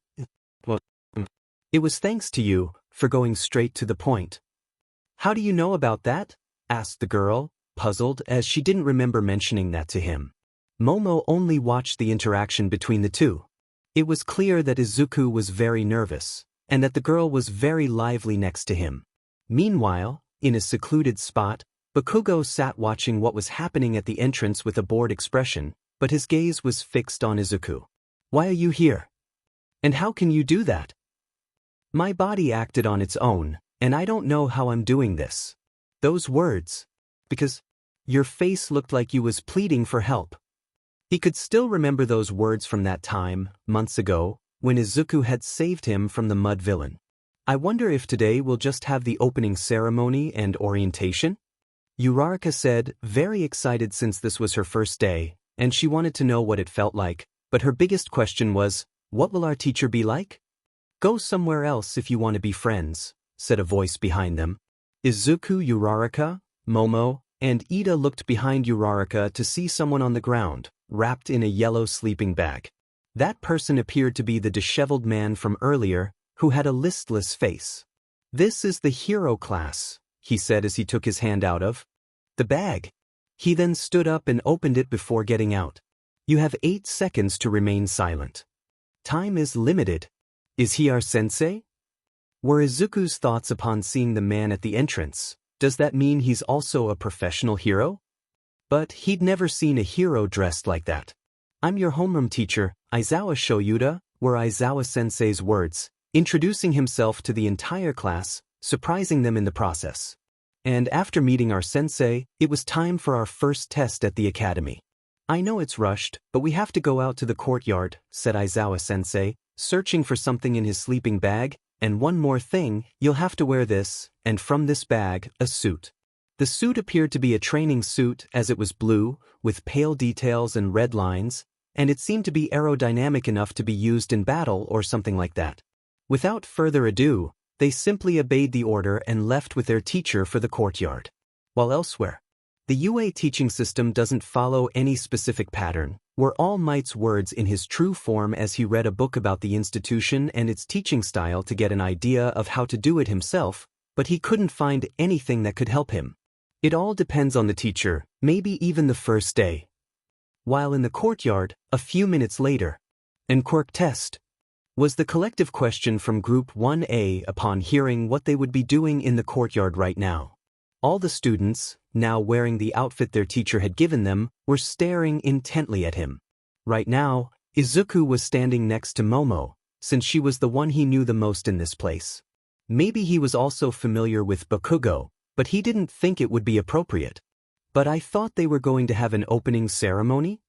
Speaker 1: Well, it was thanks to you, for going straight to the point. How do you know about that? Asked the girl, puzzled as she didn't remember mentioning that to him. Momo only watched the interaction between the two. It was clear that Izuku was very nervous, and that the girl was very lively next to him. Meanwhile, in a secluded spot, Bakugo sat watching what was happening at the entrance with a bored expression, but his gaze was fixed on Izuku. Why are you here? And how can you do that? My body acted on its own, and I don't know how I'm doing this. Those words. Because your face looked like you was pleading for help. He could still remember those words from that time, months ago, when Izuku had saved him from the mud villain. I wonder if today we'll just have the opening ceremony and orientation? Uraraka said, very excited since this was her first day, and she wanted to know what it felt like, but her biggest question was, what will our teacher be like? Go somewhere else if you want to be friends, said a voice behind them. Izuku, Uraraka, Momo, and Ida looked behind Uraraka to see someone on the ground, wrapped in a yellow sleeping bag. That person appeared to be the disheveled man from earlier, who had a listless face. This is the hero class, he said as he took his hand out of the bag. He then stood up and opened it before getting out. You have 8 seconds to remain silent. Time is limited. Is he our sensei? Were Izuku's thoughts upon seeing the man at the entrance? Does that mean he's also a professional hero? But he'd never seen a hero dressed like that. I'm your homeroom teacher, Aizawa Shoyuda, were Aizawa-sensei's words, introducing himself to the entire class, surprising them in the process. And after meeting our sensei, it was time for our first test at the academy. I know it's rushed, but we have to go out to the courtyard, said Aizawa-sensei, searching for something in his sleeping bag, and one more thing, you'll have to wear this, and from this bag, a suit. The suit appeared to be a training suit as it was blue, with pale details and red lines, and it seemed to be aerodynamic enough to be used in battle or something like that. Without further ado, they simply obeyed the order and left with their teacher for the courtyard. While elsewhere, the UA teaching system doesn't follow any specific pattern, were All Might's words in his true form as he read a book about the institution and its teaching style to get an idea of how to do it himself, but he couldn't find anything that could help him. It all depends on the teacher, maybe even the first day. While in the courtyard, a few minutes later, "And Quirk test?" was the collective question from Group 1A upon hearing what they would be doing in the courtyard right now. All the students, now wearing the outfit their teacher had given them, were staring intently at him. Right now, Izuku was standing next to Momo, since she was the one he knew the most in this place. Maybe he was also familiar with Bakugo, but he didn't think it would be appropriate. "But I thought they were going to have an opening ceremony?"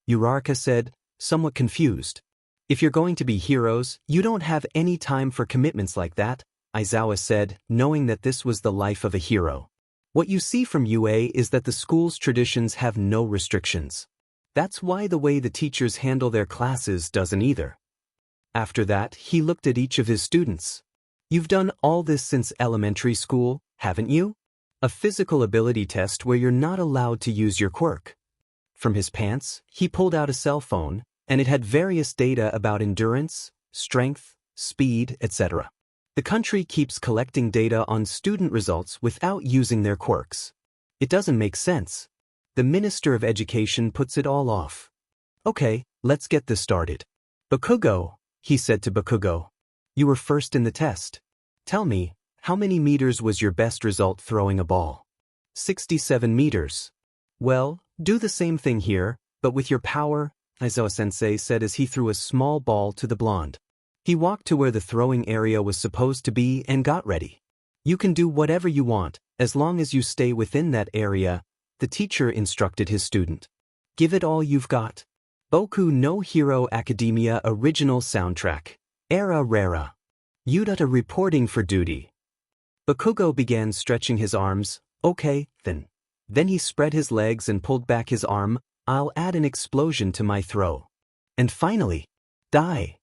Speaker 1: Uraraka said, somewhat confused. "If you're going to be heroes, you don't have any time for commitments like that," Aizawa said, knowing that this was the life of a hero. "What you see from UA is that the school's traditions have no restrictions. That's why the way the teachers handle their classes doesn't either." After that, he looked at each of his students. "You've done all this since elementary school, haven't you? A physical ability test where you're not allowed to use your quirk." From his pants, he pulled out a cell phone, and it had various data about endurance, strength, speed, etc. The country keeps collecting data on student results without using their quirks. It doesn't make sense. The Minister of Education puts it all off. "Okay, let's get this started. Bakugo," he said to Bakugo. "You were first in the test. Tell me, how many meters was your best result throwing a ball?" 67 meters. "Well, do the same thing here, but with your power," Aizawa-sensei said as he threw a small ball to the blonde. He walked to where the throwing area was supposed to be and got ready. "You can do whatever you want, as long as you stay within that area," the teacher instructed his student. "Give it all you've got." Boku no Hero Academia original soundtrack. Era Rara. Yudata reporting for duty. Bakugo began stretching his arms. "Okay, then." Then he spread his legs and pulled back his arm. "I'll add an explosion to my throw. And finally, die."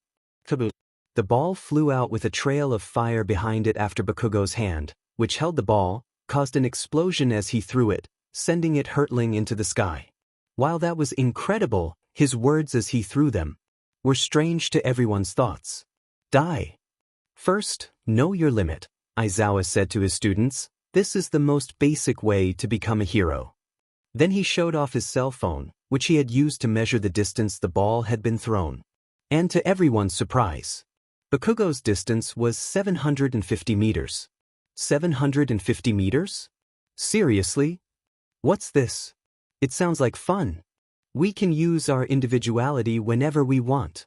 Speaker 1: Kaboom. The ball flew out with a trail of fire behind it after Bakugo's hand, which held the ball, caused an explosion as he threw it, sending it hurtling into the sky. While that was incredible, his words as he threw them were strange to everyone's thoughts. "Die. First, know your limit," Aizawa said to his students. "This is the most basic way to become a hero." Then he showed off his cell phone, which he had used to measure the distance the ball had been thrown. And to everyone's surprise, Bakugo's distance was 750 meters. 750 meters? Seriously? What's this? It sounds like fun. We can use our individuality whenever we want.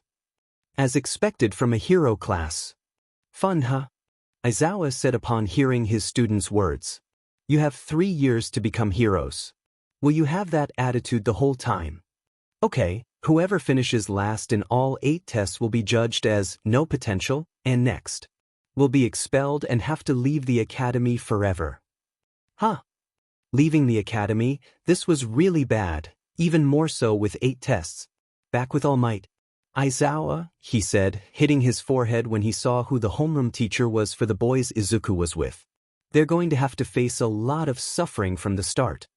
Speaker 1: As expected from a hero class. Fun, huh? Aizawa said upon hearing his students' words. "You have 3 years to become heroes. Will you have that attitude the whole time? Okay, whoever finishes last in all 8 tests will be judged as no potential, and next will be expelled and have to leave the academy forever." Huh. Leaving the academy, this was really bad, even more so with 8 tests. "Back with All Might. Aizawa," he said, hitting his forehead when he saw who the homeroom teacher was for the boys Izuku was with. "They're going to have to face a lot of suffering from the start."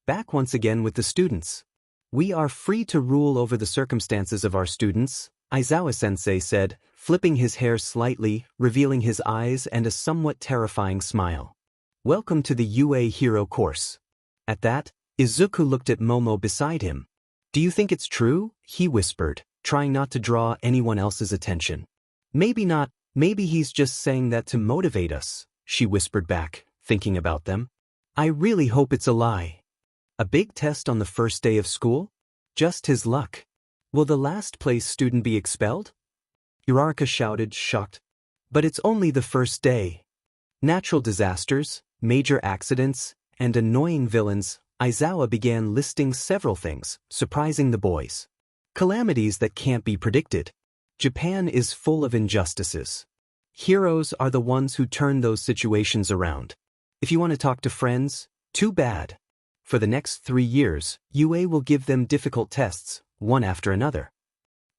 Speaker 1: Back once again with the students. "We are free to rule over the circumstances of our students," Aizawa-sensei said, flipping his hair slightly, revealing his eyes and a somewhat terrifying smile. "Welcome to the UA Hero course." At that, Izuku looked at Momo beside him. "Do you think it's true?" he whispered, trying not to draw anyone else's attention. "Maybe not, maybe he's just saying that to motivate us," she whispered back, thinking about them. "I really hope it's a lie." A big test on the first day of school? Just his luck. Will the last place student be expelled? Uraraka shouted, shocked. But it's only the first day. Natural disasters, major accidents, and annoying villains. Aizawa began listing several things, surprising the boys. Calamities that can't be predicted. Japan is full of injustices. Heroes are the ones who turn those situations around. If you want to talk to friends, too bad. For the next 3 years, UA will give them difficult tests, one after another.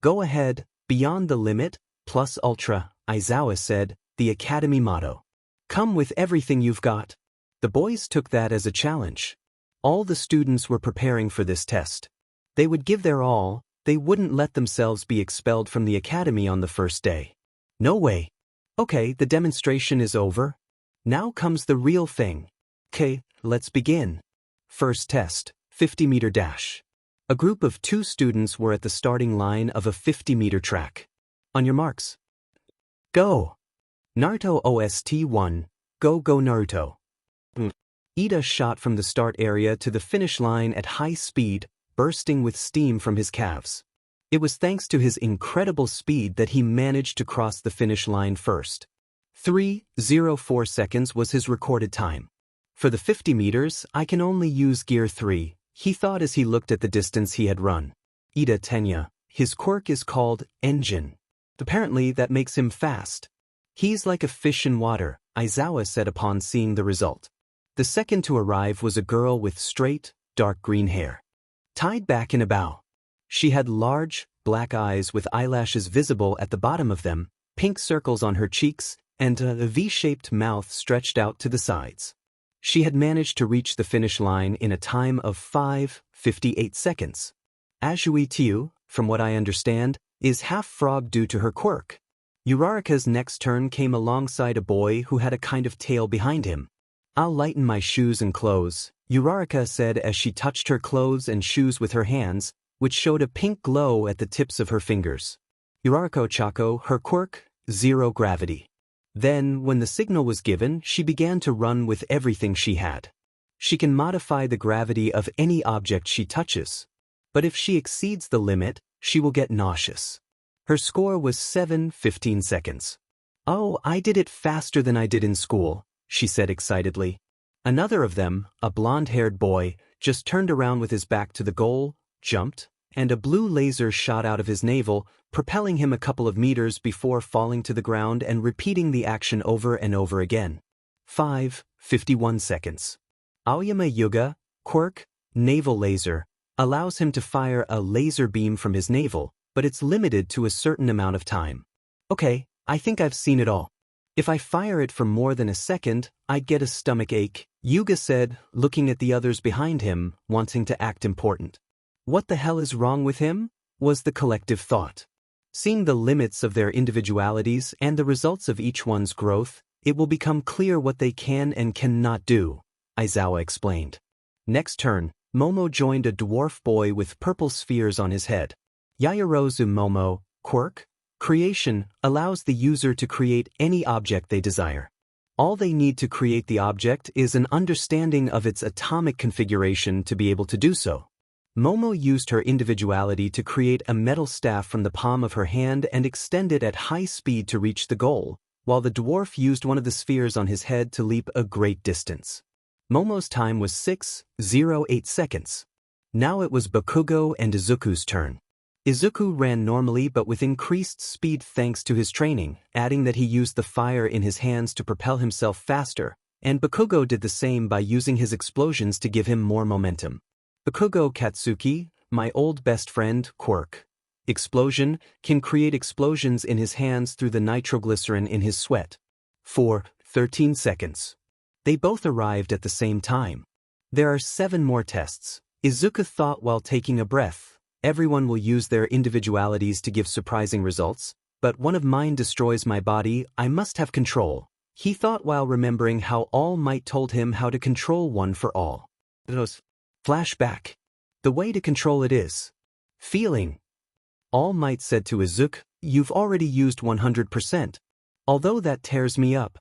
Speaker 1: Go ahead, beyond the limit, plus ultra, Aizawa said, the academy motto. Come with everything you've got. The boys took that as a challenge. All the students were preparing for this test. They would give their all, they wouldn't let themselves be expelled from the academy on the first day. No way. Okay, the demonstration is over. Now comes the real thing. Okay, let's begin. First test, 50-meter dash. A group of 2 students were at the starting line of a 50-meter track. On your marks. Go. Naruto OST 1, Go Go Naruto. Ida shot from the start area to the finish line at high speed, bursting with steam from his calves. It was thanks to his incredible speed that he managed to cross the finish line first. 3:04 seconds was his recorded time. For the 50 meters, I can only use gear 3, he thought as he looked at the distance he had run. Ida Tenya, his quirk is called Engine. Apparently that makes him fast. He's like a fish in water, Aizawa said upon seeing the result. The second to arrive was a girl with straight, dark green hair. Tied back in a bow. She had large, black eyes with eyelashes visible at the bottom of them, pink circles on her cheeks, and a V-shaped mouth stretched out to the sides. She had managed to reach the finish line in a time of 5:58 seconds. Azui Tiu, from what I understand, is half frog due to her quirk. Uraraka's next turn came alongside a boy who had a kind of tail behind him. I'll lighten my shoes and clothes, Uraraka said as she touched her clothes and shoes with her hands, which showed a pink glow at the tips of her fingers. Uraraka Chako, her quirk, 0 gravity. Then, when the signal was given, she began to run with everything she had. She can modify the gravity of any object she touches. But if she exceeds the limit, she will get nauseous. Her score was 7:15 seconds. Oh, I did it faster than I did in school, she said excitedly. Another of them, a blonde-haired boy, just turned around with his back to the goal, jumped, and a blue laser shot out of his navel, propelling him a couple of meters before falling to the ground and repeating the action over and over again. 5:51 seconds. Aoyama Yuga, quirk, navel laser, allows him to fire a laser beam from his navel, but it's limited to a certain amount of time. Okay, I think I've seen it all. If I fire it for more than a second, I'd get a stomach ache, Yuga said, looking at the others behind him, wanting to act important. What the hell is wrong with him? Was the collective thought. Seeing the limits of their individualities and the results of each one's growth, it will become clear what they can and cannot do, Aizawa explained. Next turn, Momo joined a dwarf boy with purple spheres on his head. Yayarozu Momo, quirk, creation, allows the user to create any object they desire. All they need to create the object is an understanding of its atomic configuration to be able to do so. Momo used her individuality to create a metal staff from the palm of her hand and extend it at high speed to reach the goal, while the dwarf used one of the spheres on his head to leap a great distance. Momo's time was 6:08 seconds. Now it was Bakugo and Izuku's turn. Izuku ran normally but with increased speed thanks to his training, adding that he used the fire in his hands to propel himself faster, and Bakugo did the same by using his explosions to give him more momentum. Bakugo Katsuki, my old best friend, quirk. Explosion, can create explosions in his hands through the nitroglycerin in his sweat. 4:13 seconds. They both arrived at the same time. There are 7 more tests. Izuku thought while taking a breath. Everyone will use their individualities to give surprising results, but one of mine destroys my body, I must have control. He thought while remembering how All Might told him how to control one for all. Flashback. The way to control it is feeling. All Might said to Izuku, you've already used 100%. Although that tears me up.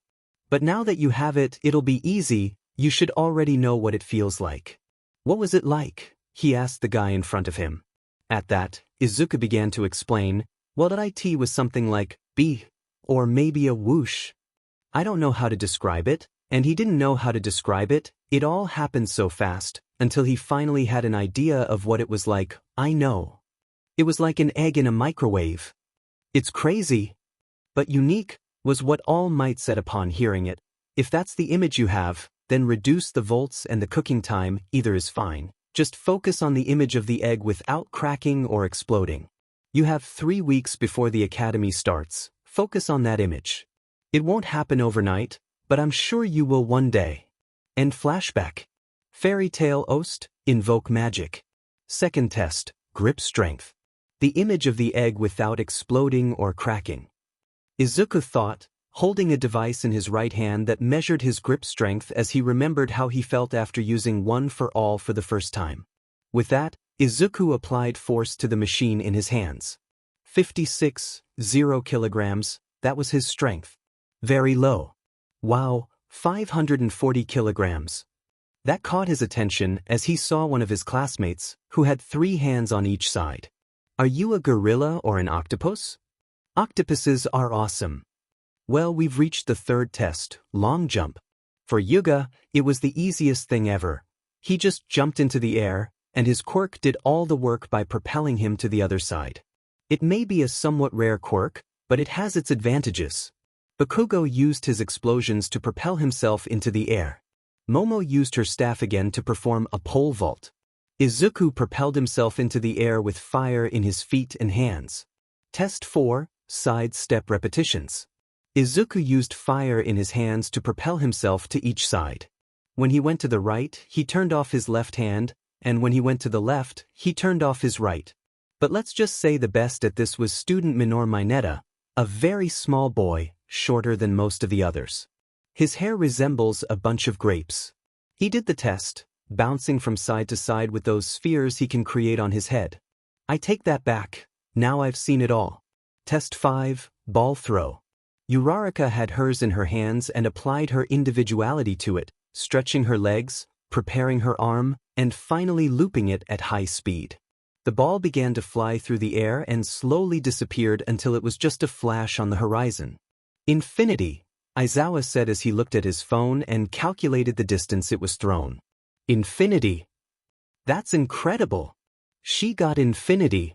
Speaker 1: But now that you have it, it'll be easy, you should already know what it feels like. What was it like? He asked the guy in front of him. At that, Izuku began to explain, well, that IT was something like, B, or maybe a whoosh. I don't know how to describe it, and he didn't know how to describe it, it all happened so fast, until he finally had an idea of what it was like, I know. It was like an egg in a microwave. It's crazy. But unique, was what All Might said upon hearing it. If that's the image you have, then reduce the volts and the cooking time, either is fine. Just focus on the image of the egg without cracking or exploding. You have 3 weeks before the academy starts. Focus on that image. It won't happen overnight, but I'm sure you will one day. End flashback. Fairy tale Ost, invoke magic. Second test, grip strength. The image of the egg without exploding or cracking. Izuku thought, holding a device in his right hand that measured his grip strength as he remembered how he felt after using One for All for the first time. With that, Izuku applied force to the machine in his hands. 56.0 kilograms, that was his strength. Very low. Wow, 540 kilograms. That caught his attention as he saw one of his classmates, who had 3 hands on each side. Are you a gorilla or an octopus? Octopuses are awesome. Well, we've reached the third test, long jump. For Yuga, it was the easiest thing ever. He just jumped into the air, and his quirk did all the work by propelling him to the other side. It may be a somewhat rare quirk, but it has its advantages. Bakugo used his explosions to propel himself into the air. Momo used her staff again to perform a pole vault. Izuku propelled himself into the air with fire in his feet and hands. Test 4, side step repetitions. Izuku used fire in his hands to propel himself to each side. When he went to the right, he turned off his left hand, and when he went to the left, he turned off his right. But let's just say the best at this was student Minor Mineta, a very small boy, shorter than most of the others. His hair resembles a bunch of grapes. He did the test, bouncing from side to side with those spheres he can create on his head. I take that back, now I've seen it all. Test 5, ball throw. Uraraka had hers in her hands and applied her individuality to it, stretching her legs, preparing her arm, and finally looping it at high speed. The ball began to fly through the air and slowly disappeared until it was just a flash on the horizon. Infinity, Aizawa said as he looked at his phone and calculated the distance it was thrown. Infinity. That's incredible. She got infinity.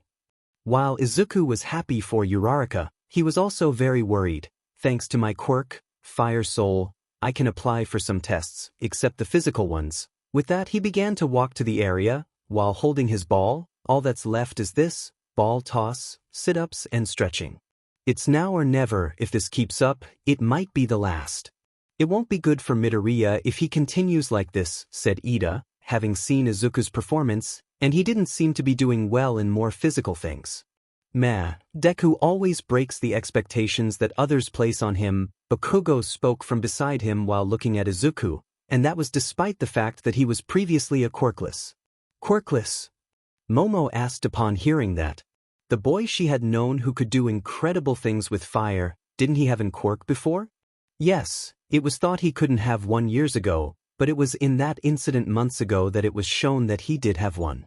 Speaker 1: While Izuku was happy for Uraraka, he was also very worried. Thanks to my quirk, Fire Soul, I can apply for some tests, except the physical ones. With that, he began to walk to the area, while holding his ball. All that's left is this, ball toss, sit-ups and stretching. It's now or never. If this keeps up, it might be the last. It won't be good for Midoriya if he continues like this, said Ida, having seen Izuku's performance, and he didn't seem to be doing well in more physical things. Meh, Deku always breaks the expectations that others place on him. Bakugo spoke from beside him while looking at Izuku, and that was despite the fact that he was previously a quirkless. Quirkless? Momo asked upon hearing that. The boy she had known who could do incredible things with fire, didn't he have a quirk before? Yes, it was thought he couldn't have one years ago, but it was in that incident months ago that it was shown that he did have one.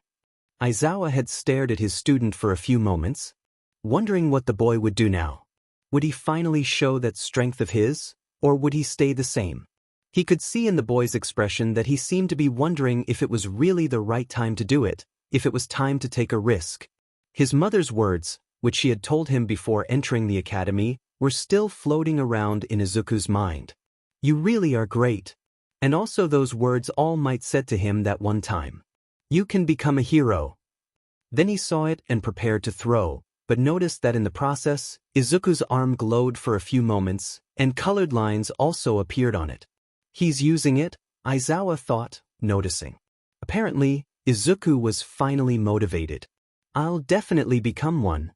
Speaker 1: Aizawa had stared at his student for a few moments, wondering what the boy would do now. Would he finally show that strength of his, or would he stay the same? He could see in the boy's expression that he seemed to be wondering if it was really the right time to do it, if it was time to take a risk. His mother's words, which she had told him before entering the academy, were still floating around in Izuku's mind. You really are great. And also those words All Might said to him that one time. You can become a hero. Then he saw it and prepared to throw, but noticed that in the process, Izuku's arm glowed for a few moments, and colored lines also appeared on it. He's using it, Aizawa thought, noticing. Apparently, Izuku was finally motivated. I'll definitely become one.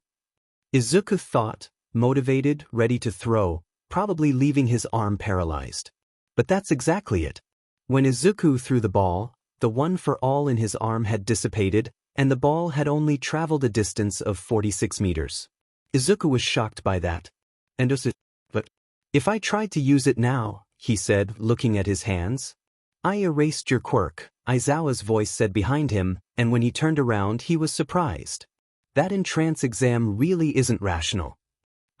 Speaker 1: Izuku thought, motivated, ready to throw, probably leaving his arm paralyzed. But that's exactly it. When Izuku threw the ball, the One for All in his arm had dissipated, and the ball had only traveled a distance of 46 meters. Izuku was shocked by that. And but if I tried to use it now, he said, looking at his hands. I erased your quirk, Aizawa's voice said behind him, and when he turned around he was surprised. That entrance exam really isn't rational.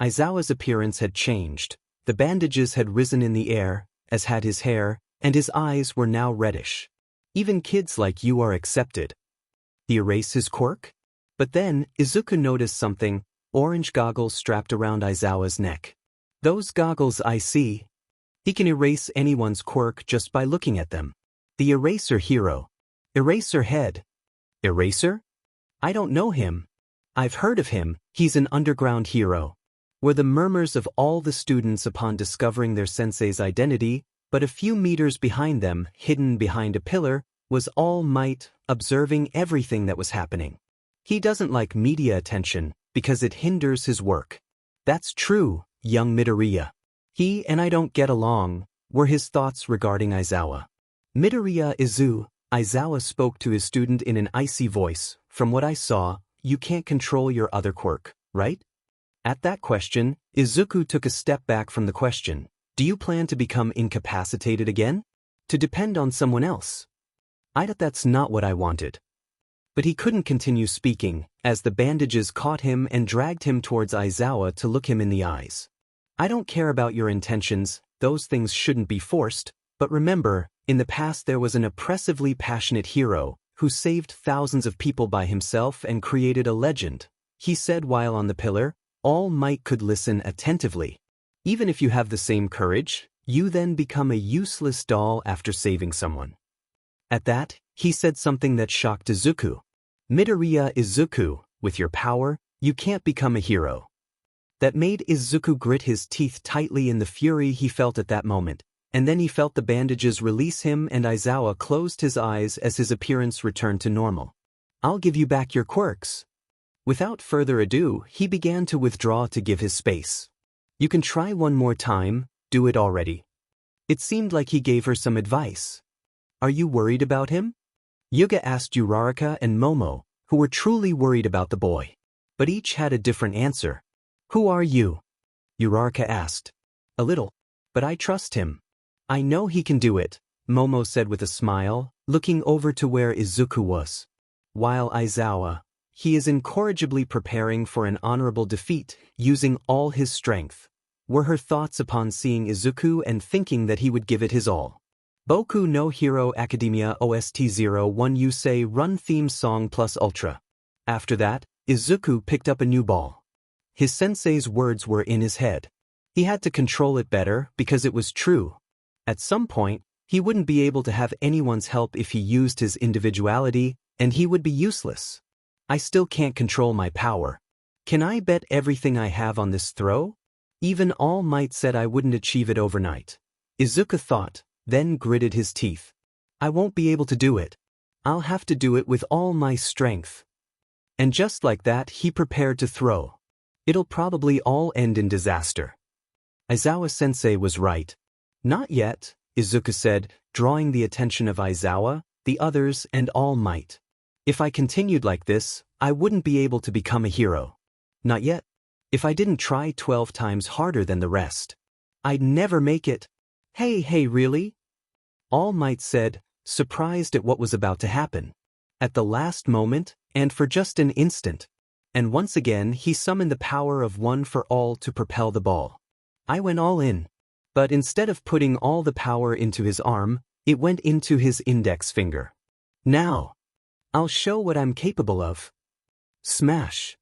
Speaker 1: Aizawa's appearance had changed. The bandages had risen in the air, as had his hair, and his eyes were now reddish. Even kids like you are accepted. He erased his quirk? But then, Izuku noticed something, orange goggles strapped around Aizawa's neck. Those goggles I see. He can erase anyone's quirk just by looking at them. The eraser hero. Eraser head, Eraser? I don't know him. I've heard of him, he's an underground hero. Were the murmurs of all the students upon discovering their sensei's identity, but a few meters behind them, hidden behind a pillar, was All Might, observing everything that was happening. He doesn't like media attention, because it hinders his work. That's true, young Midoriya. He and I don't get along, were his thoughts regarding Aizawa. Midoriya Izu, Aizawa spoke to his student in an icy voice. From what I saw, you can't control your other quirk, right? At that question, Izuku took a step back from the question. Do you plan to become incapacitated again? To depend on someone else? I thought that's not what I wanted. But he couldn't continue speaking, as the bandages caught him and dragged him towards Aizawa to look him in the eyes. I don't care about your intentions, those things shouldn't be forced, but remember, in the past there was an oppressively passionate hero, who saved thousands of people by himself and created a legend. He said while on the pillar, All Might could listen attentively. Even if you have the same courage, you then become a useless doll after saving someone. At that, he said something that shocked Izuku. Midoriya Izuku, with your power, you can't become a hero. That made Izuku grit his teeth tightly in the fury he felt at that moment, and then he felt the bandages release him and Aizawa closed his eyes as his appearance returned to normal. I'll give you back your quirks. Without further ado, he began to withdraw to give his space. You can try one more time, do it already. It seemed like he gave her some advice. Are you worried about him? Yuga asked Uraraka and Momo, who were truly worried about the boy. But each had a different answer. Who are you? Uraraka asked. A little. But I trust him. I know he can do it, Momo said with a smile, looking over to where Izuku was. While Aizawa, he is incorrigibly preparing for an honorable defeat, using all his strength, were her thoughts upon seeing Izuku and thinking that he would give it his all. Boku no Hero Academia OST01 Yusei Run theme song plus Ultra. After that, Izuku picked up a new ball. His sensei's words were in his head. He had to control it better because it was true. At some point, he wouldn't be able to have anyone's help if he used his individuality, and he would be useless. I still can't control my power. Can I bet everything I have on this throw? Even All Might said I wouldn't achieve it overnight. Izuku thought, then gritted his teeth. I won't be able to do it. I'll have to do it with all my strength. And just like that, he prepared to throw. It'll probably all end in disaster. Aizawa-sensei was right. Not yet, Izuku said, drawing the attention of Aizawa, the others, and All Might. If I continued like this, I wouldn't be able to become a hero. Not yet. If I didn't try 12 times harder than the rest, I'd never make it. Hey, really? All Might said, surprised at what was about to happen. At the last moment, and for just an instant. And once again he summoned the power of one for all to propel the ball. I went all in. But instead of putting all the power into his arm, it went into his index finger. Now, I'll show what I'm capable of. Smash.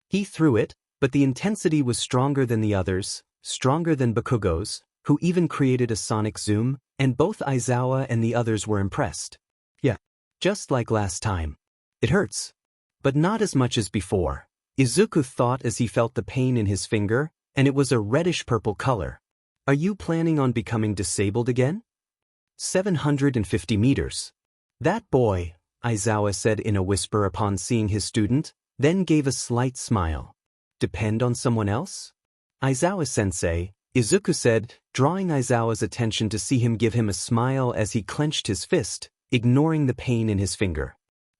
Speaker 1: He threw it, but the intensity was stronger than the others, stronger than Bakugo's, who even created a sonic zoom, and both Aizawa and the others were impressed. Yeah, just like last time. It hurts. But not as much as before, Izuku thought as he felt the pain in his finger, and it was a reddish-purple color. Are you planning on becoming disabled again? 750 meters. That boy, Aizawa said in a whisper upon seeing his student, then gave a slight smile. Depend on someone else? Aizawa-sensei, Izuku said, drawing Aizawa's attention to see him give him a smile as he clenched his fist, ignoring the pain in his finger.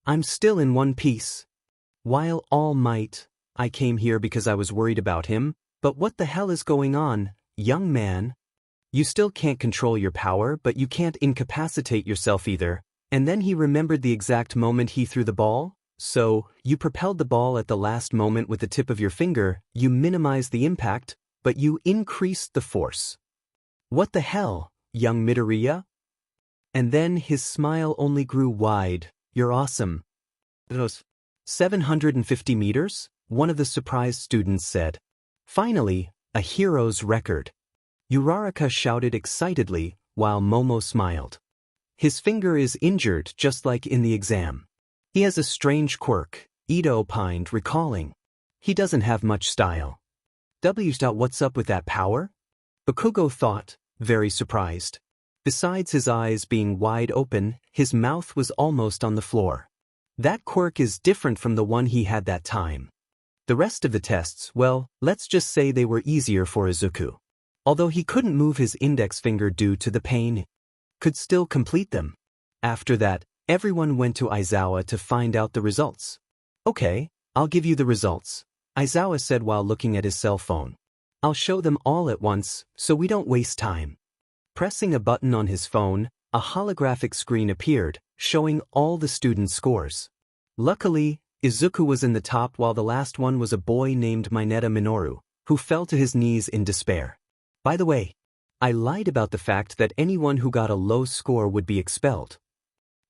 Speaker 1: I'm still in one piece. While All Might, I came here because I was worried about him, but what the hell is going on, young man? You still can't control your power, but you can't incapacitate yourself either. And then he remembered the exact moment he threw the ball. So, you propelled the ball at the last moment with the tip of your finger, you minimized the impact, but you increased the force. What the hell, young Midoriya? And then his smile only grew wide. You're awesome. Those 750 meters? One of the surprised students said. Finally, a hero's record. Uraraka shouted excitedly, while Momo smiled. His finger is injured just like in the exam. He has a strange quirk, Ida opined, recalling. He doesn't have much style. What's up with that power? Bakugo thought, very surprised. Besides his eyes being wide open, his mouth was almost on the floor. That quirk is different from the one he had that time. The rest of the tests, well, let's just say they were easier for Izuku. Although he couldn't move his index finger due to the pain, could still complete them. After that, everyone went to Aizawa to find out the results. Okay, I'll give you the results, Aizawa said while looking at his cell phone. I'll show them all at once, so we don't waste time. Pressing a button on his phone, a holographic screen appeared, showing all the students' scores. Luckily, Izuku was in the top while the last one was a boy named Mineta Minoru, who fell to his knees in despair. By the way, I lied about the fact that anyone who got a low score would be expelled.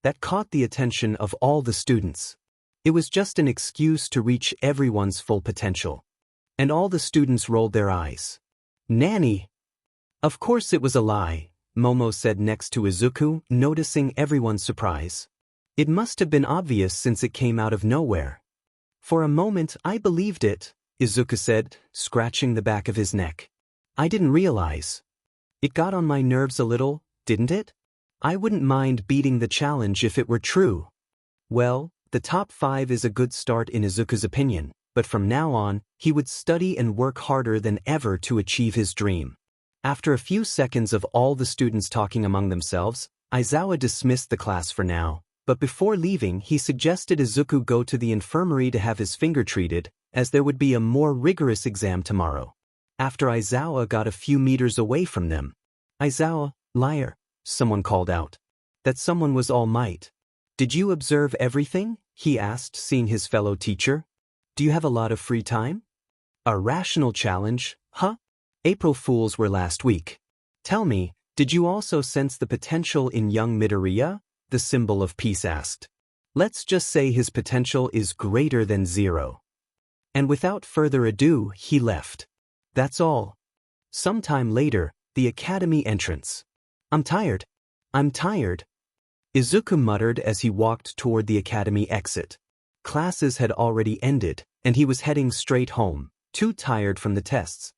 Speaker 1: That caught the attention of all the students. It was just an excuse to reach everyone's full potential. And all the students rolled their eyes. Nanny! Of course it was a lie, Momo said next to Izuku, noticing everyone's surprise. It must have been obvious since it came out of nowhere. For a moment I believed it, Izuku said, scratching the back of his neck. I didn't realize. It got on my nerves a little, didn't it? I wouldn't mind beating the challenge if it were true. Well, the top 5 is a good start in Izuku's opinion, but from now on, he would study and work harder than ever to achieve his dream. After a few seconds of all the students talking among themselves, Aizawa dismissed the class for now, but before leaving he suggested Izuku go to the infirmary to have his finger treated, as there would be a more rigorous exam tomorrow. After Aizawa got a few meters away from them. Aizawa, liar, someone called out. That someone was All Might. Did you observe everything? He asked, seeing his fellow teacher. Do you have a lot of free time? A rational challenge, huh? April Fools were last week. Tell me, did you also sense the potential in young Midoriya? The symbol of peace asked. Let's just say his potential is greater than 0. And without further ado, he left. That's all. Sometime later, the academy entrance. I'm tired. Izuku muttered as he walked toward the academy exit. Classes had already ended, and he was heading straight home, too tired from the tests.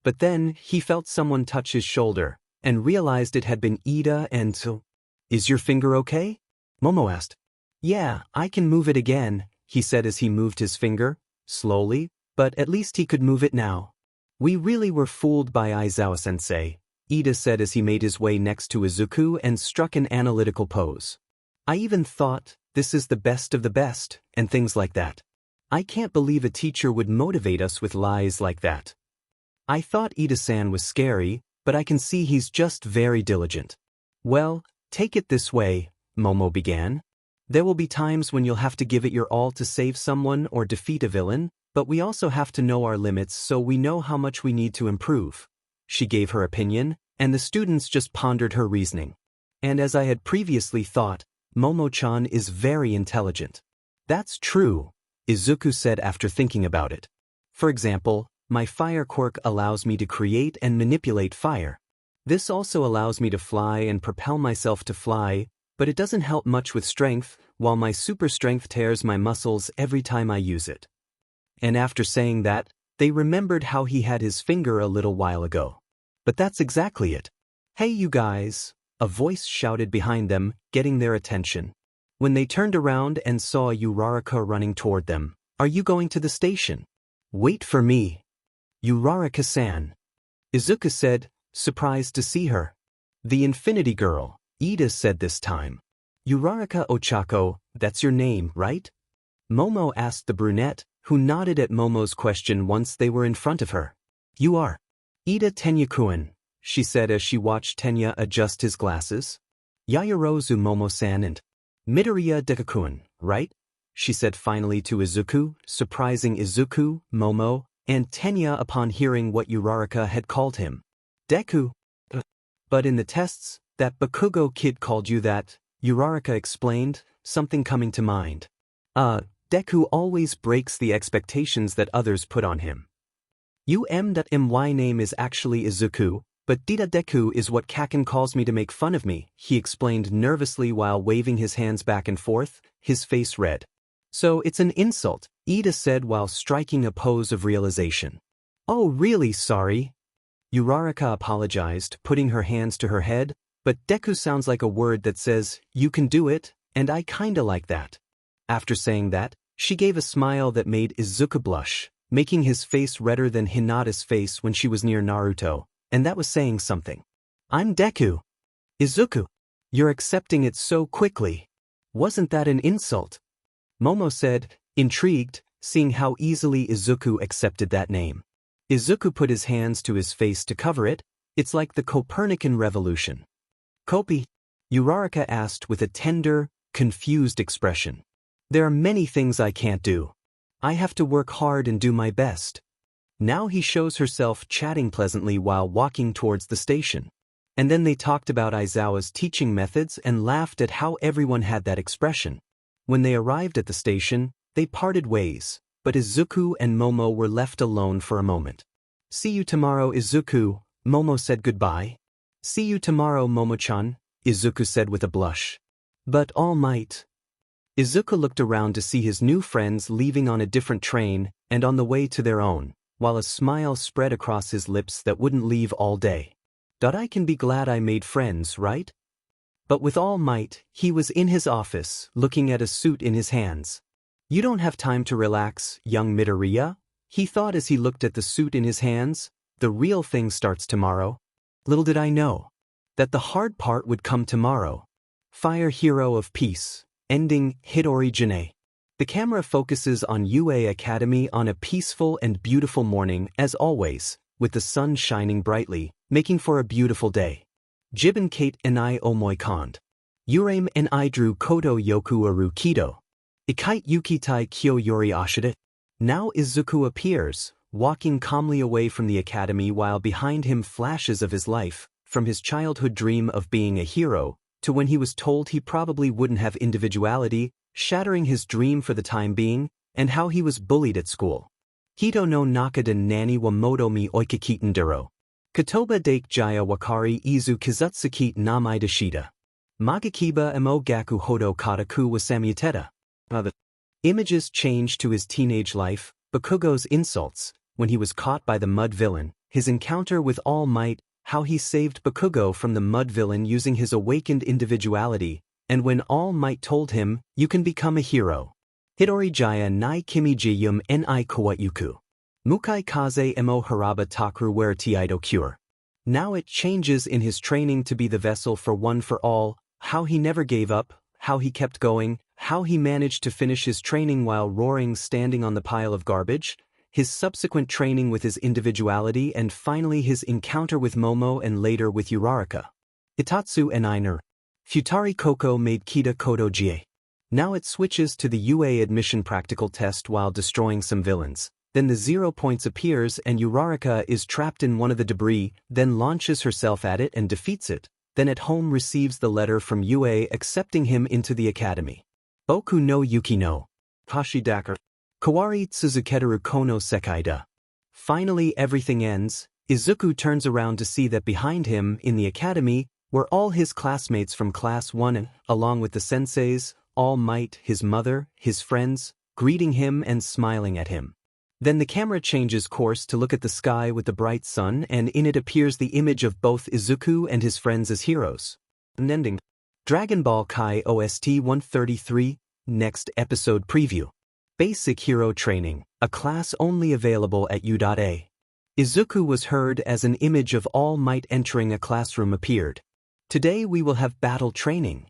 Speaker 1: But then, he felt someone touch his shoulder, and realized it had been Ida and so. Is your finger okay? Momo asked. Yeah, I can move it again, he said as he moved his finger, slowly, but at least he could move it now. We really were fooled by Aizawa-sensei, Ida said as he made his way next to Izuku and struck an analytical pose. I even thought, this is the best of the best, and things like that. I can't believe a teacher would motivate us with lies like that. I thought Ida-san was scary, but I can see he's just very diligent. Well, take it this way, Momo began. There will be times when you'll have to give it your all to save someone or defeat a villain, but we also have to know our limits so we know how much we need to improve. She gave her opinion, and the students just pondered her reasoning. And as I had previously thought, Momo-chan is very intelligent. That's true, Izuku said after thinking about it. For example, my fire quirk allows me to create and manipulate fire. This also allows me to fly and propel myself to fly, but it doesn't help much with strength, while my super strength tears my muscles every time I use it. And after saying that, they remembered how he had his finger a little while ago. But that's exactly it. Hey you guys, a voice shouted behind them, getting their attention. When they turned around and saw Uraraka running toward them, are you going to the station? Wait for me. Uraraka-san, Izuku said, surprised to see her. The Infinity Girl, Ida said this time. Uraraka Ochako, that's your name, right? Momo asked the brunette, who nodded at Momo's question once they were in front of her. You are. Ida Tenya-kun, she said as she watched Tenya adjust his glasses. Yayarozu Momo-san and Midoriya Deku-kun, right? She said finally to Izuku, surprising Izuku, Momo, and Tenya upon hearing what Uraraka had called him. Deku. But in the tests, that Bakugo kid called you that, Uraraka explained, something coming to mind. Deku always breaks the expectations that others put on him. My name is actually Izuku, but Dida Deku is what Kaken calls me to make fun of me, he explained nervously while waving his hands back and forth, his face red. So it's an insult, Ida said while striking a pose of realization. Oh, really sorry. Uraraka apologized, putting her hands to her head, but Deku sounds like a word that says, you can do it, and I kinda like that. After saying that, she gave a smile that made Izuku blush, making his face redder than Hinata's face when she was near Naruto, and that was saying something. I'm Deku. Izuku. You're accepting it so quickly. Wasn't that an insult? Momo said, intrigued, seeing how easily Izuku accepted that name. Izuku put his hands to his face to cover it. It's like the Copernican revolution. Kopi? Uraraka asked with a tender, confused expression. There are many things I can't do. I have to work hard and do my best. Now he shows herself chatting pleasantly while walking towards the station. And then they talked about Aizawa's teaching methods and laughed at how everyone had that expression. When they arrived at the station, they parted ways, but Izuku and Momo were left alone for a moment. See you tomorrow, Izuku, Momo said goodbye. See you tomorrow, Momo-chan, Izuku said with a blush. But All Might. Izuku looked around to see his new friends leaving on a different train and on the way to their own, while a smile spread across his lips that wouldn't leave all day. I can be glad I made friends, right? But with All Might, he was in his office, looking at a suit in his hands. You don't have time to relax, young Midoriya? He thought as he looked at the suit in his hands. The real thing starts tomorrow. Little did I know that the hard part would come tomorrow. Fire Hero of Peace, ending Hidori Jine. The camera focuses on UA Academy on a peaceful and beautiful morning as always, with the sun shining brightly, making for a beautiful day. Jibin Kate Enai Omoi Kond. Urame en I drew Kodo Yoku Aru Kido. Ikite Yukitai Kyo Yori Ashida. Now Izuku appears, walking calmly away from the academy while behind him flashes of his life, from his childhood dream of being a hero, to when he was told he probably wouldn't have individuality, shattering his dream for the time being, and how he was bullied at school. Hito no Nakada Nani wa Motomi Oikakitenduro. Kotoba dake Jaya Wakari Izu Kizutsuki Namai Dashida. Magakiba Emo Gaku Hodo Kataku Wasamuteta. The images change to his teenage life, Bakugo's insults, when he was caught by the mud villain, his encounter with All Might, how he saved Bakugo from the mud villain using his awakened individuality, and when All Might told him, you can become a hero. Hidori Jaya nai kimi jiyum ni kawayuku. Mukai kaze emo haraba takru where tiido cure. Now it changes in his training to be the vessel for one for all, how he never gave up, how he kept going, how he managed to finish his training while roaring standing on the pile of garbage, his subsequent training with his individuality and finally his encounter with Momo and later with Uraraka. Itatsu and Einer. Futari Koko made Kita Kodo Jie. Now it switches to the UA admission practical test while destroying some villains. Then the 0 points appears and Uraraka is trapped in one of the debris, then launches herself at it and defeats it, then at home receives the letter from UA accepting him into the academy. Boku no Yuki no. Hashidakar. Kawari Tsuzuketeru Kono Sekaida. Finally everything ends. Izuku turns around to see that behind him, in the academy, were all his classmates from class 1 and, along with the senseis, All Might, his mother, his friends, greeting him and smiling at him. Then the camera changes course to look at the sky with the bright sun and in it appears the image of both Izuku and his friends as heroes. Ending. Dragon Ball Kai OST 133, next episode preview. Basic Hero Training, a class only available at U.A. Izuku was heard as an image of All Might entering a classroom appeared. Today we will have battle training.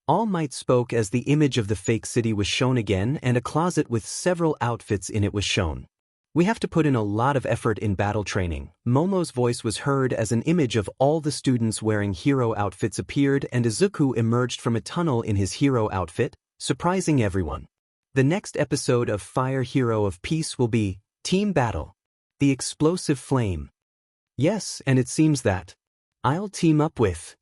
Speaker 1: All Might spoke as the image of the fake city was shown again and a closet with several outfits in it was shown. We have to put in a lot of effort in battle training. Momo's voice was heard as an image of all the students wearing hero outfits appeared and Izuku emerged from a tunnel in his hero outfit, surprising everyone. The next episode of Fire Hero of Peace will be Team Battle. The Explosive Flame. Yes, and it seems that I'll team up with.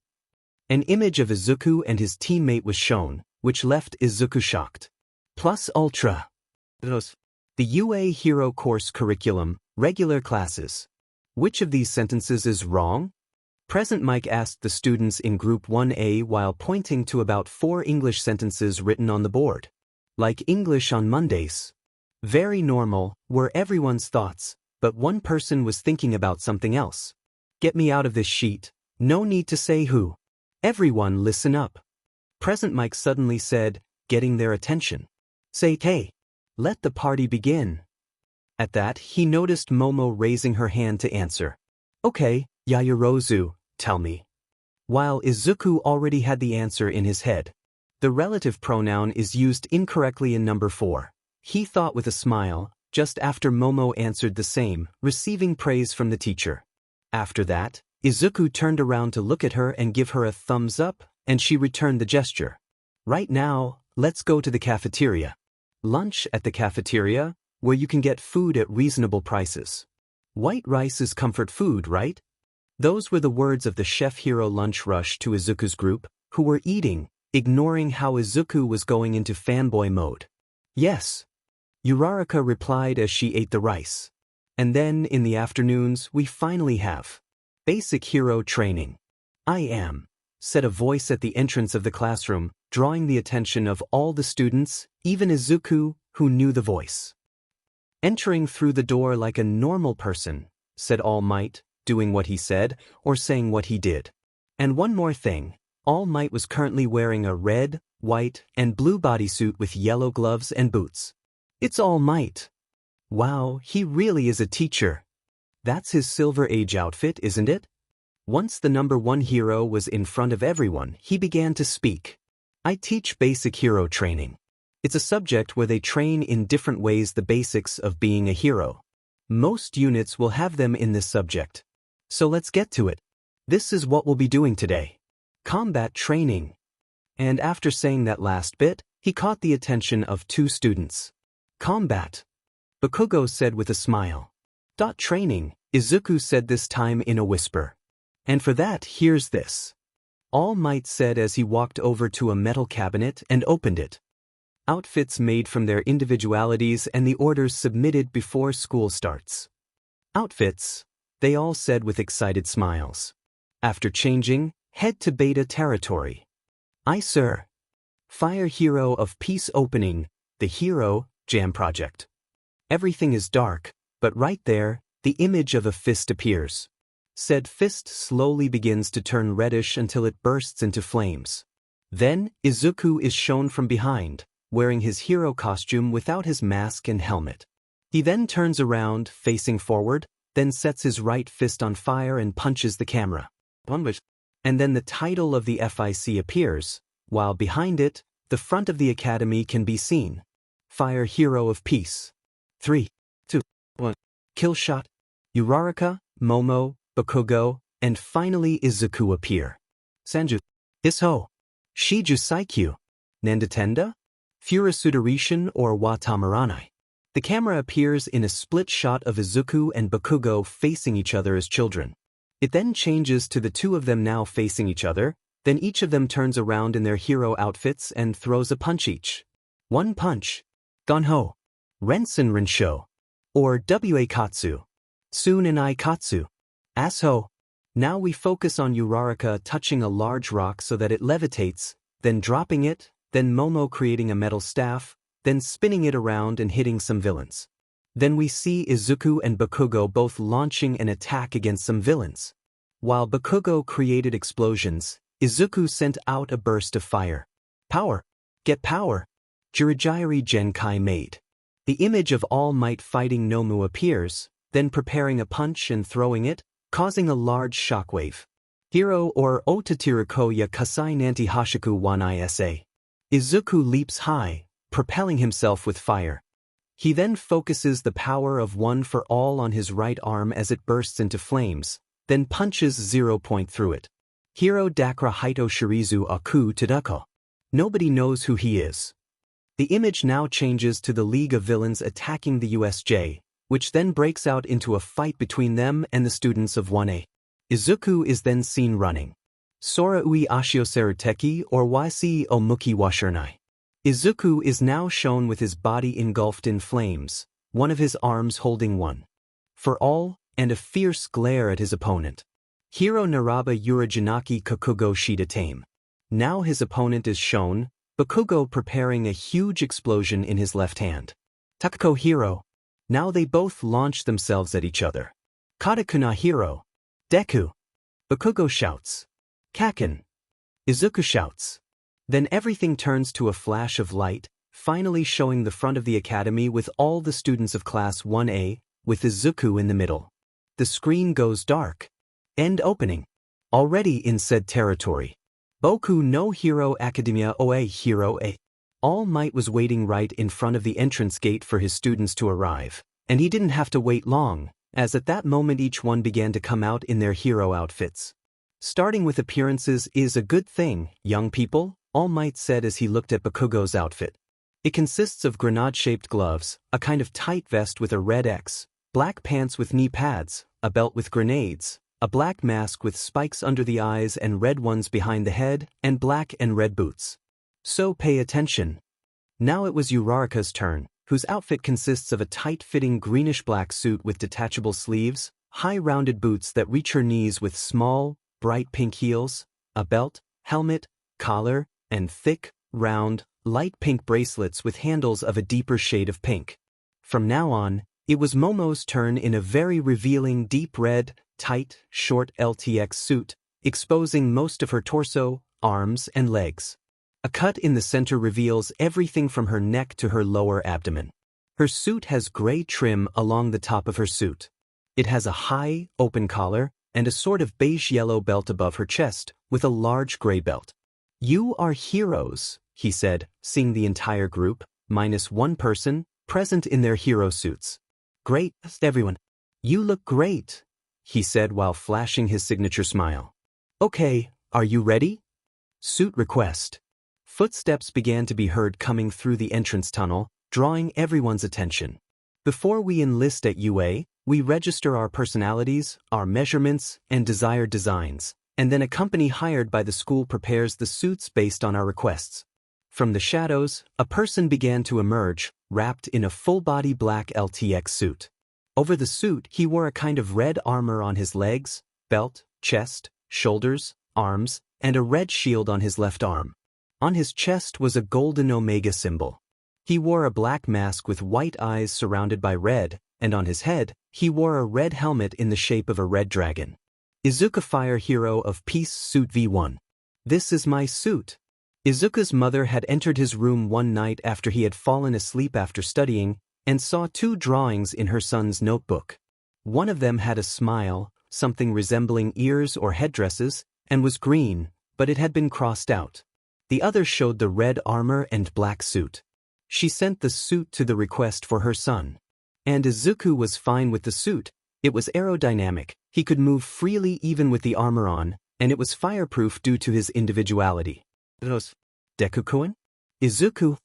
Speaker 1: An image of Izuku and his teammate was shown, which left Izuku shocked. Plus Ultra. The UA Hero Course Curriculum, Regular Classes. Which of these sentences is wrong? Present Mike asked the students in Group 1A while pointing to about 4 English sentences written on the board. Like English on Mondays. Very normal, were everyone's thoughts, but one person was thinking about something else. Get me out of this sheet, no need to say who. Everyone listen up. Present Mike suddenly said, getting their attention. Say hey. Let the party begin. At that, he noticed Momo raising her hand to answer. Okay, Yaoyorozu, tell me. While Izuku already had the answer in his head. The relative pronoun is used incorrectly in number 4. He thought with a smile, just after Momo answered the same, receiving praise from the teacher. After that, Izuku turned around to look at her and give her a thumbs up, and she returned the gesture. Right now, let's go to the cafeteria. Lunch at the cafeteria, where you can get food at reasonable prices. White rice is comfort food, right? Those were the words of the Chef Hero lunch rush to Izuku's group, who were eating, ignoring how Izuku was going into fanboy mode. Yes. Uraraka replied as she ate the rice. And then, in the afternoons, we finally have basic hero training. I am, said a voice at the entrance of the classroom, drawing the attention of all the students, even Izuku, who knew the voice. Entering through the door like a normal person, said All Might, doing what he said, or saying what he did. And one more thing, All Might was currently wearing a red, white, and blue bodysuit with yellow gloves and boots. It's All Might. Wow, he really is a teacher. That's his Silver Age outfit, isn't it? Once the number 1 hero was in front of everyone, he began to speak. I teach basic hero training. It's a subject where they train in different ways the basics of being a hero. Most units will have them in this subject. So let's get to it. This is what we'll be doing today. Combat training. And after saying that last bit, he caught the attention of 2 students. Combat. Bakugo said with a smile. Training, Izuku said this time in a whisper. And for that, here's this. All Might said as he walked over to a metal cabinet and opened it. Outfits made from their individualities and the orders submitted before school starts. Outfits, they all said with excited smiles. After changing, head to beta territory. Aye, sir. Fire Hero of Peace opening, the Hero Jam Project. Everything is dark, but right there, the image of a fist appears. Said fist slowly begins to turn reddish until it bursts into flames. Then, Izuku is shown from behind, wearing his hero costume without his mask and helmet. He then turns around, facing forward, then sets his right fist on fire and punches the camera. And then the title of the FIC appears, while behind it, the front of the academy can be seen. Fire Hero of Peace. 3, 2, 1. Kill shot. Uraraka, Momo, Bakugo, and finally Izuku appear. Sanju. Isho. Shiju Saikyu. Nandatenda? Furasudarishan or Watamaranai. The camera appears in a split shot of Izuku and Bakugo facing each other as children. It then changes to the 2 of them now facing each other, then each of them turns around in their hero outfits and throws a punch each. 1 punch. Gonho. Rensen Rensho. Or Wa Katsu. Sun and I Katsu. Asho. Now we focus on Uraraka touching a large rock so that it levitates, then dropping it, then Momo creating a metal staff, then spinning it around and hitting some villains. Then we see Izuku and Bakugo both launching an attack against some villains. While Bakugo created explosions, Izuku sent out a burst of fire. Power. Get power. Jiraiya Genkai made. The image of All Might fighting Nomu appears, then preparing a punch and throwing it, causing a large shockwave. Hero or Otatirikoya Kasai Nanti Hashiku Wanai Sa. Izuku leaps high, propelling himself with fire. He then focuses the power of One for All on his right arm as it bursts into flames, then punches 0 point through it. Hero Dakra Hito Shirizu Aku Tadako. Nobody knows who he is. The image now changes to the League of Villains attacking the USJ, which then breaks out into a fight between them and the students of 1A. Izuku is then seen running. Sora ui ashioseruteki or wasi o muki washernai. Izuku is now shown with his body engulfed in flames, one of his arms holding one for all, and a fierce glare at his opponent. Hiro Naraba Urajinaki Kakugo Shida Tame. Now his opponent is shown, Bakugo preparing a huge explosion in his left hand. Takuko hero. Now they both launch themselves at each other. Katakuna hero. Deku. Bakugo shouts. Kaken. Izuku shouts. Then everything turns to a flash of light, finally showing the front of the academy with all the students of Class 1A, with Izuku in the middle. The screen goes dark. End opening. Already in said territory. Boku no Hero Academia Oe Hero A. All Might was waiting right in front of the entrance gate for his students to arrive, and he didn't have to wait long, as at that moment each one began to come out in their hero outfits. Starting with appearances is a good thing, young people, All Might said as he looked at Bakugo's outfit. It consists of grenade-shaped gloves, a kind of tight vest with a red X, black pants with knee pads, a belt with grenades, a black mask with spikes under the eyes and red ones behind the head, and black and red boots. So pay attention. Now it was Uraraka's turn, whose outfit consists of a tight-fitting greenish-black suit with detachable sleeves, high rounded boots that reach her knees with small, bright pink heels, a belt, helmet, collar, and thick, round, light pink bracelets with handles of a deeper shade of pink. From now on, it was Momo's turn in a very revealing deep red, tight, short LTX suit, exposing most of her torso, arms, and legs. A cut in the center reveals everything from her neck to her lower abdomen. Her suit has gray trim along the top of her suit. It has a high, open collar, and a sort of beige-yellow belt above her chest, with a large gray belt. "You are heroes," he said, seeing the entire group, minus one person, present in their hero suits. "Great, everyone. You look great," he said while flashing his signature smile. "Okay, are you ready?" Suit request. Footsteps began to be heard coming through the entrance tunnel, drawing everyone's attention. Before we enlist at UA, we register our personalities, our measurements, and desired designs, and then a company hired by the school prepares the suits based on our requests. From the shadows, a person began to emerge, wrapped in a full-body black LTX suit. Over the suit, he wore a kind of red armor on his legs, belt, chest, shoulders, arms, and a red shield on his left arm. On his chest was a golden omega symbol. He wore a black mask with white eyes surrounded by red, and on his head, he wore a red helmet in the shape of a red dragon. Izuku Fire Hero of Peace Suit V1. "This is my suit." Izuku's mother had entered his room one night after he had fallen asleep after studying, and saw two drawings in her son's notebook. One of them had a smile, something resembling ears or headdresses, and was green, but it had been crossed out. The other showed the red armor and black suit. She sent the suit to the request for her son. And Izuku was fine with the suit. It was aerodynamic, he could move freely even with the armor on, and it was fireproof due to his individuality. Deku-kun? Izuku?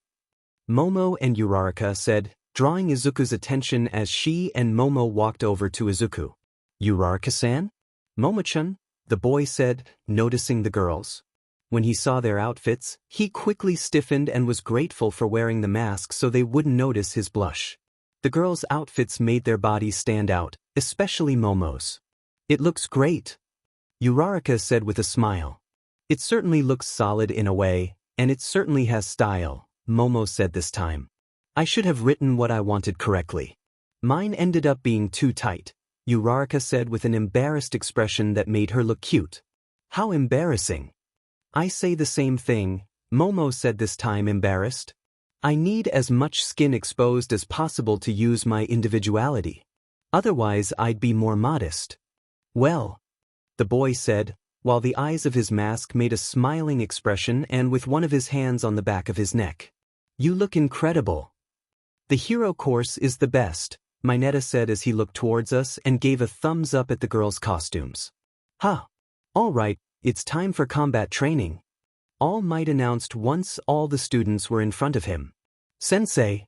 Speaker 1: Momo and Uraraka said, drawing Izuku's attention as she and Momo walked over to Izuku. "Uraraka-san? Momo-chan?" the boy said, noticing the girls. When he saw their outfits, he quickly stiffened and was grateful for wearing the mask so they wouldn't notice his blush. The girls' outfits made their bodies stand out, especially Momo's. "It looks great," Uraraka said with a smile. "It certainly looks solid in a way, and it certainly has style," Momo said this time. "I should have written what I wanted correctly. Mine ended up being too tight," Uraraka said with an embarrassed expression that made her look cute. "How embarrassing." "I say the same thing," Momo said this time embarrassed. "I need as much skin exposed as possible to use my individuality. Otherwise I'd be more modest." "Well," the boy said, while the eyes of his mask made a smiling expression and with one of his hands on the back of his neck. "You look incredible." "The hero course is the best," Mineta said as he looked towards us and gave a thumbs up at the girls' costumes. "Huh. All right, it's time for combat training," All Might announced once all the students were in front of him. "Sensei."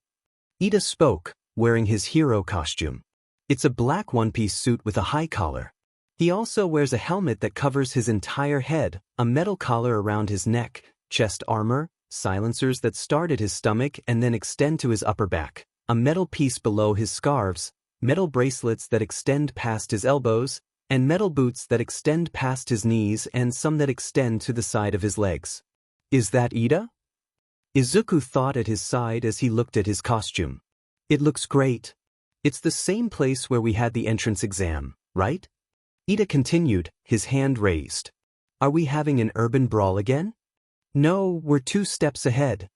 Speaker 1: Ida spoke, wearing his hero costume. It's a black one-piece suit with a high collar. He also wears a helmet that covers his entire head, a metal collar around his neck, chest armor, silencers that start at his stomach and then extend to his upper back, a metal piece below his scarves, metal bracelets that extend past his elbows, and metal boots that extend past his knees and some that extend to the side of his legs. "Is that Ida?" Izuku thought at his side as he looked at his costume. It looks great. It's the same place where we had the entrance exam, right? Ida continued, his hand raised. Are we having an urban brawl again? No, we're 2 steps ahead.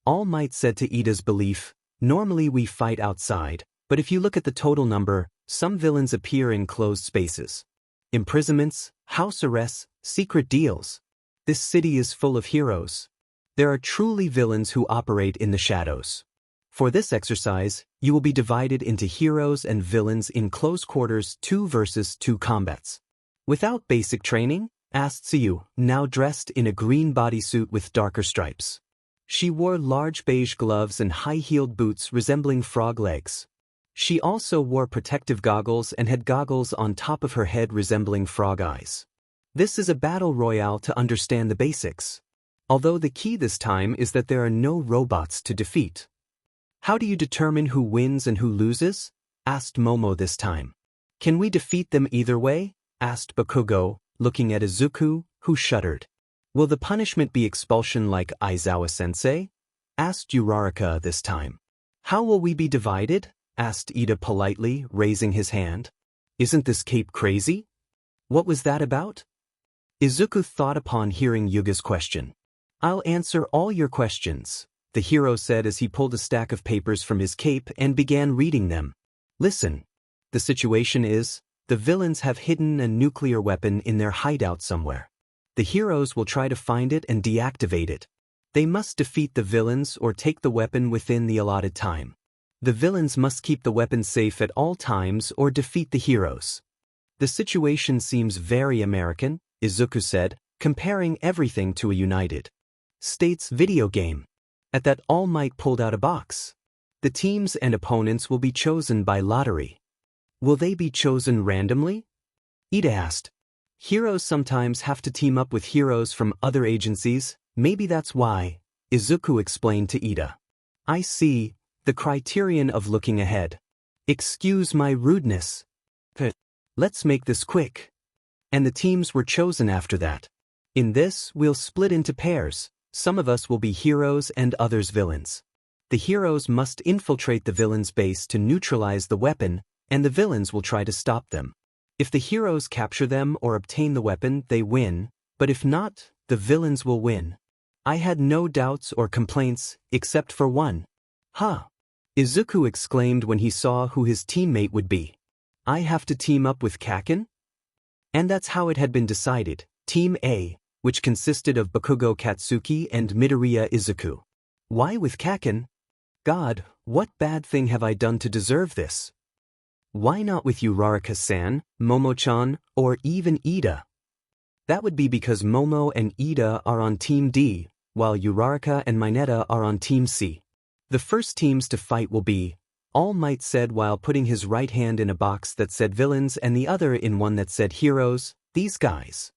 Speaker 1: All Might said to Ida's belief, normally we fight outside, but if you look at the total number, some villains appear in closed spaces. Imprisonments, house arrests, secret deals. This city is full of heroes. There are truly villains who operate in the shadows. For this exercise, you will be divided into heroes and villains in close quarters 2 versus 2 combats. Without basic training? Asked Tsuyu, now dressed in a green bodysuit with darker stripes. She wore large beige gloves and high-heeled boots resembling frog legs. She also wore protective goggles and had goggles on top of her head resembling frog eyes. This is a battle royale to understand the basics. Although the key this time is that there are no robots to defeat. How do you determine who wins and who loses? Asked Momo this time. Can we defeat them either way? Asked Bakugo, looking at Izuku, who shuddered. Will the punishment be expulsion like Aizawa-sensei? Asked Uraraka this time. How will we be divided? Asked Ida politely, raising his hand. Isn't this cape crazy? What was that about? Izuku thought upon hearing Yuga's question. I'll answer all your questions, the hero said as he pulled a stack of papers from his cape and began reading them. Listen. The situation is, the villains have hidden a nuclear weapon in their hideout somewhere. The heroes will try to find it and deactivate it. They must defeat the villains or take the weapon within the allotted time. The villains must keep the weapon safe at all times or defeat the heroes. The situation seems very American, Izuku said, comparing everything to a United States video game. At that, All Might pulled out a box. The teams and opponents will be chosen by lottery. Will they be chosen randomly? Ida asked. Heroes sometimes have to team up with heroes from other agencies, maybe that's why, Izuku explained to Ida. I see, the criterion of looking ahead. Excuse my rudeness. Let's make this quick. And the teams were chosen after that. In this, we'll split into pairs. Some of us will be heroes and others villains. The heroes must infiltrate the villains' base to neutralize the weapon, and the villains will try to stop them. If the heroes capture them or obtain the weapon, they win, but if not, the villains will win. I had no doubts or complaints, except for one. Huh! Izuku exclaimed when he saw who his teammate would be. I have to team up with Kaken? And that's how it had been decided. Team A, which consisted of Bakugo Katsuki and Midoriya Izuku. Why with Kaken? God, what bad thing have I done to deserve this? Why not with Uraraka-san, Momo-chan, or even Ida? That would be because Momo and Ida are on Team D, while Uraraka and Mineta are on Team C. The first teams to fight will be, All Might said while putting his right hand in a box that said villains and the other in one that said heroes, these guys.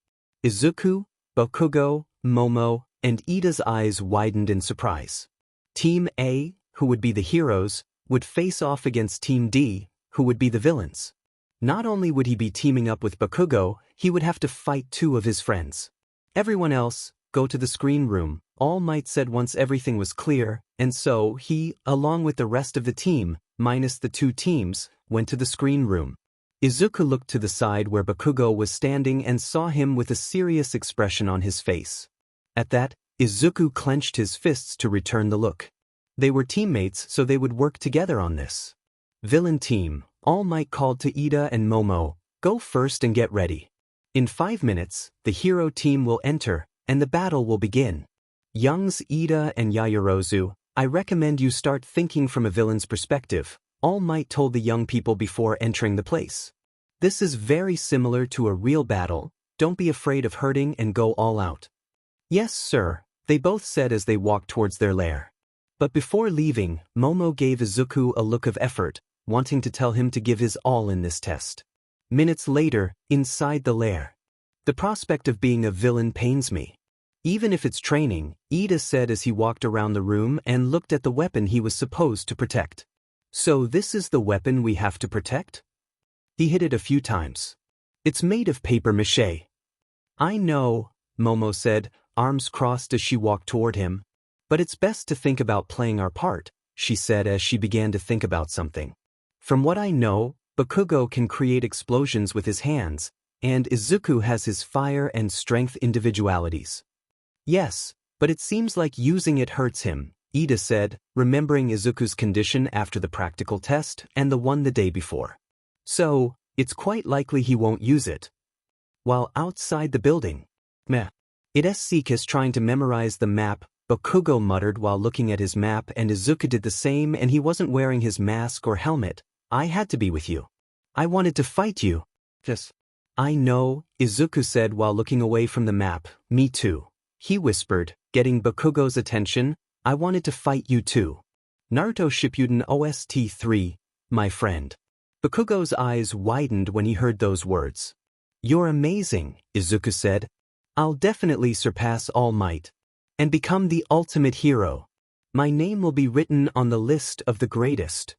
Speaker 1: Izuku, Bakugo, Momo, and Ida's eyes widened in surprise. Team A, who would be the heroes, would face off against Team D, who would be the villains. Not only would he be teaming up with Bakugo, he would have to fight 2 of his friends. Everyone else, go to the screen room, All Might said once everything was clear, and so he, along with the rest of the team, minus the 2 teams, went to the screen room. Izuku looked to the side where Bakugo was standing and saw him with a serious expression on his face. At that, Izuku clenched his fists to return the look. They were teammates, so they would work together on this. Villain team, All Might called to Ida and Momo, go first and get ready. In 5 minutes, the hero team will enter, and the battle will begin. Youngs Ida and Yaoyorozu, I recommend you start thinking from a villain's perspective, All Might told the young people before entering the place. This is very similar to a real battle, don't be afraid of hurting and go all out. Yes, sir, they both said as they walked towards their lair. But before leaving, Momo gave Izuku a look of effort, wanting to tell him to give his all in this test. Minutes later, inside the lair. The prospect of being a villain pains me. Even if it's training, Ida said as he walked around the room and looked at the weapon he was supposed to protect. So this is the weapon we have to protect? He hit it a few times. It's made of paper mache. I know, Momo said, arms crossed as she walked toward him. But it's best to think about playing our part, she said as she began to think about something. From what I know, Bakugo can create explosions with his hands, and Izuku has his fire and strength individualities. Yes, but it seems like using it hurts him, Ida said, remembering Izuku's condition after the practical test and the one the day before. So, it's quite likely he won't use it. While outside the building, It's Seekus trying to memorize the map, Bakugo muttered while looking at his map, and Izuku did the same, and he wasn't wearing his mask or helmet. I had to be with you. I wanted to fight you.
Speaker 2: Yes.
Speaker 1: I know, Izuku said while looking away from the map. Me too. He whispered, getting Bakugo's attention. I wanted to fight you too. Naruto Shippuden OST 3, my friend. Bakugo's eyes widened when he heard those words. You're amazing, Izuku said. I'll definitely surpass All Might and become the ultimate hero. My name will be written on the list of the greatest.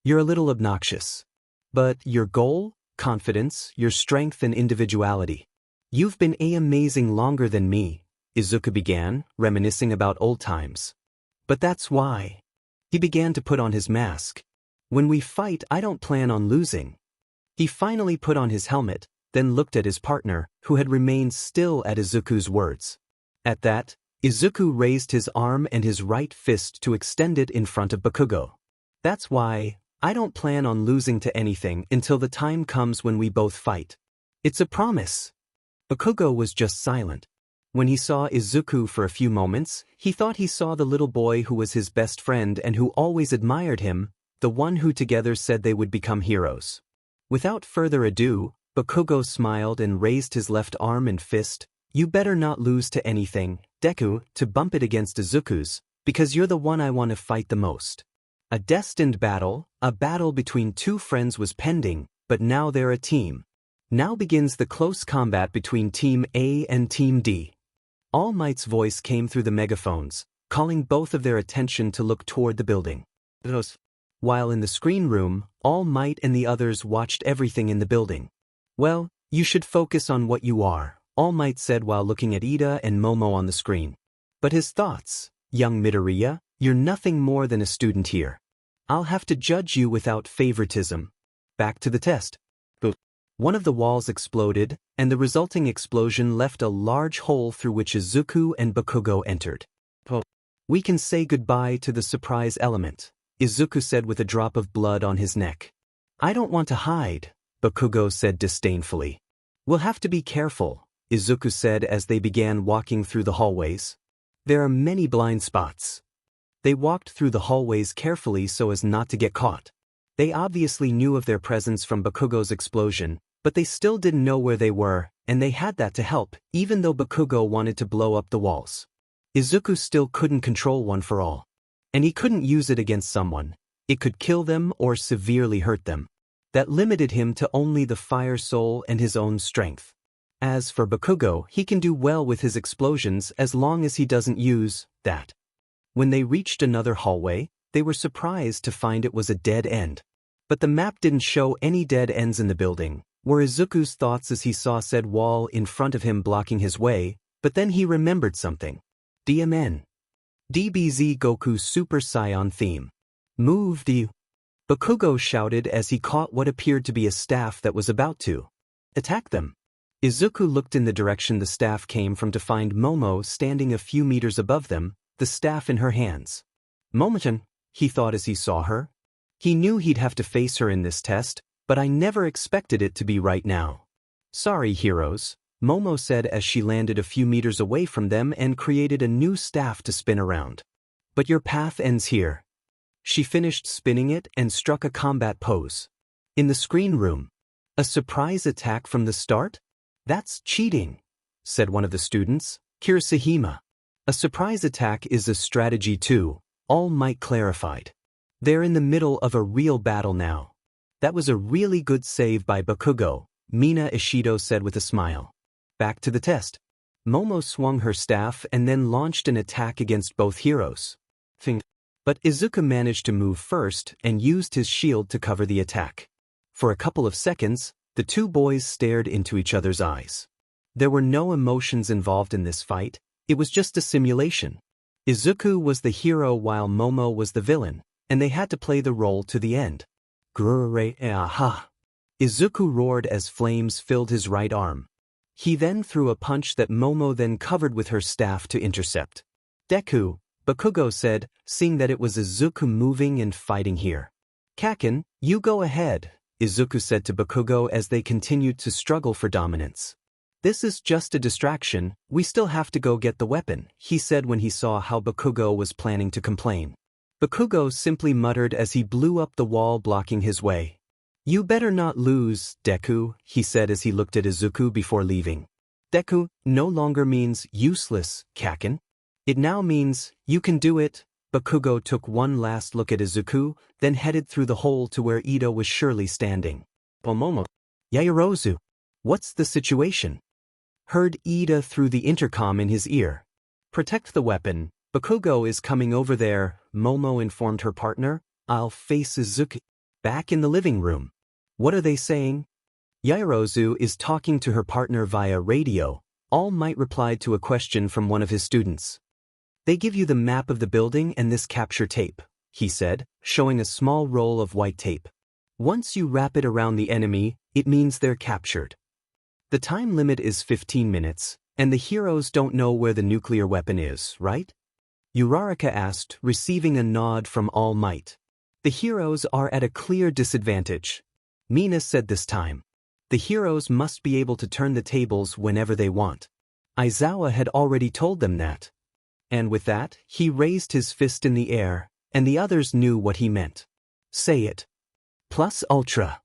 Speaker 1: You're a little obnoxious. But your goal, confidence, your strength and individuality. You've been amazing longer than me, Izuku began, reminiscing about old times. But that's why. He began to put on his mask. When we fight, I don't plan on losing. He finally put on his helmet, then looked at his partner, who had remained still at Izuku's words. At that, Izuku raised his arm and his right fist to extend it in front of Bakugo. That's why, I don't plan on losing to anything until the time comes when we both fight. It's a promise. Bakugo was just silent. When he saw Izuku for a few moments, he thought he saw the little boy who was his best friend and who always admired him, the one who together said they would become heroes. Without further ado, Bakugo smiled and raised his left arm and fist. You better not lose to anything, Deku, to bump it against Izuku's, because you're the one I want to fight the most. A destined battle, a battle between two friends was pending, but now they're a team. Now begins the close combat between Team A and Team D. All Might's voice came through the megaphones, calling both of their attention to look toward the building. While in the screen room, All Might and the others watched everything in the building. Well, you should focus on what you are, All Might said while looking at Ida and Momo on the screen. But his thoughts, young Midoriya, you're nothing more than a student here. I'll have to judge you without favoritism. Back to the test. One of the walls exploded, and the resulting explosion left a large hole through which Izuku and Bakugo entered. We can say goodbye to the surprise element, Izuku said with a drop of blood on his neck. I don't want to hide, Bakugo said disdainfully. We'll have to be careful, Izuku said as they began walking through the hallways. There are many blind spots. They walked through the hallways carefully so as not to get caught. They obviously knew of their presence from Bakugo's explosion, but they still didn't know where they were, and they had that to help, even though Bakugo wanted to blow up the walls. Izuku still couldn't control One for All. And he couldn't use it against someone. It could kill them or severely hurt them. That limited him to only the Fire Soul and his own strength. As for Bakugo, he can do well with his explosions as long as he doesn't use that. When they reached another hallway, they were surprised to find it was a dead end. But the map didn't show any dead ends in the building, were Izuku's thoughts as he saw said wall in front of him blocking his way, but then he remembered something. DMN. DBZ Goku Super Saiyan theme. Move D. Bakugo shouted as he caught what appeared to be a staff that was about to attack them. Izuku looked in the direction the staff came from to find Momo standing a few meters above them, the staff in her hands. Momo-chan, he thought as he saw her. He knew he'd have to face her in this test, but I never expected it to be right now. Sorry, heroes, Momo said as she landed a few meters away from them and created a new staff to spin around. But your path ends here. She finished spinning it and struck a combat pose. In the screen room. A surprise attack from the start? That's cheating, said one of the students, Kirasahima. A surprise attack is a strategy too, All Might clarified. They're in the middle of a real battle now. That was a really good save by Bakugo, Mina Ishido said with a smile. Back to the test. Momo swung her staff and then launched an attack against both heroes. But Izuku managed to move first and used his shield to cover the attack. For a couple of seconds, the two boys stared into each other's eyes. There were no emotions involved in this fight, it was just a simulation. Izuku was the hero while Momo was the villain, and they had to play the role to the end. Grurre aha! Izuku roared as flames filled his right arm. He then threw a punch that Momo then covered with her staff to intercept. Deku, Bakugo said, seeing that it was Izuku moving and fighting here. Kaken, you go ahead, Izuku said to Bakugo as they continued to struggle for dominance. This is just a distraction, we still have to go get the weapon, he said when he saw how Bakugo was planning to complain. Bakugo simply muttered as he blew up the wall blocking his way. You better not lose, Deku, he said as he looked at Izuku before leaving. Deku no longer means useless, Kaken. It now means, you can do it. Bakugo took one last look at Izuku, then headed through the hole to where Ida was surely standing. Momo. Yaoyorozu. What's the situation? Heard Ida through the intercom in his ear. Protect the weapon, Bakugo is coming over there, Momo informed her partner. I'll face Izuku. Back in the living room. What are they saying? Yaoyorozu is talking to her partner via radio. All Might replied to a question from one of his students. They give you the map of the building and this capture tape, he said, showing a small roll of white tape. Once you wrap it around the enemy, it means they're captured. The time limit is 15 minutes, and the heroes don't know where the nuclear weapon is, right? Uraraka asked, receiving a nod from All Might. The heroes are at a clear disadvantage. Mina said this time. The heroes must be able to turn the tables whenever they want. Aizawa had already told them that. And with that, he raised his fist in the air, and the others knew what he meant. Say it. Plus ultra.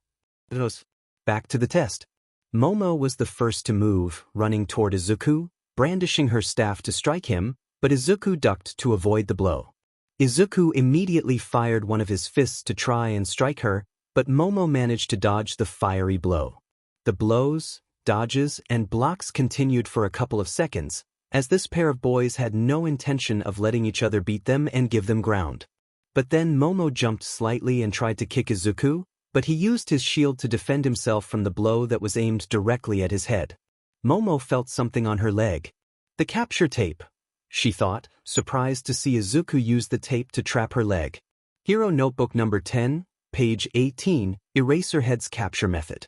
Speaker 1: Back to the test. Momo was the first to move, running toward Izuku, brandishing her staff to strike him, but Izuku ducked to avoid the blow. Izuku immediately fired one of his fists to try and strike her, but Momo managed to dodge the fiery blow. The blows, dodges, and blocks continued for a couple of seconds, as this pair of boys had no intention of letting each other beat them and give them ground. But then Momo jumped slightly and tried to kick Izuku, but he used his shield to defend himself from the blow that was aimed directly at his head. Momo felt something on her leg. The capture tape, she thought, surprised to see Izuku use the tape to trap her leg. Hero Notebook number 10, page 18, Eraserhead's capture method.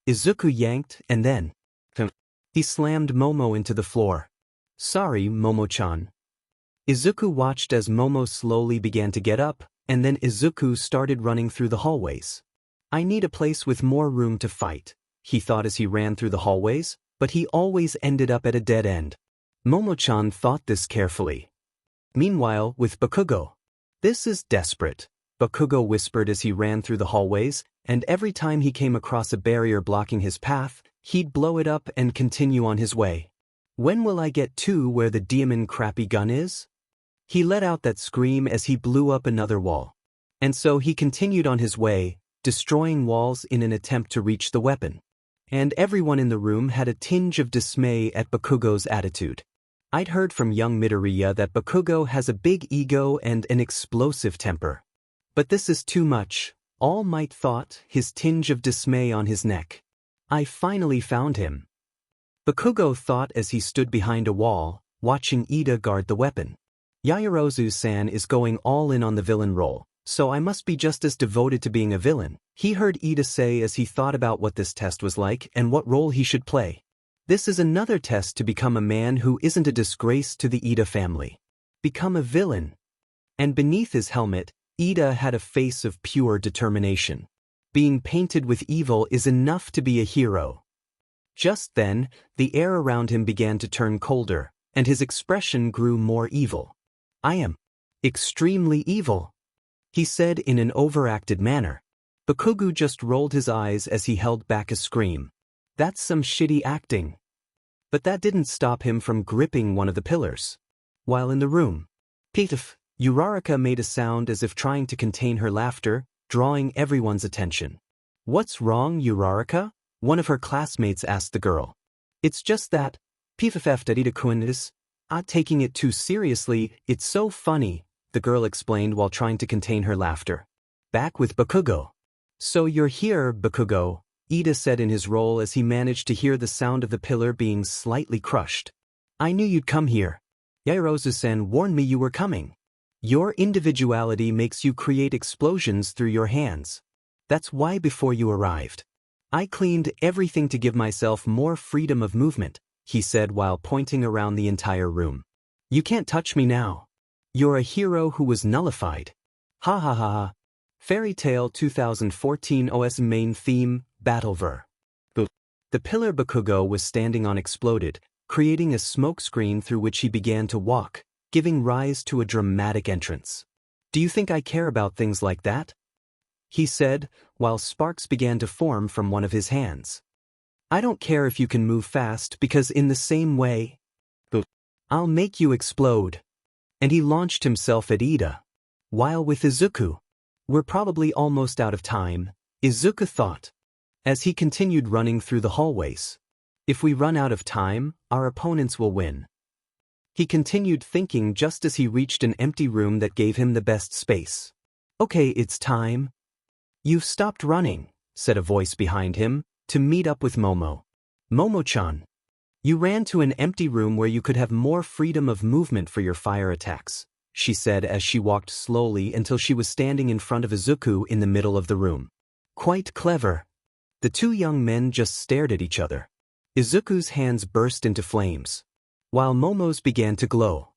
Speaker 1: Izuku yanked and then he slammed Momo into the floor. Sorry, Momo-chan. Izuku watched as Momo slowly began to get up, and then Izuku started running through the hallways. I need a place with more room to fight, he thought as he ran through the hallways, but he always ended up at a dead end. Momo-chan thought this carefully. Meanwhile, with Bakugo. This is desperate, Bakugo whispered as he ran through the hallways, and every time he came across a barrier blocking his path, he'd blow it up and continue on his way. When will I get to where the demon crappy gun is? He let out that scream as he blew up another wall. And so he continued on his way, destroying walls in an attempt to reach the weapon. And everyone in the room had a tinge of dismay at Bakugo's attitude. I'd heard from young Midoriya that Bakugo has a big ego and an explosive temper. But this is too much, All Might thought, his tinge of dismay on his neck. I finally found him. Bakugo thought as he stood behind a wall, watching Ida guard the weapon. Yaoyorozu-san is going all in on the villain role, so I must be just as devoted to being a villain, he heard Ida say as he thought about what this test was like and what role he should play. This is another test to become a man who isn't a disgrace to the Ida family. Become a villain. And beneath his helmet, Ida had a face of pure determination. Being painted with evil is enough to be a hero. Just then, the air around him began to turn colder, and his expression grew more evil. I am extremely evil, he said in an overacted manner. Bakugo just rolled his eyes as he held back a scream. That's some shitty acting. But that didn't stop him from gripping one of the pillars. While in the room, Pitif, Uraraka made a sound as if trying to contain her laughter, drawing everyone's attention. What's wrong, Uraraka? One of her classmates asked the girl. It's just that, Pifafafdadida-kun is, taking it too seriously, it's so funny, the girl explained while trying to contain her laughter. Back with Bakugo. So you're here, Bakugo, Ida said in his role as he managed to hear the sound of the pillar being slightly crushed. I knew you'd come here. Yairose-san warned me you were coming. Your individuality makes you create explosions through your hands. That's why before you arrived, I cleaned everything to give myself more freedom of movement, he said while pointing around the entire room. You can't touch me now. You're a hero who was nullified. Ha ha ha ha. Fairy Tail 2014 OS main theme, Battlever. The pillar Bakugo was standing on exploded, creating a smoke screen through which he began to walk, giving rise to a dramatic entrance. Do you think I care about things like that? He said, while sparks began to form from one of his hands. I don't care if you can move fast because in the same way, I'll make you explode. And he launched himself at Ida. While with Izuku, we're probably almost out of time, Izuku thought, as he continued running through the hallways. If we run out of time, our opponents will win. He continued thinking just as he reached an empty room that gave him the best space. Okay, it's time. You've stopped running, said a voice behind him, to meet up with Momo. Momo-chan. You ran to an empty room where you could have more freedom of movement for your fire attacks, she said as she walked slowly until she was standing in front of Izuku in the middle of the room. Quite clever. The two young men just stared at each other. Izuku's hands burst into flames, while Momo's began to glow.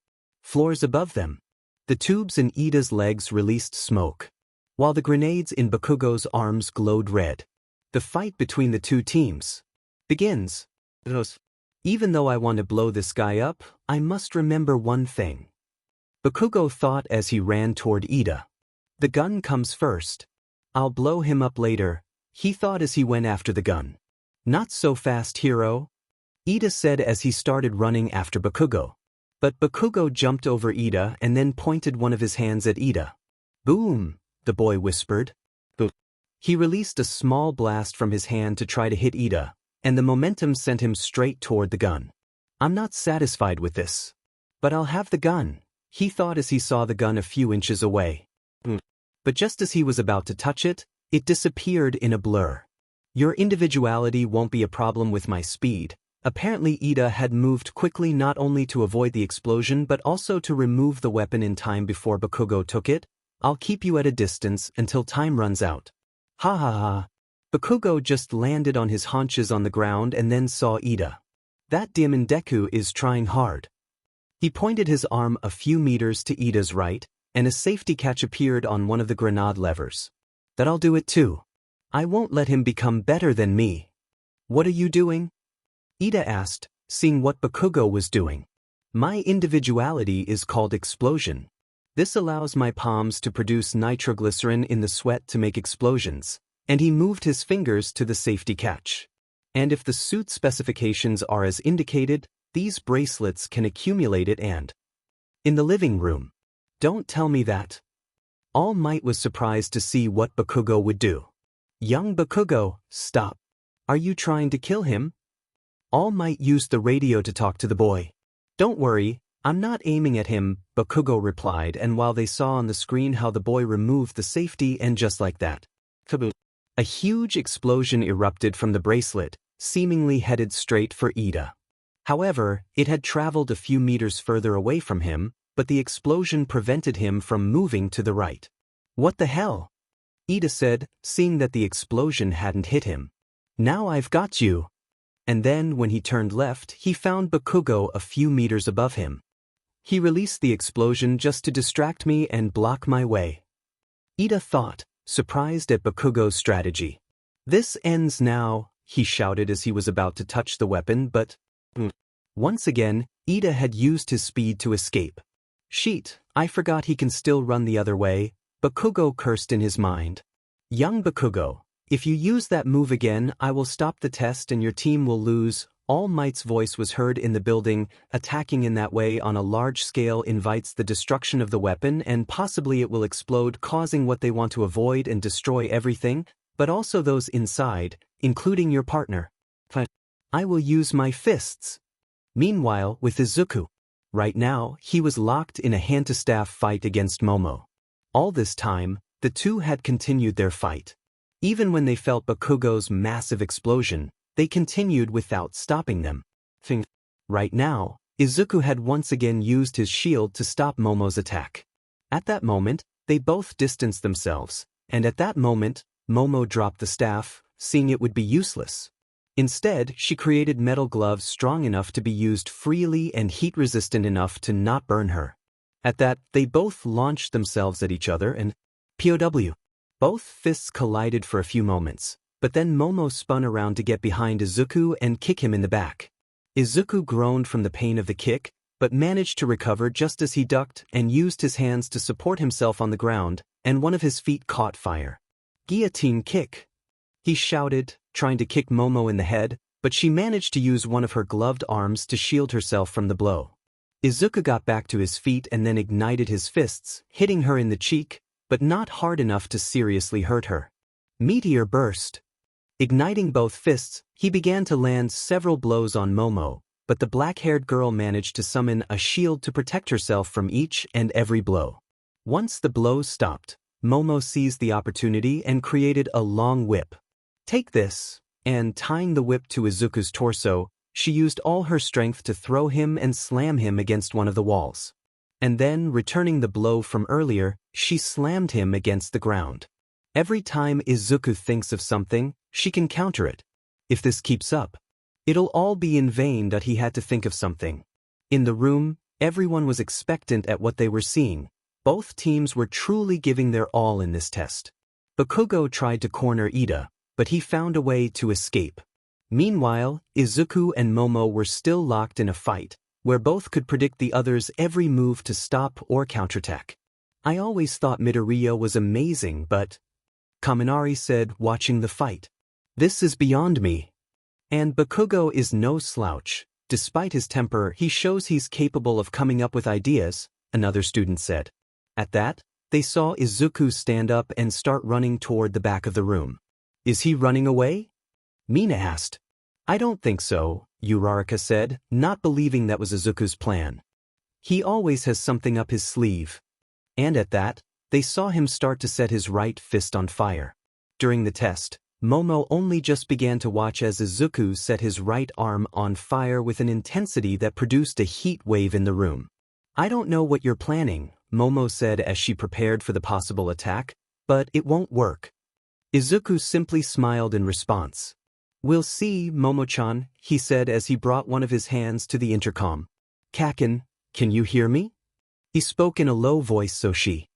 Speaker 1: Floors above them. The tubes in Ida's legs released smoke, while the grenades in Bakugo's arms glowed red. The fight between the two teams begins. Even though I want to blow this guy up, I must remember one thing. Bakugo thought as he ran toward Ida. The gun comes first. I'll blow him up later, he thought as he went after the gun. Not so fast, hero, Ida said as he started running after Bakugo. But Bakugo jumped over Ida and then pointed one of his hands at Ida. Boom, the boy whispered. He released a small blast from his hand to try to hit Ida, and the momentum sent him straight toward the gun. I'm not satisfied with this. But I'll have the gun, he thought as he saw the gun a few inches away. But just as he was about to touch it, it disappeared in a blur. Your individuality won't be a problem with my speed. Apparently Ida had moved quickly not only to avoid the explosion but also to remove the weapon in time before Bakugo took it. I'll keep you at a distance until time runs out. Ha ha ha. Bakugo just landed on his haunches on the ground and then saw Ida. That demon Deku is trying hard. He pointed his arm a few meters to Ida's right, and a safety catch appeared on one of the grenade levers. That I'll do it too. I won't let him become better than me. What are you doing? Ida asked, seeing what Bakugo was doing. My individuality is called explosion. This allows my palms to produce nitroglycerin in the sweat to make explosions, and he moved his fingers to the safety catch. And if the suit specifications are as indicated, these bracelets can accumulate it and... In the living room. Don't tell me that. All Might was surprised to see what Bakugo would do. Young Bakugo, stop. Are you trying to kill him? All Might used the radio to talk to the boy. Don't worry, I'm not aiming at him, Bakugo replied, and while they saw on the screen how the boy removed the safety and just like that, kaboom, a huge explosion erupted from the bracelet, seemingly headed straight for Ida. However, it had traveled a few meters further away from him, but the explosion prevented him from moving to the right. What the hell? Ida said, seeing that the explosion hadn't hit him. Now I've got you. And then when he turned left, he found Bakugo a few meters above him. He released the explosion just to distract me and block my way. Ida thought, surprised at Bakugo's strategy. This ends now, he shouted as he was about to touch the weapon, but... Once again, Ida had used his speed to escape. Sheet, I forgot he can still run the other way, Bakugo cursed in his mind. Young Bakugo, if you use that move again, I will stop the test and your team will lose. All Might's voice was heard in the building. Attacking in that way on a large scale invites the destruction of the weapon and possibly it will explode, causing what they want to avoid and destroy everything, but also those inside, including your partner. But I will use my fists. Meanwhile, with Izuku. Right now, he was locked in a hand-to-staff fight against Momo. All this time, the two had continued their fight. Even when they felt Bakugo's massive explosion, they continued without stopping them. Right now, Izuku had once again used his shield to stop Momo's attack. At that moment, they both distanced themselves, and at that moment, Momo dropped the staff, seeing it would be useless. Instead, she created metal gloves strong enough to be used freely and heat-resistant enough to not burn her. At that, they both launched themselves at each other and POW. Both fists collided for a few moments, but then Momo spun around to get behind Izuku and kick him in the back. Izuku groaned from the pain of the kick, but managed to recover just as he ducked and used his hands to support himself on the ground, and one of his feet caught fire. Guillotine kick! He shouted, trying to kick Momo in the head, but she managed to use one of her gloved arms to shield herself from the blow. Izuku got back to his feet and then ignited his fists, hitting her in the cheek, but not hard enough to seriously hurt her. Meteor burst. Igniting both fists, he began to land several blows on Momo, but the black-haired girl managed to summon a shield to protect herself from each and every blow. Once the blows stopped, Momo seized the opportunity and created a long whip. Take this, and tying the whip to Izuku's torso, she used all her strength to throw him and slam him against one of the walls. And then, returning the blow from earlier, she slammed him against the ground. Every time Izuku thinks of something, she can counter it. If this keeps up, it'll all be in vain that he had to think of something. In the room, everyone was expectant at what they were seeing. Both teams were truly giving their all in this test. Bakugo tried to corner Ida, but he found a way to escape. Meanwhile, Izuku and Momo were still locked in a fight, where both could predict the other's every move to stop or counterattack. I always thought Midoriya was amazing, but Kaminari said, watching the fight. This is beyond me. And Bakugo is no slouch. Despite his temper, he shows he's capable of coming up with ideas, another student said. At that, they saw Izuku stand up and start running toward the back of the room. Is he running away? Mina asked. I don't think so, Uraraka said, not believing that was Izuku's plan. He always has something up his sleeve. And at that, they saw him start to set his right fist on fire. During the test, Momo only just began to watch as Izuku set his right arm on fire with an intensity that produced a heat wave in the room. I don't know what you're planning, Momo said as she prepared for the possible attack, but it won't work. Izuku simply smiled in response. We'll see, Momo-chan, he said as he brought one of his hands to the intercom. Kaken, can you hear me? He spoke in a low voice so she